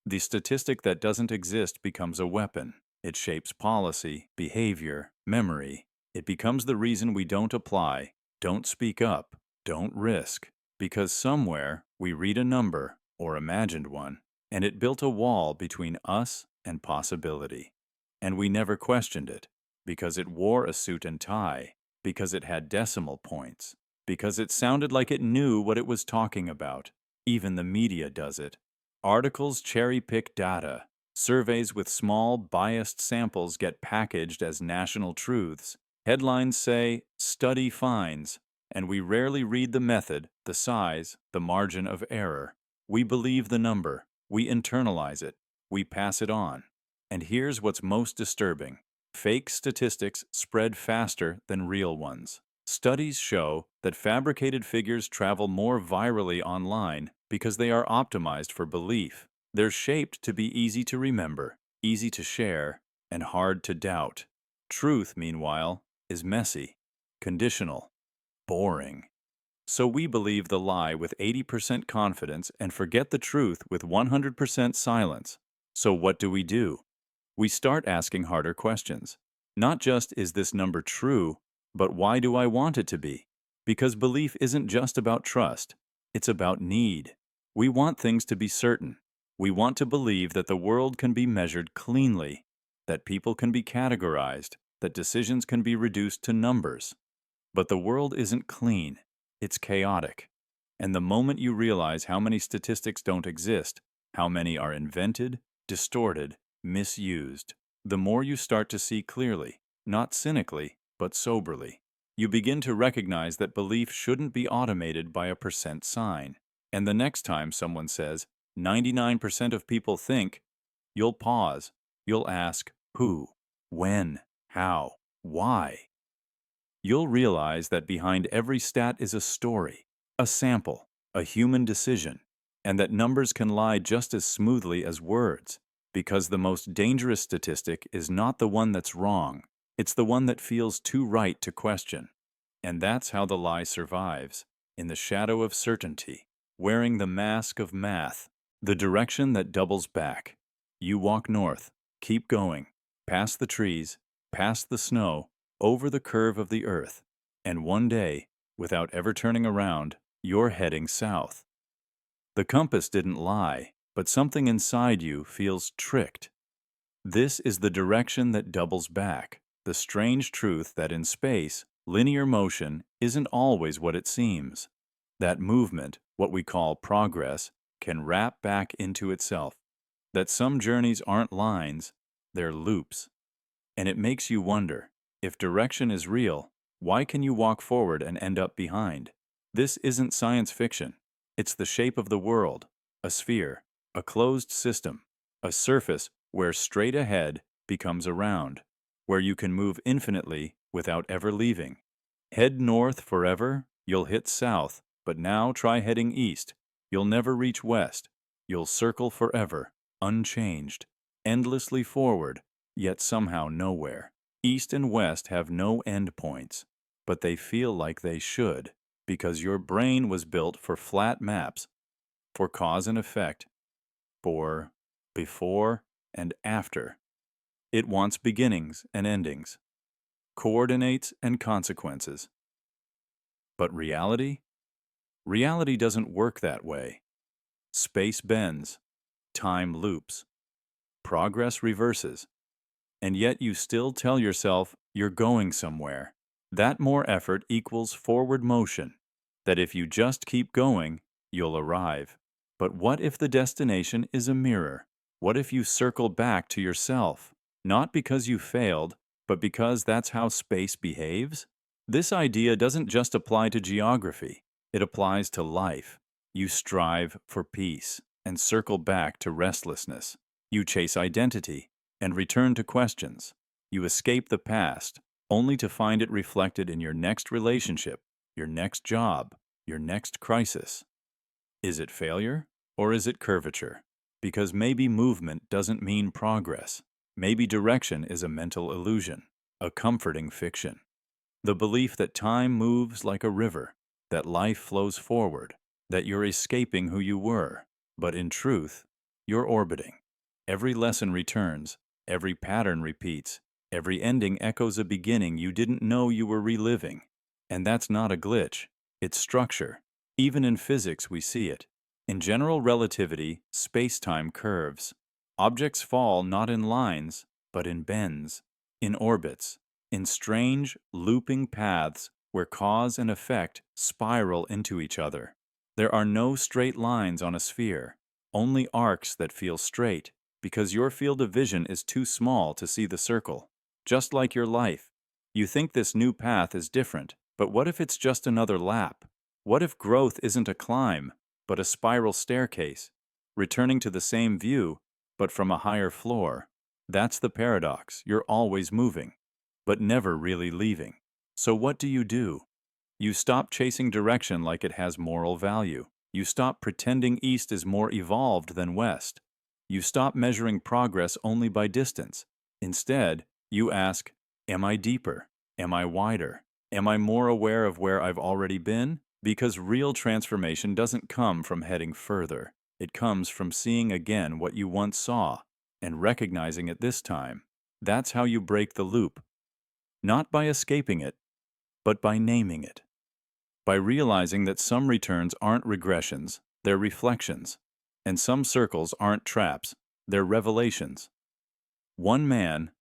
The statistic that doesn't exist becomes a weapon. It shapes policy, behavior, memory. It becomes the reason we don't apply, don't speak up, don't risk. Because somewhere we read a number, or imagined one, and it built a wall between us and possibility. And we never questioned it, because it wore a suit and tie, because it had decimal points, because it sounded like it knew what it was talking about. Even the media does it. Articles cherry-pick data. Surveys with small, biased samples get packaged as national truths. Headlines say, "Study finds," and we rarely read the method, the size, the margin of error. We believe the number. We internalize it. We pass it on. And here's what's most disturbing. Fake statistics spread faster than real ones. Studies show that fabricated figures travel more virally online because they are optimized for belief. They're shaped to be easy to remember, easy to share, and hard to doubt. Truth, meanwhile, is messy, conditional, boring. So we believe the lie with 80% confidence and forget the truth with 100% silence. So what do? We start asking harder questions. Not just, is this number true, but why do I want it to be? Because belief isn't just about trust. It's about need. We want things to be certain. We want to believe that the world can be measured cleanly, that people can be categorized, that decisions can be reduced to numbers. But the world isn't clean. It's chaotic. And the moment you realize how many statistics don't exist, how many are invented, distorted, misused, the more you start to see clearly, not cynically, but soberly. You begin to recognize that belief shouldn't be automated by a percent sign. And the next time someone says, 99% of people think, you'll pause. You'll ask, who, when, how, why? you'll realize that behind every stat is a story, a sample, a human decision, and that numbers can lie just as smoothly as words, because the most dangerous statistic is not the one that's wrong, it's the one that feels too right to question. And that's how the lie survives, in the shadow of certainty, wearing the mask of math, the direction that doubles back. You walk north, keep going, past the trees, past the snow, over the curve of the earth, and one day, without ever turning around, you're heading south. The compass didn't lie, but something inside you feels tricked. This is the direction that doubles back, the strange truth that in space, linear motion isn't always what it seems. That movement, what we call progress, can wrap back into itself. That some journeys aren't lines, they're loops. And it makes you wonder, if direction is real, why can you walk forward and end up behind? This isn't science fiction. It's the shape of the world, a sphere, a closed system, a surface where straight ahead becomes a round, where you can move infinitely without ever leaving. Head north forever, you'll hit south, but now try heading east. You'll never reach west. You'll circle forever, unchanged, endlessly forward, yet somehow nowhere. East and west have no endpoints, but they feel like they should, because your brain was built for flat maps, for cause and effect, for before and after. It wants beginnings and endings, coordinates and consequences. But reality? Reality doesn't work that way. Space bends, time loops, progress reverses, and yet you still tell yourself you're going somewhere. That more effort equals forward motion, that if you just keep going, you'll arrive. But what if the destination is a mirror? What if you circle back to yourself, not because you failed, but because that's how space behaves? This idea doesn't just apply to geography, it applies to life. You strive for peace and circle back to restlessness. You chase identity and return to questions. You escape the past, only to find it reflected in your next relationship, your next job, your next crisis. Is it failure or is it curvature? Because maybe movement doesn't mean progress. Maybe direction is a mental illusion, a comforting fiction. The belief that time moves like a river, that life flows forward, that you're escaping who you were, but in truth, you're orbiting. Every lesson returns, every pattern repeats, every ending echoes a beginning you didn't know you were reliving. And that's not a glitch, it's structure. Even in physics we see it. In general relativity, space-time curves. Objects fall not in lines, but in bends, in orbits, in strange, looping paths where cause and effect spiral into each other. There are no straight lines on a sphere, only arcs that feel straight, because your field of vision is too small to see the circle. Just like your life, you think this new path is different, but what if it's just another lap? What if growth isn't a climb, but a spiral staircase, returning to the same view, but from a higher floor? That's the paradox. You're always moving, but never really leaving. So what do? You stop chasing direction like it has moral value. You stop pretending east is more evolved than west. You stop measuring progress only by distance. Instead, you ask, am I deeper? Am I wider? Am I more aware of where I've already been? Because real transformation doesn't come from heading further. It comes from seeing again what you once saw and recognizing it this time. That's how you break the loop. Not by escaping it, but by naming it. By realizing that some returns aren't regressions, they're reflections. And some circles aren't traps, they're revelations. One man,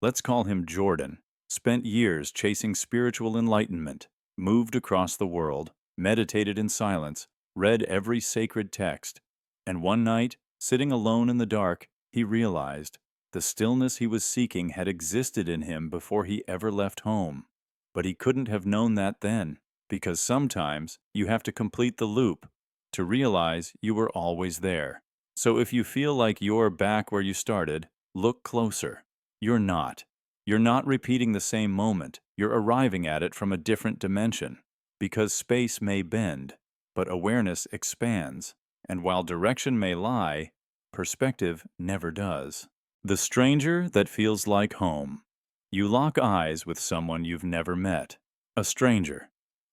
let's call him Jordan, spent years chasing spiritual enlightenment, moved across the world, meditated in silence, read every sacred text, and one night, sitting alone in the dark, he realized the stillness he was seeking had existed in him before he ever left home. But he couldn't have known that then, because sometimes you have to complete the loop to realize you were always there. So if you feel like you're back where you started, look closer. You're not. You're not repeating the same moment. You're arriving at it from a different dimension, because space may bend, but awareness expands, and while direction may lie, perspective never does. The stranger that feels like home. You lock eyes with someone you've never met, a stranger.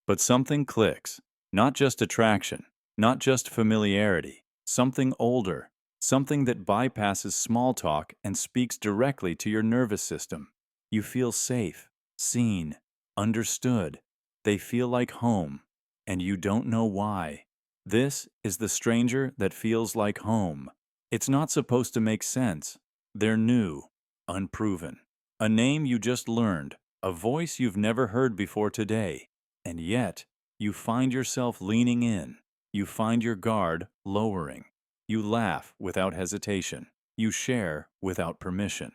But something clicks, not just attraction, not just familiarity, something older, something that bypasses small talk and speaks directly to your nervous system. You feel safe, seen, understood. They feel like home, and you don't know why. This is the stranger that feels like home. It's not supposed to make sense. They're new, unproven. A name you just learned, a voice you've never heard before today. And yet, you find yourself leaning in. You find your guard lowering. You laugh without hesitation. You share without permission.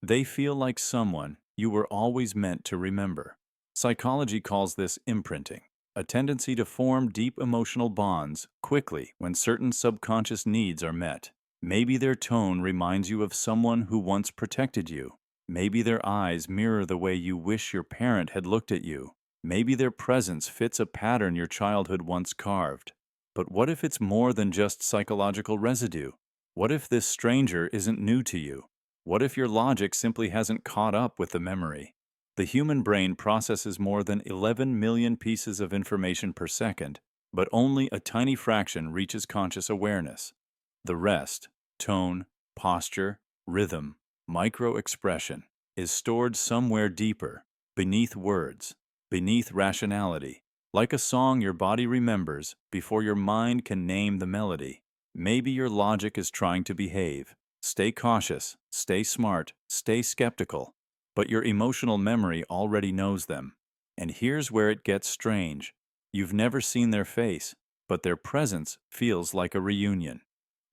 They feel like someone you were always meant to remember. Psychology calls this imprinting, a tendency to form deep emotional bonds quickly when certain subconscious needs are met. Maybe their tone reminds you of someone who once protected you. Maybe their eyes mirror the way you wish your parent had looked at you. Maybe their presence fits a pattern your childhood once carved. But what if it's more than just psychological residue? What if this stranger isn't new to you? What if your logic simply hasn't caught up with the memory? The human brain processes more than 11 million pieces of information per second, but only a tiny fraction reaches conscious awareness. The rest, tone, posture, rhythm, micro-expression, is stored somewhere deeper, beneath words, beneath rationality, like a song your body remembers before your mind can name the melody. Maybe your logic is trying to behave. Stay cautious, stay smart, stay skeptical, but your emotional memory already knows them. And here's where it gets strange. You've never seen their face, but their presence feels like a reunion.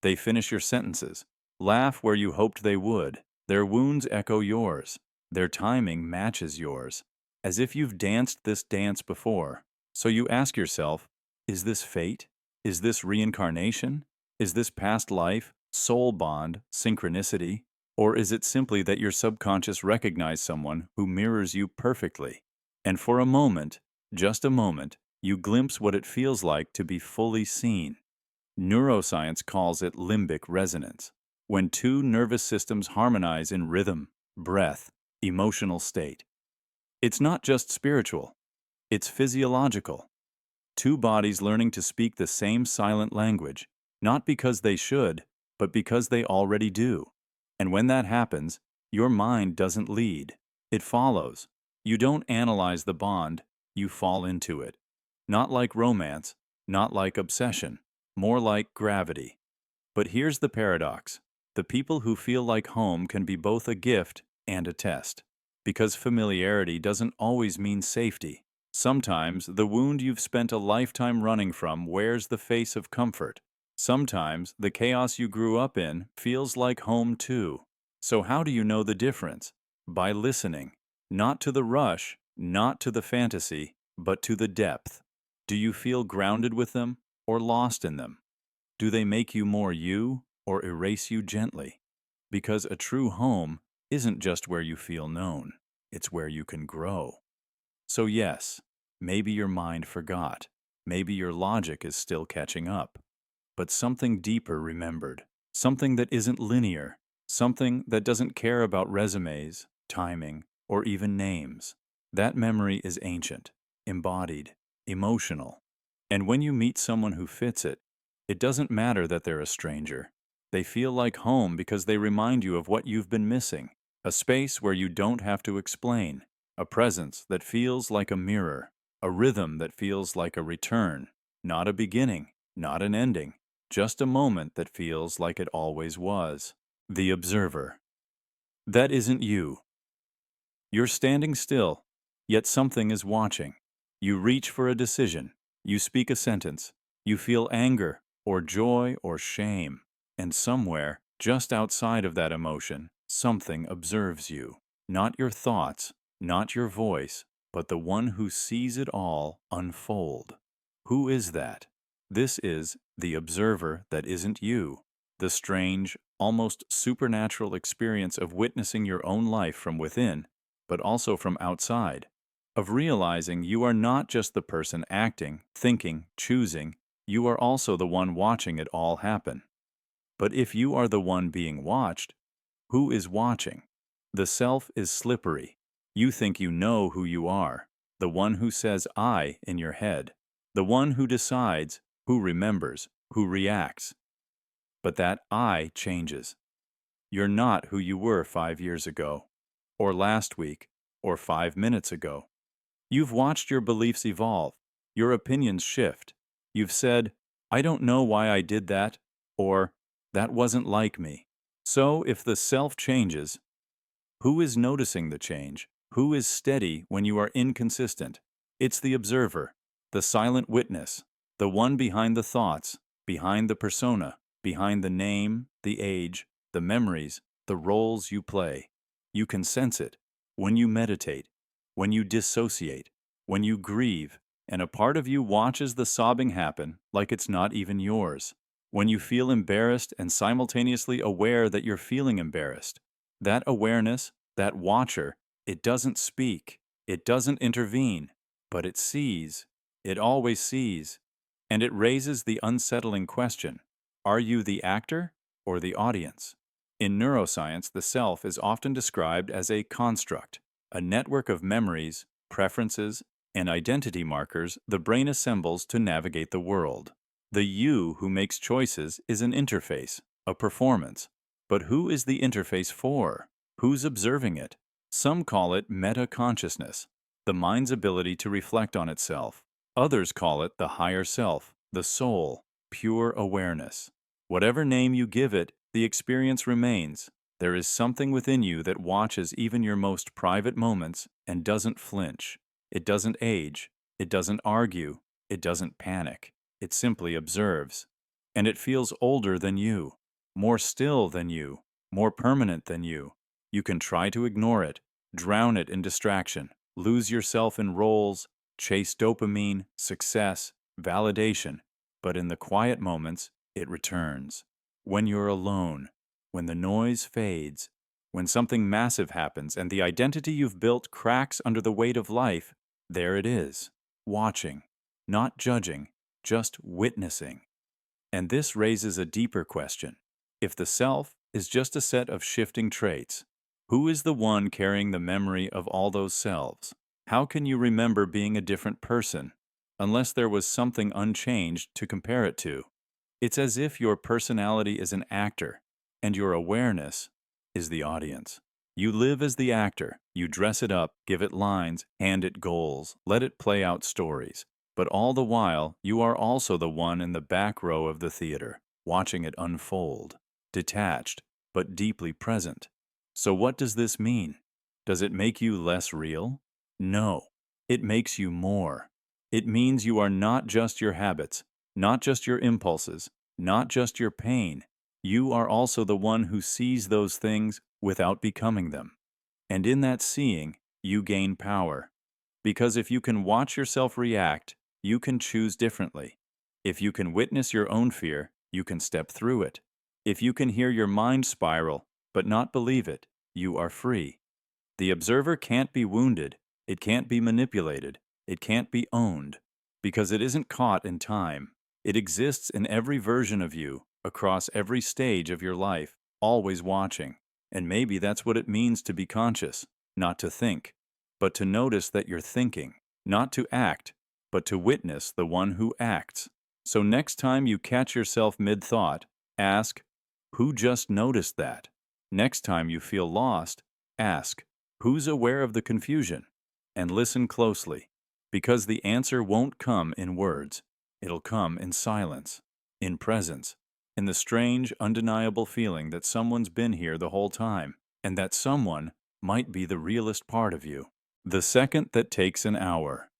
They finish your sentences, laugh where you hoped they would. Their wounds echo yours. Their timing matches yours, as if you've danced this dance before. So you ask yourself, is this fate? Is this reincarnation? Is this past life, soul bond, synchronicity? Or is it simply that your subconscious recognized someone who mirrors you perfectly? And for a moment, just a moment, you glimpse what it feels like to be fully seen. Neuroscience calls it limbic resonance, when two nervous systems harmonize in rhythm, breath, emotional state. It's not just spiritual, it's physiological. Two bodies learning to speak the same silent language, not because they should, but because they already do. And when that happens, your mind doesn't lead, it follows. You don't analyze the bond, you fall into it. Not like romance, not like obsession, more like gravity. But here's the paradox. The people who feel like home can be both a gift and a test. Because familiarity doesn't always mean safety. Sometimes the wound you've spent a lifetime running from wears the face of comfort. Sometimes the chaos you grew up in feels like home too. So how do you know the difference? By listening. Not to the rush, not to the fantasy, but to the depth. Do you feel grounded with them or lost in them? Do they make you more you or erase you gently? Because a true home isn't just where you feel known, it's where you can grow. So yes, maybe your mind forgot, maybe your logic is still catching up, but something deeper remembered, something that isn't linear, something that doesn't care about resumes, timing, or even names. That memory is ancient, embodied, emotional. And when you meet someone who fits it, it doesn't matter that they're a stranger. They feel like home because they remind you of what you've been missing, a space where you don't have to explain, a presence that feels like a mirror, a rhythm that feels like a return, not a beginning, not an ending, just a moment that feels like it always was. The observer. That isn't you. You're standing still, yet something is watching. You reach for a decision. You speak a sentence. You feel anger, or joy, or shame. And somewhere, just outside of that emotion, something observes you. Not your thoughts, not your voice, but the one who sees it all unfold. Who is that? This is the observer that isn't you. The strange, almost supernatural experience of witnessing your own life from within, but also from outside. of realizing you are not just the person acting, thinking, choosing, you are also the one watching it all happen. But if you are the one being watched, who is watching? The self is slippery. You think you know who you are, the one who says I in your head, the one who decides, who remembers, who reacts. But that I changes. You're not who you were 5 years ago, or last week, or 5 minutes ago. You've watched your beliefs evolve, your opinions shift. You've said, I don't know why I did that, or that wasn't like me. So if the self changes, who is noticing the change? Who is steady when you are inconsistent? It's the observer, the silent witness, the one behind the thoughts, behind the persona, behind the name, the age, the memories, the roles you play. You can sense it when you meditate, when you dissociate, when you grieve, and a part of you watches the sobbing happen like it's not even yours. When you feel embarrassed and simultaneously aware that you're feeling embarrassed. That awareness, that watcher, it doesn't speak, it doesn't intervene, but it sees. It always sees. And it raises the unsettling question, are you the actor or the audience? In neuroscience, the self is often described as a construct, a network of memories, preferences, and identity markers the brain assembles to navigate the world. The you who makes choices is an interface, a performance. But who is the interface for? Who's observing it? Some call it meta-consciousness, the mind's ability to reflect on itself. Others call it the higher self, the soul, pure awareness. Whatever name you give it, the experience remains. There is something within you that watches even your most private moments and doesn't flinch. It doesn't age. It doesn't argue. It doesn't panic. It simply observes. And it feels older than you, more still than you, more permanent than you. You can try to ignore it, drown it in distraction, lose yourself in roles, chase dopamine, success, validation, but in the quiet moments, it returns. When you're alone, when the noise fades, when something massive happens and the identity you've built cracks under the weight of life, there it is, watching, not judging, just witnessing. And this raises a deeper question. If the self is just a set of shifting traits, who is the one carrying the memory of all those selves? How can you remember being a different person unless there was something unchanged to compare it to? It's as if your personality is an actor and your awareness is the audience. You live as the actor. You dress it up, give it lines, hand it goals, let it play out stories. But all the while, you are also the one in the back row of the theater, watching it unfold, detached, but deeply present. So what does this mean? Does it make you less real? No, it makes you more. It means you are not just your habits, not just your impulses, not just your pain. You are also the one who sees those things without becoming them. And in that seeing, you gain power. Because if you can watch yourself react, you can choose differently. If you can witness your own fear, you can step through it. If you can hear your mind spiral, but not believe it, you are free. The observer can't be wounded, it can't be manipulated, it can't be owned, because it isn't caught in time. It exists in every version of you, across every stage of your life, always watching. And maybe that's what it means to be conscious, not to think, but to notice that you're thinking, not to act, but to witness the one who acts. So next time you catch yourself mid-thought, ask, who just noticed that? Next time you feel lost, ask, who's aware of the confusion? And listen closely, because the answer won't come in words. It'll come in silence, in presence, in the strange, undeniable feeling that someone's been here the whole time, and that someone might be the realest part of you. The second that takes an hour.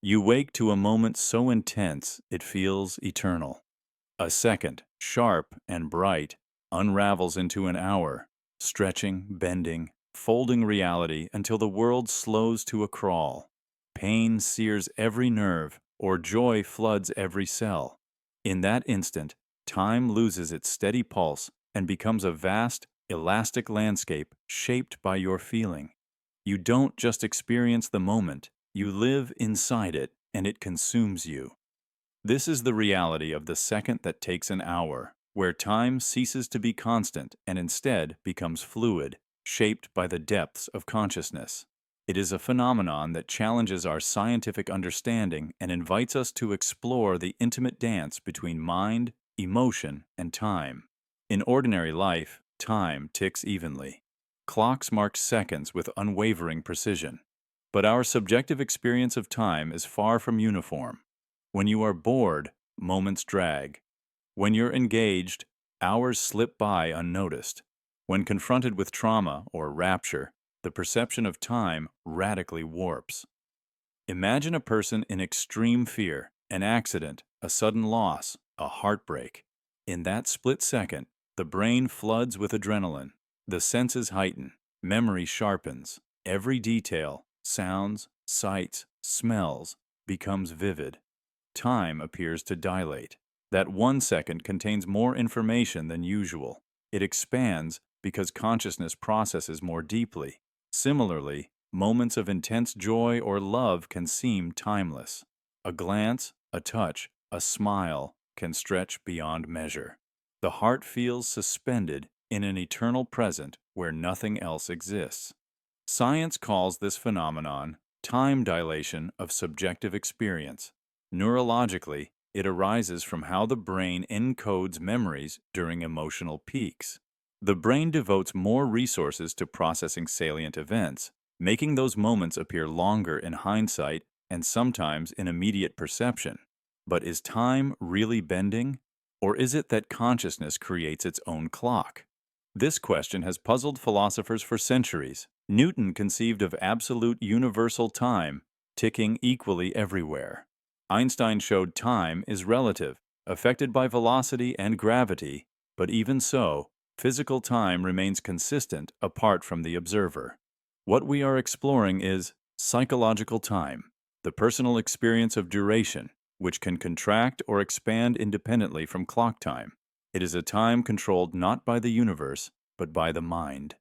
You wake to a moment so intense it feels eternal. A second, sharp and bright, unravels into an hour, stretching, bending, folding reality until the world slows to a crawl. Pain sears every nerve, or joy floods every cell. In that instant, time loses its steady pulse and becomes a vast, elastic landscape shaped by your feeling. You don't just experience the moment, you live inside it, and it consumes you. This is the reality of the second that takes an hour, where time ceases to be constant and instead becomes fluid, shaped by the depths of consciousness. It is a phenomenon that challenges our scientific understanding and invites us to explore the intimate dance between mind, emotion, and time. In ordinary life, time ticks evenly. Clocks mark seconds with unwavering precision. But our subjective experience of time is far from uniform. When you are bored, moments drag. When you're engaged, hours slip by unnoticed. When confronted with trauma or rapture, the perception of time radically warps. Imagine a person in extreme fear, an accident, a sudden loss, a heartbreak. In that split second, the brain floods with adrenaline. The senses heighten, memory sharpens. Every detail, sounds, sights, smells, becomes vivid. Time appears to dilate. That 1 second contains more information than usual. It expands because consciousness processes more deeply. Similarly, moments of intense joy or love can seem timeless. A glance, a touch, a smile can stretch beyond measure. The heart feels suspended in an eternal present where nothing else exists. Science calls this phenomenon time dilation of subjective experience. Neurologically, it arises from how the brain encodes memories during emotional peaks. The brain devotes more resources to processing salient events, making those moments appear longer in hindsight and sometimes in immediate perception. But is time really bending? Or is it that consciousness creates its own clock? This question has puzzled philosophers for centuries. Newton conceived of absolute universal time, ticking equally everywhere. Einstein showed time is relative, affected by velocity and gravity, but even so, physical time remains consistent apart from the observer. What we are exploring is psychological time, the personal experience of duration, which can contract or expand independently from clock time. It is a time controlled not by the universe, but by the mind.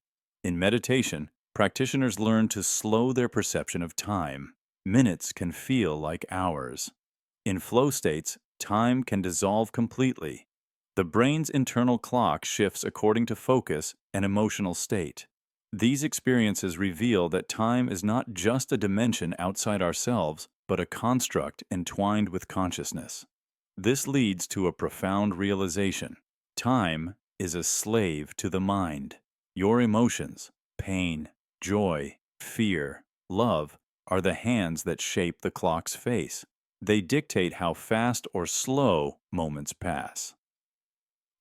In meditation, practitioners learn to slow their perception of time. Minutes can feel like hours. In flow states, time can dissolve completely. The brain's internal clock shifts according to focus and emotional state. These experiences reveal that time is not just a dimension outside ourselves, but a construct entwined with consciousness. This leads to a profound realization. Time is a slave to the mind. Your emotions, pain, joy, fear, love, are the hands that shape the clock's face. They dictate how fast or slow moments pass.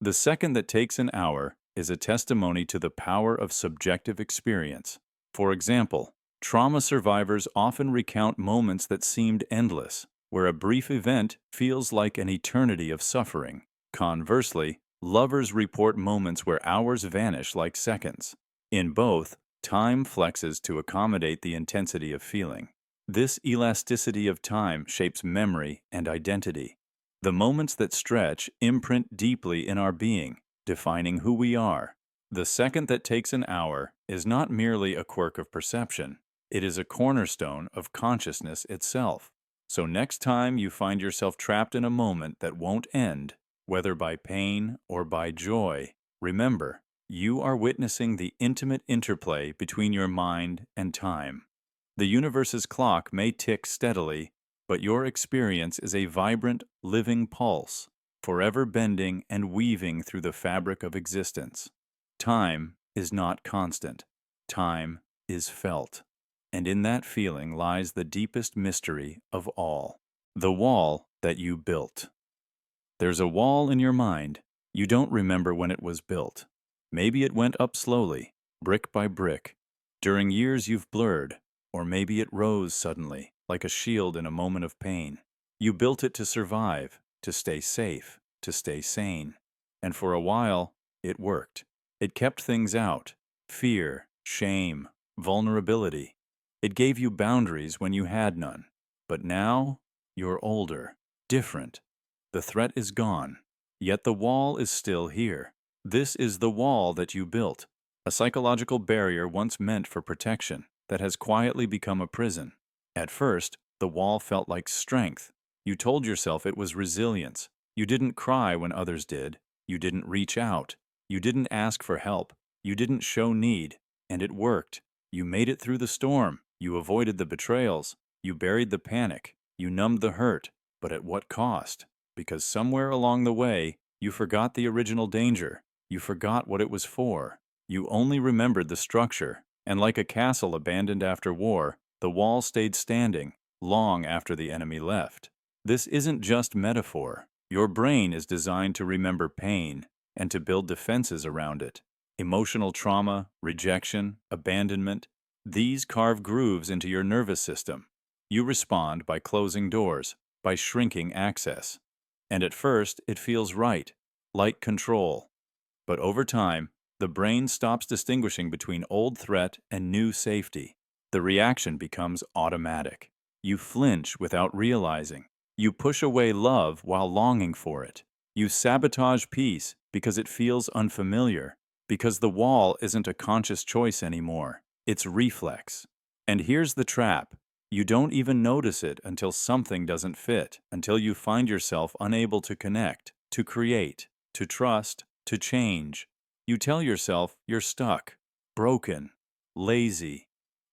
The second that takes an hour is a testimony to the power of subjective experience. For example, trauma survivors often recount moments that seemed endless, where a brief event feels like an eternity of suffering. Conversely, lovers report moments where hours vanish like seconds. In both, time flexes to accommodate the intensity of feeling. This elasticity of time shapes memory and identity. The moments that stretch imprint deeply in our being, defining who we are. The second that takes an hour is not merely a quirk of perception. It is a cornerstone of consciousness itself. So next time you find yourself trapped in a moment that won't end, whether by pain or by joy, remember, you are witnessing the intimate interplay between your mind and time. The universe's clock may tick steadily, but your experience is a vibrant, living pulse, forever bending and weaving through the fabric of existence. Time is not constant. Time is felt. And in that feeling lies the deepest mystery of all, the wall that you built. There's a wall in your mind. You don't remember when it was built. Maybe it went up slowly, brick by brick, during years you've blurred, or maybe it rose suddenly, like a shield in a moment of pain. You built it to survive, to stay safe, to stay sane. And for a while, it worked. It kept things out: fear, shame, vulnerability. It gave you boundaries when you had none. But now, you're older, different. The threat is gone, yet the wall is still here. This is the wall that you built, a psychological barrier once meant for protection that has quietly become a prison. At first, the wall felt like strength. You told yourself it was resilience. You didn't cry when others did. You didn't reach out. You didn't ask for help. You didn't show need. And it worked. You made it through the storm. You avoided the betrayals. You buried the panic. You numbed the hurt. But at what cost? Because somewhere along the way, you forgot the original danger. You forgot what it was for. You only remembered the structure. And like a castle abandoned after war, the wall stayed standing long after the enemy left. This isn't just metaphor. Your brain is designed to remember pain and to build defenses around it. Emotional trauma, rejection, abandonment, these carve grooves into your nervous system. You respond by closing doors, by shrinking access. And at first, it feels right, like control. But over time, the brain stops distinguishing between old threat and new safety. The reaction becomes automatic. You flinch without realizing. You push away love while longing for it. You sabotage peace because it feels unfamiliar, because the wall isn't a conscious choice anymore. It's reflex. And here's the trap. You don't even notice it until something doesn't fit, until you find yourself unable to connect, to create, to trust, to change. You tell yourself you're stuck, broken, lazy.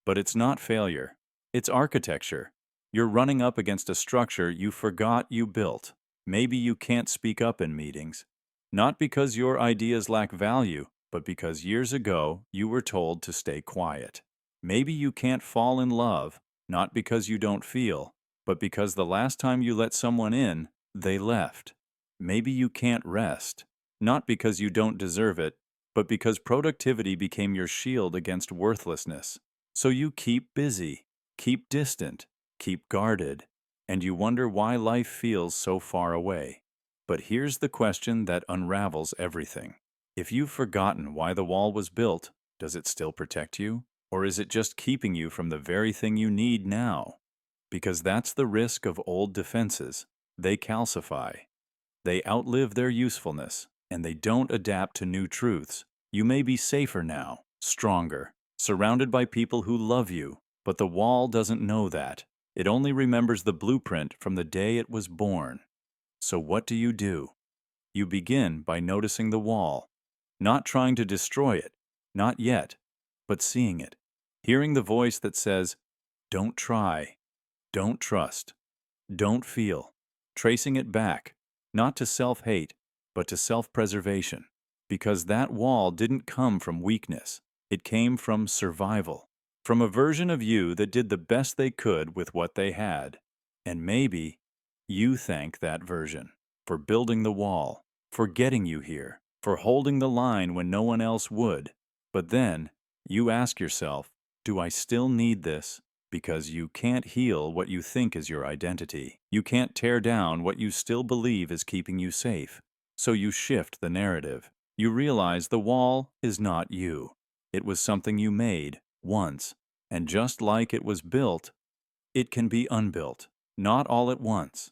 But it's not failure. It's architecture. You're running up against a structure you forgot you built. Maybe you can't speak up in meetings. Not because your ideas lack value, but because years ago you were told to stay quiet. Maybe you can't fall in love, not because you don't feel, but because the last time you let someone in, they left. Maybe you can't rest, not because you don't deserve it, but because productivity became your shield against worthlessness. So you keep busy, keep distant, keep guarded, and you wonder why life feels so far away. But here's the question that unravels everything. If you've forgotten why the wall was built, does it still protect you? Or is it just keeping you from the very thing you need now? Because that's the risk of old defenses. They calcify. They outlive their usefulness, and they don't adapt to new truths. You may be safer now, stronger, surrounded by people who love you, but the wall doesn't know that. It only remembers the blueprint from the day it was born. So what do? You begin by noticing the wall, not trying to destroy it, not yet, but seeing it, hearing the voice that says, don't try, don't trust, don't feel, tracing it back, not to self-hate, but to self-preservation, because that wall didn't come from weakness. It came from survival, from a version of you that did the best they could with what they had. And maybe you thank that version for building the wall, for getting you here, for holding the line when no one else would. But then you ask yourself, do I still need this? Because you can't heal what you think is your identity. You can't tear down what you still believe is keeping you safe. So you shift the narrative. You realize the wall is not you. It was something you made once. And just like it was built, it can be unbuilt. Not all at once,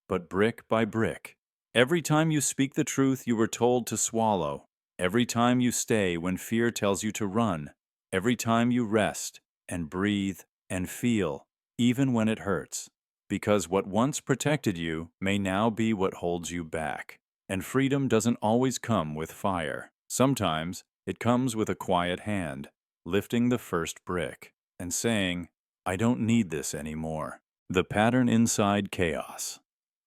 but brick by brick. Every time you speak the truth you were told to swallow. Every time you stay when fear tells you to run. Every time you rest and breathe and feel, even when it hurts. Because what once protected you may now be what holds you back. And freedom doesn't always come with fire. Sometimes it comes with a quiet hand, lifting the first brick and saying, I don't need this anymore. The pattern inside chaos.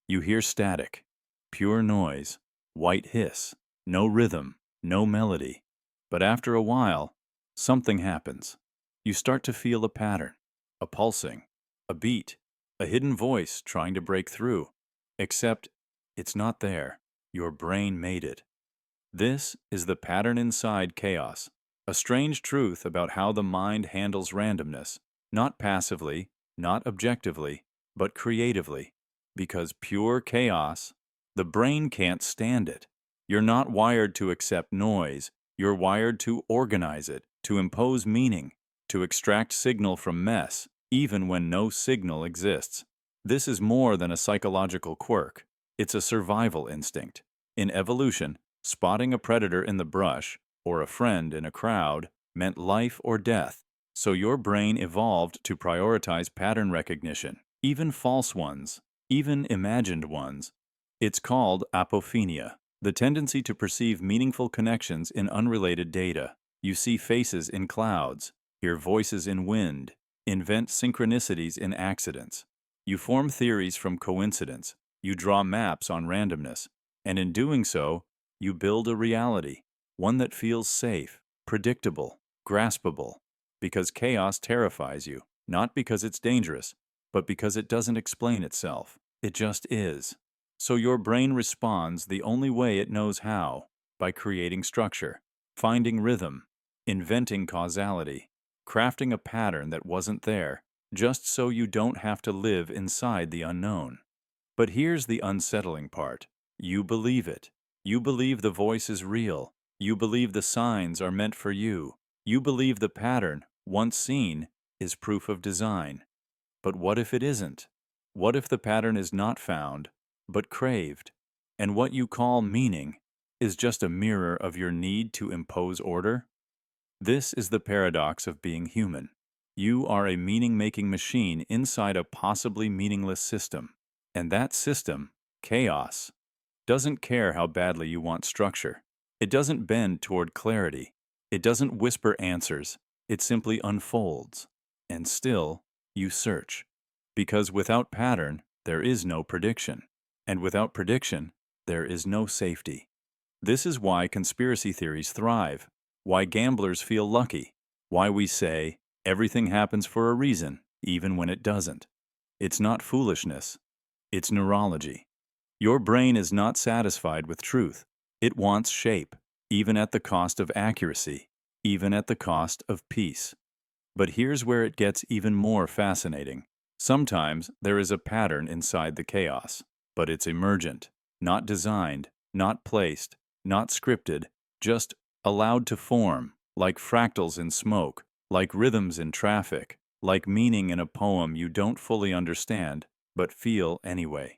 You hear static, pure noise, white hiss, no rhythm, no melody. But after a while, something happens. You start to feel a pattern, a pulsing, a beat, a hidden voice trying to break through. Except it's not there. Your brain made it. This is the pattern inside chaos, a strange truth about how the mind handles randomness, not passively, not objectively, but creatively. Because pure chaos, the brain can't stand it. You're not wired to accept noise. You're wired to organize it, to impose meaning, to extract signal from mess, even when no signal exists. This is more than a psychological quirk. It's a survival instinct. In evolution, spotting a predator in the brush, or a friend in a crowd, meant life or death. So your brain evolved to prioritize pattern recognition, even false ones, even imagined ones. It's called apophenia, the tendency to perceive meaningful connections in unrelated data. You see faces in clouds, hear voices in wind, invent synchronicities in accidents. You form theories from coincidence. You draw maps on randomness. And in doing so, you build a reality, one that feels safe, predictable, graspable, because chaos terrifies you, not because it's dangerous, but because it doesn't explain itself. It just is. So your brain responds the only way it knows how, by creating structure, finding rhythm, inventing causality, crafting a pattern that wasn't there, just so you don't have to live inside the unknown. But here's the unsettling part. You believe it. You believe the voice is real. You believe the signs are meant for you. You believe the pattern, once seen, is proof of design. But what if it isn't? What if the pattern is not found, but craved? And what you call meaning is just a mirror of your need to impose order? This is the paradox of being human. You are a meaning-making machine inside a possibly meaningless system. And that system, chaos, doesn't care how badly you want structure. It doesn't bend toward clarity. It doesn't whisper answers. It simply unfolds. And still, you search. Because without pattern, there is no prediction. And without prediction, there is no safety. This is why conspiracy theories thrive, why gamblers feel lucky, why we say everything happens for a reason, even when it doesn't. It's not foolishness. It's neurology. Your brain is not satisfied with truth. It wants shape, even at the cost of accuracy, even at the cost of peace. But here's where it gets even more fascinating. Sometimes there is a pattern inside the chaos, but it's emergent, not designed, not placed, not scripted, just allowed to form, like fractals in smoke, like rhythms in traffic, like meaning in a poem you don't fully understand, but feel anyway.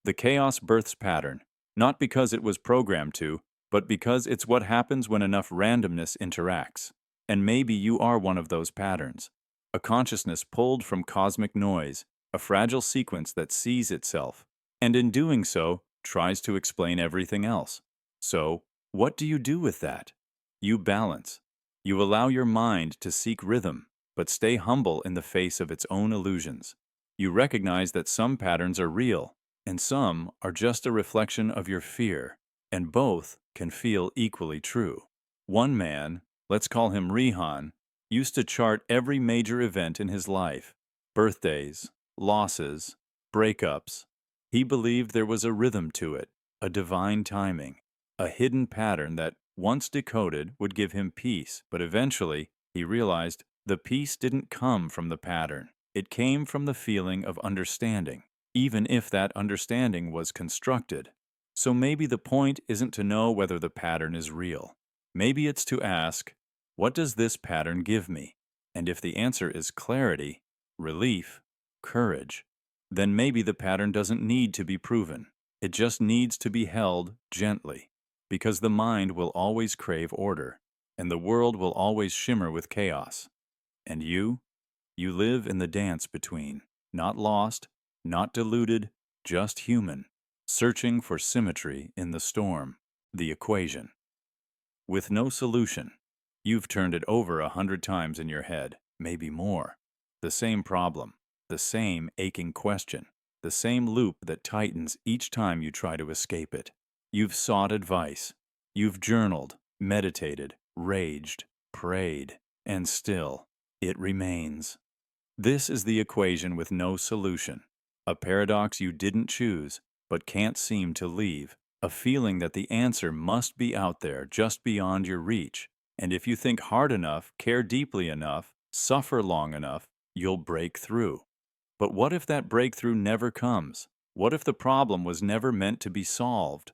The chaos births pattern, not because it was programmed to, but because it's what happens when enough randomness interacts. And maybe you are one of those patterns. A consciousness pulled from cosmic noise, a fragile sequence that sees itself, and in doing so, tries to explain everything else. So, what do you do with that? You balance. You allow your mind to seek rhythm, but stay humble in the face of its own illusions. You recognize that some patterns are real, and some are just a reflection of your fear, and both can feel equally true. One man, let's call him Rihan, used to chart every major event in his life: birthdays, losses, breakups. He believed there was a rhythm to it, a divine timing, a hidden pattern that, once decoded, would give him peace. But eventually, he realized the peace didn't come from the pattern. It came from the feeling of understanding, even if that understanding was constructed. So maybe the point isn't to know whether the pattern is real. Maybe it's to ask, what does this pattern give me? And if the answer is clarity, relief, courage, then maybe the pattern doesn't need to be proven. It just needs to be held gently, because the mind will always crave order, and the world will always shimmer with chaos. And you live in the dance between, not lost, not deluded, just human, searching for symmetry in the storm, the equation. With no solution, you've turned it over 100 times in your head, maybe more. The same problem, the same aching question, the same loop that tightens each time you try to escape it. You've sought advice. You've journaled, meditated, raged, prayed, and still, it remains. This is the equation with no solution. A paradox you didn't choose, but can't seem to leave. A feeling that the answer must be out there, just beyond your reach. And if you think hard enough, care deeply enough, suffer long enough, you'll break through. But what if that breakthrough never comes? What if the problem was never meant to be solved?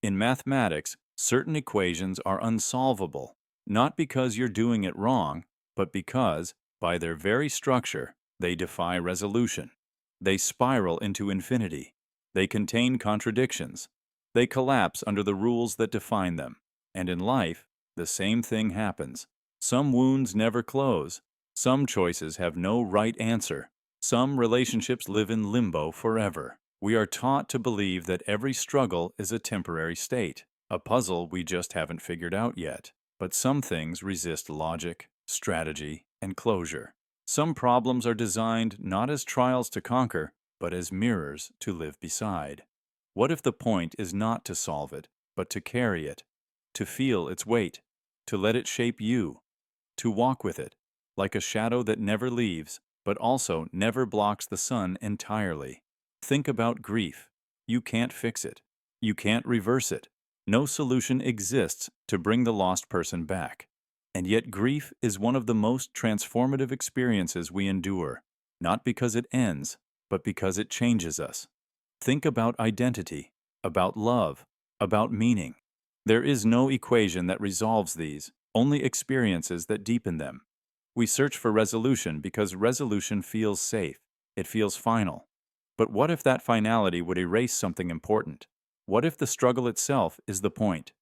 In mathematics, certain equations are unsolvable, not because you're doing it wrong, but because, by their very structure, they defy resolution. They spiral into infinity. They contain contradictions. They collapse under the rules that define them. And in life, the same thing happens. Some wounds never close. Some choices have no right answer. Some relationships live in limbo forever. We are taught to believe that every struggle is a temporary state, a puzzle we just haven't figured out yet. But some things resist logic, strategy, and closure. Some problems are designed not as trials to conquer, but as mirrors to live beside. What if the point is not to solve it, but to carry it, to feel its weight, to let it shape you, to walk with it, like a shadow that never leaves, but also never blocks the sun entirely? Think about grief. You can't fix it. You can't reverse it. No solution exists to bring the lost person back. And yet grief is one of the most transformative experiences we endure, not because it ends, but because it changes us. Think about identity, about love, about meaning. There is no equation that resolves these, only experiences that deepen them. We search for resolution because resolution feels safe. It feels final. But what if that finality would erase something important? What if the struggle itself is the point?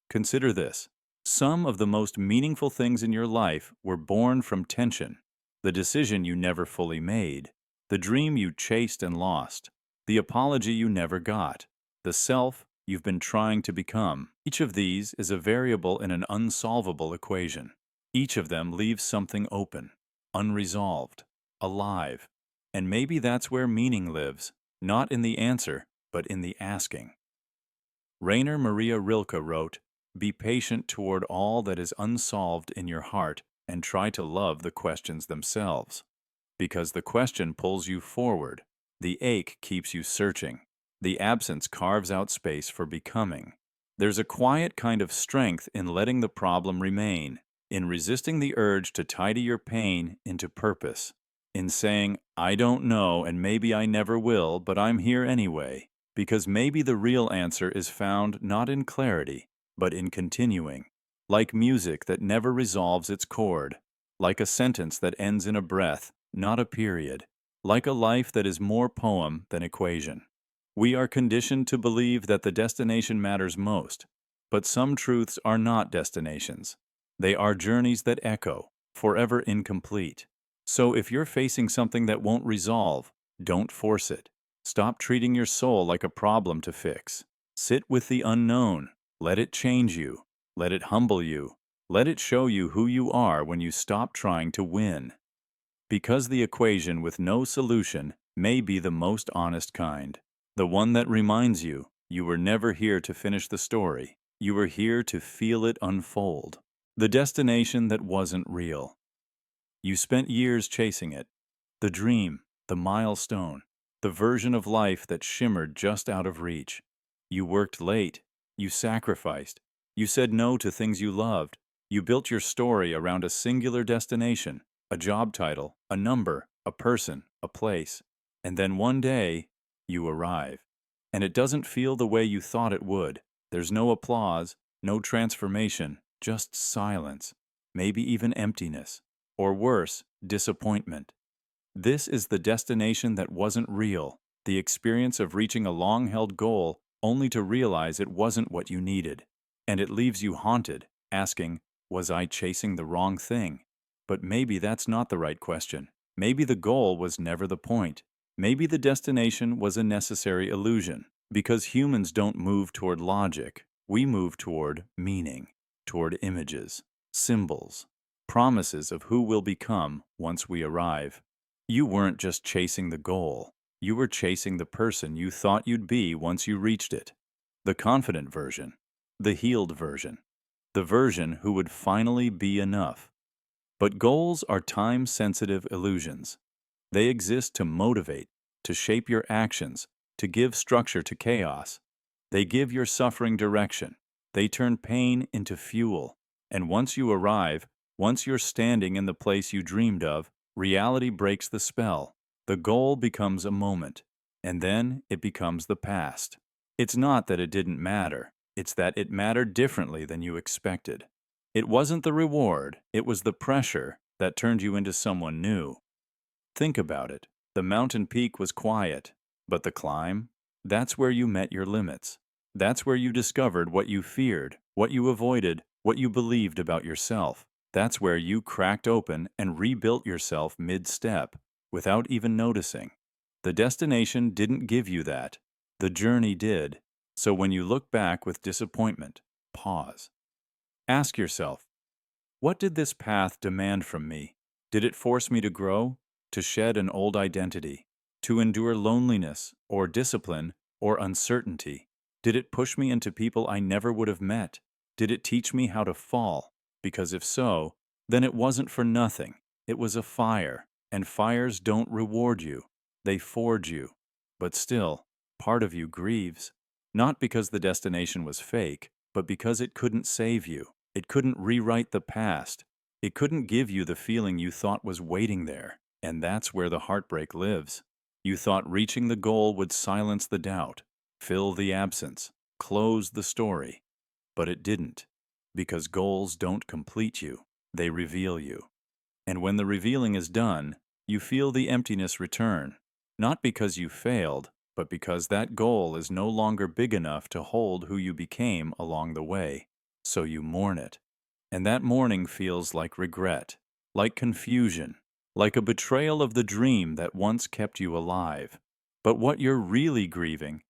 Consider this. Some of the most meaningful things in your life were born from tension. The decision you never fully made, the dream you chased and lost, the apology you never got, the self you've been trying to become. Each of these is a variable in an unsolvable equation. Each of them leaves something open, unresolved, alive. And maybe that's where meaning lives, not in the answer, but in the asking. Rainer Maria Rilke wrote, "Be patient toward all that is unsolved in your heart and try to love the questions themselves. Because the question pulls you forward, the ache keeps you searching, the absence carves out space for becoming. There's a quiet kind of strength in letting the problem remain, in resisting the urge to tidy your pain into purpose, in saying, I don't know and maybe I never will, but I'm here anyway, because maybe the real answer is found not in clarity, but in continuing, like music that never resolves its chord, like a sentence that ends in a breath, not a period, like a life that is more poem than equation. We are conditioned to believe that the destination matters most, but some truths are not destinations. They are journeys that echo, forever incomplete. So if you're facing something that won't resolve, don't force it. Stop treating your soul like a problem to fix. Sit with the unknown. Let it change you. Let it humble you. Let it show you who you are when you stop trying to win. Because the equation with no solution may be the most honest kind. The one that reminds you, you were never here to finish the story. You were here to feel it unfold. The destination that wasn't real. You spent years chasing it. The dream, the milestone, the version of life that shimmered just out of reach. You worked late. You sacrificed. You said no to things you loved. You built your story around a singular destination, a job title, a number, a person, a place. And then one day, you arrive. And it doesn't feel the way you thought it would. There's no applause, no transformation, just silence, maybe even emptiness. Or worse, disappointment. This is the destination that wasn't real, the experience of reaching a long-held goal only to realize it wasn't what you needed. And it leaves you haunted, asking, was I chasing the wrong thing? But maybe that's not the right question. Maybe the goal was never the point. Maybe the destination was a necessary illusion. Because humans don't move toward logic, we move toward meaning, toward images, symbols, promises of who we'll become once we arrive. You weren't just chasing the goal. You were chasing the person you thought you'd be once you reached it. The confident version. The healed version. The version who would finally be enough. But goals are time-sensitive illusions. They exist to motivate, to shape your actions, to give structure to chaos. They give your suffering direction. They turn pain into fuel. And once you arrive, once you're standing in the place you dreamed of, reality breaks the spell. The goal becomes a moment, and then it becomes the past. It's not that it didn't matter. It's that it mattered differently than you expected. It wasn't the reward, it was the pressure that turned you into someone new. Think about it. The mountain peak was quiet, but the climb? That's where you met your limits. That's where you discovered what you feared, what you avoided, what you believed about yourself. That's where you cracked open and rebuilt yourself mid-step without even noticing. The destination didn't give you that. The journey did. So when you look back with disappointment, pause. Ask yourself, what did this path demand from me? Did it force me to grow, to shed an old identity, to endure loneliness or discipline or uncertainty? Did it push me into people I never would have met? Did it teach me how to fall? Because if so, then it wasn't for nothing. It was a fire, and fires don't reward you. They forge you. But still, part of you grieves. Not because the destination was fake, but because it couldn't save you. It couldn't rewrite the past. It couldn't give you the feeling you thought was waiting there. And that's where the heartbreak lives. You thought reaching the goal would silence the doubt, fill the absence, close the story. But it didn't. Because goals don't complete you, they reveal you. And when the revealing is done, you feel the emptiness return. Not because you failed, but because that goal is no longer big enough to hold who you became along the way. So you mourn it. And that mourning feels like regret, like confusion, like a betrayal of the dream that once kept you alive. But what you're really grieving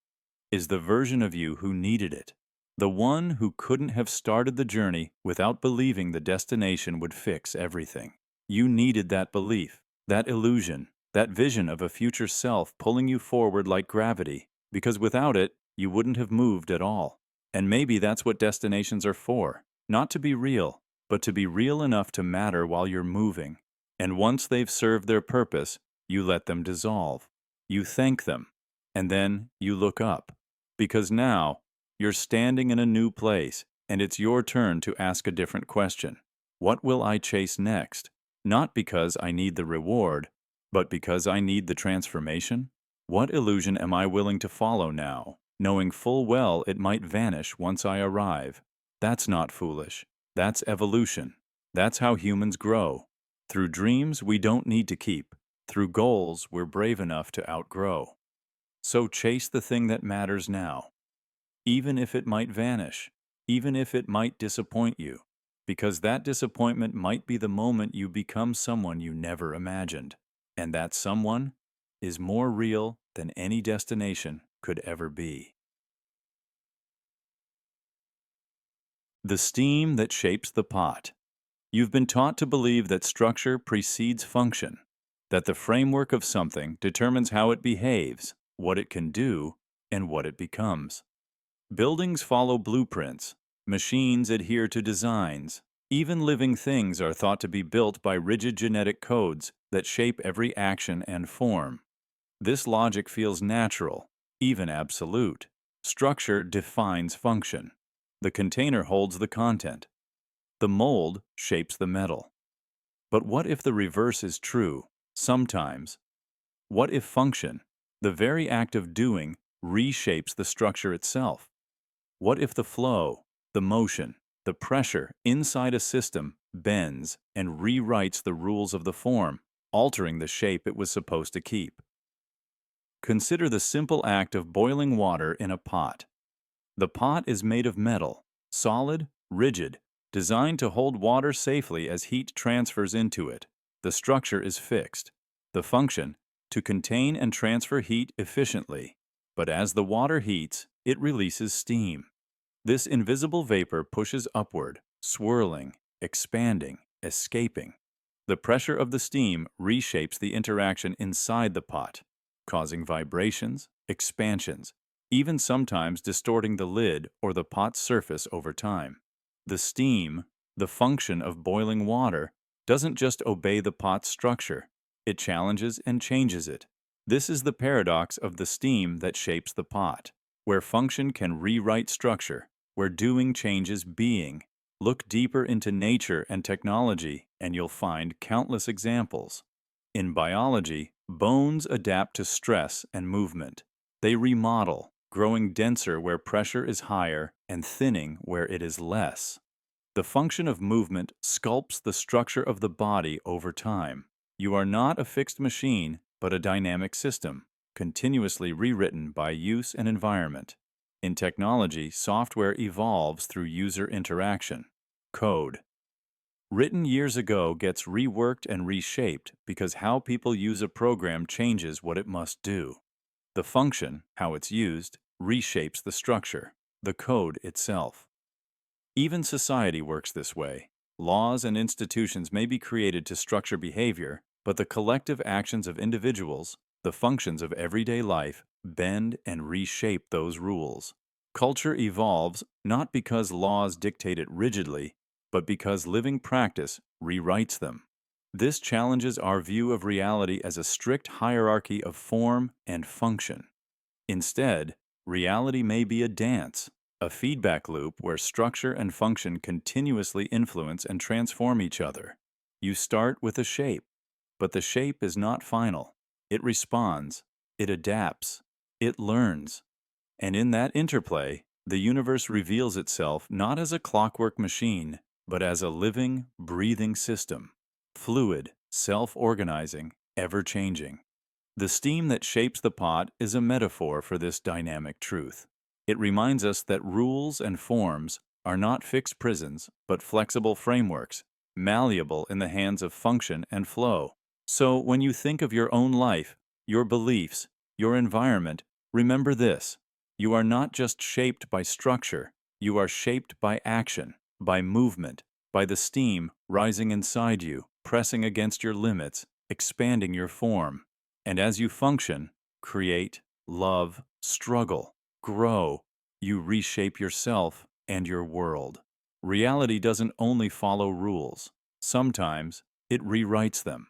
is the version of you who needed it, the one who couldn't have started the journey without believing the destination would fix everything. You needed that belief, that illusion, that vision of a future self pulling you forward like gravity, because without it, you wouldn't have moved at all. And maybe that's what destinations are for, not to be real, but to be real enough to matter while you're moving. And once they've served their purpose, you let them dissolve. You thank them, and then you look up. Because now, you're standing in a new place, and it's your turn to ask a different question. What will I chase next? Not because I need the reward, but because I need the transformation? What illusion am I willing to follow now, knowing full well it might vanish once I arrive? That's not foolish. That's evolution. That's how humans grow. Through dreams we don't need to keep. Through goals we're brave enough to outgrow. So chase the thing that matters now, even if it might vanish, even if it might disappoint you, because that disappointment might be the moment you become someone you never imagined. And that someone is more real than any destination could ever be. The steam that shapes the pot. You've been taught to believe that structure precedes function, that the framework of something determines how it behaves, what it can do, and what it becomes. Buildings follow blueprints, machines adhere to designs, even living things are thought to be built by rigid genetic codes that shape every action and form. This logic feels natural, even absolute. Structure defines function. The container holds the content. The mold shapes the metal. But what if the reverse is true, sometimes? What if function, the very act of doing, reshapes the structure itself? What if the flow, the motion, the pressure inside a system bends and rewrites the rules of the form, altering the shape it was supposed to keep? Consider the simple act of boiling water in a pot. The pot is made of metal, solid, rigid, designed to hold water safely as heat transfers into it. The structure is fixed. The function, to contain and transfer heat efficiently. But as the water heats, it releases steam. This invisible vapor pushes upward, swirling, expanding, escaping. The pressure of the steam reshapes the interaction inside the pot, causing vibrations, expansions, even sometimes distorting the lid or the pot's surface over time. The steam, the function of boiling water, doesn't just obey the pot's structure, it challenges and changes it. This is the paradox of the steam that shapes the pot, where function can rewrite structure, where doing changes being. Look deeper into nature and technology, and you'll find countless examples. In biology, bones adapt to stress and movement. They remodel, growing denser where pressure is higher and thinning where it is less. The function of movement sculpts the structure of the body over time. You are not a fixed machine, but a dynamic system, continuously rewritten by use and environment. In technology, software evolves through user interaction. Code. written years ago gets reworked and reshaped because how people use a program changes what it must do. The function, how it's used, reshapes the structure, the code itself. Even society works this way. Laws and institutions may be created to structure behavior, but the collective actions of individuals, the functions of everyday life, bend and reshape those rules. Culture evolves not because laws dictate it rigidly, but because living practice rewrites them. This challenges our view of reality as a strict hierarchy of form and function. Instead, reality may be a dance, a feedback loop where structure and function continuously influence and transform each other. You start with a shape, but the shape is not final. It responds, it adapts, it learns. And in that interplay, the universe reveals itself not as a clockwork machine, but as a living, breathing system, fluid, self-organizing, ever-changing. The steam that shapes the pot is a metaphor for this dynamic truth. It reminds us that rules and forms are not fixed prisons, but flexible frameworks, malleable in the hands of function and flow. So when you think of your own life, your beliefs, your environment, remember this. You are not just shaped by structure, you are shaped by action, by movement, by the steam rising inside you, pressing against your limits, expanding your form. And as you function, create, love, struggle, grow, you reshape yourself and your world. Reality doesn't only follow rules. Sometimes it rewrites them.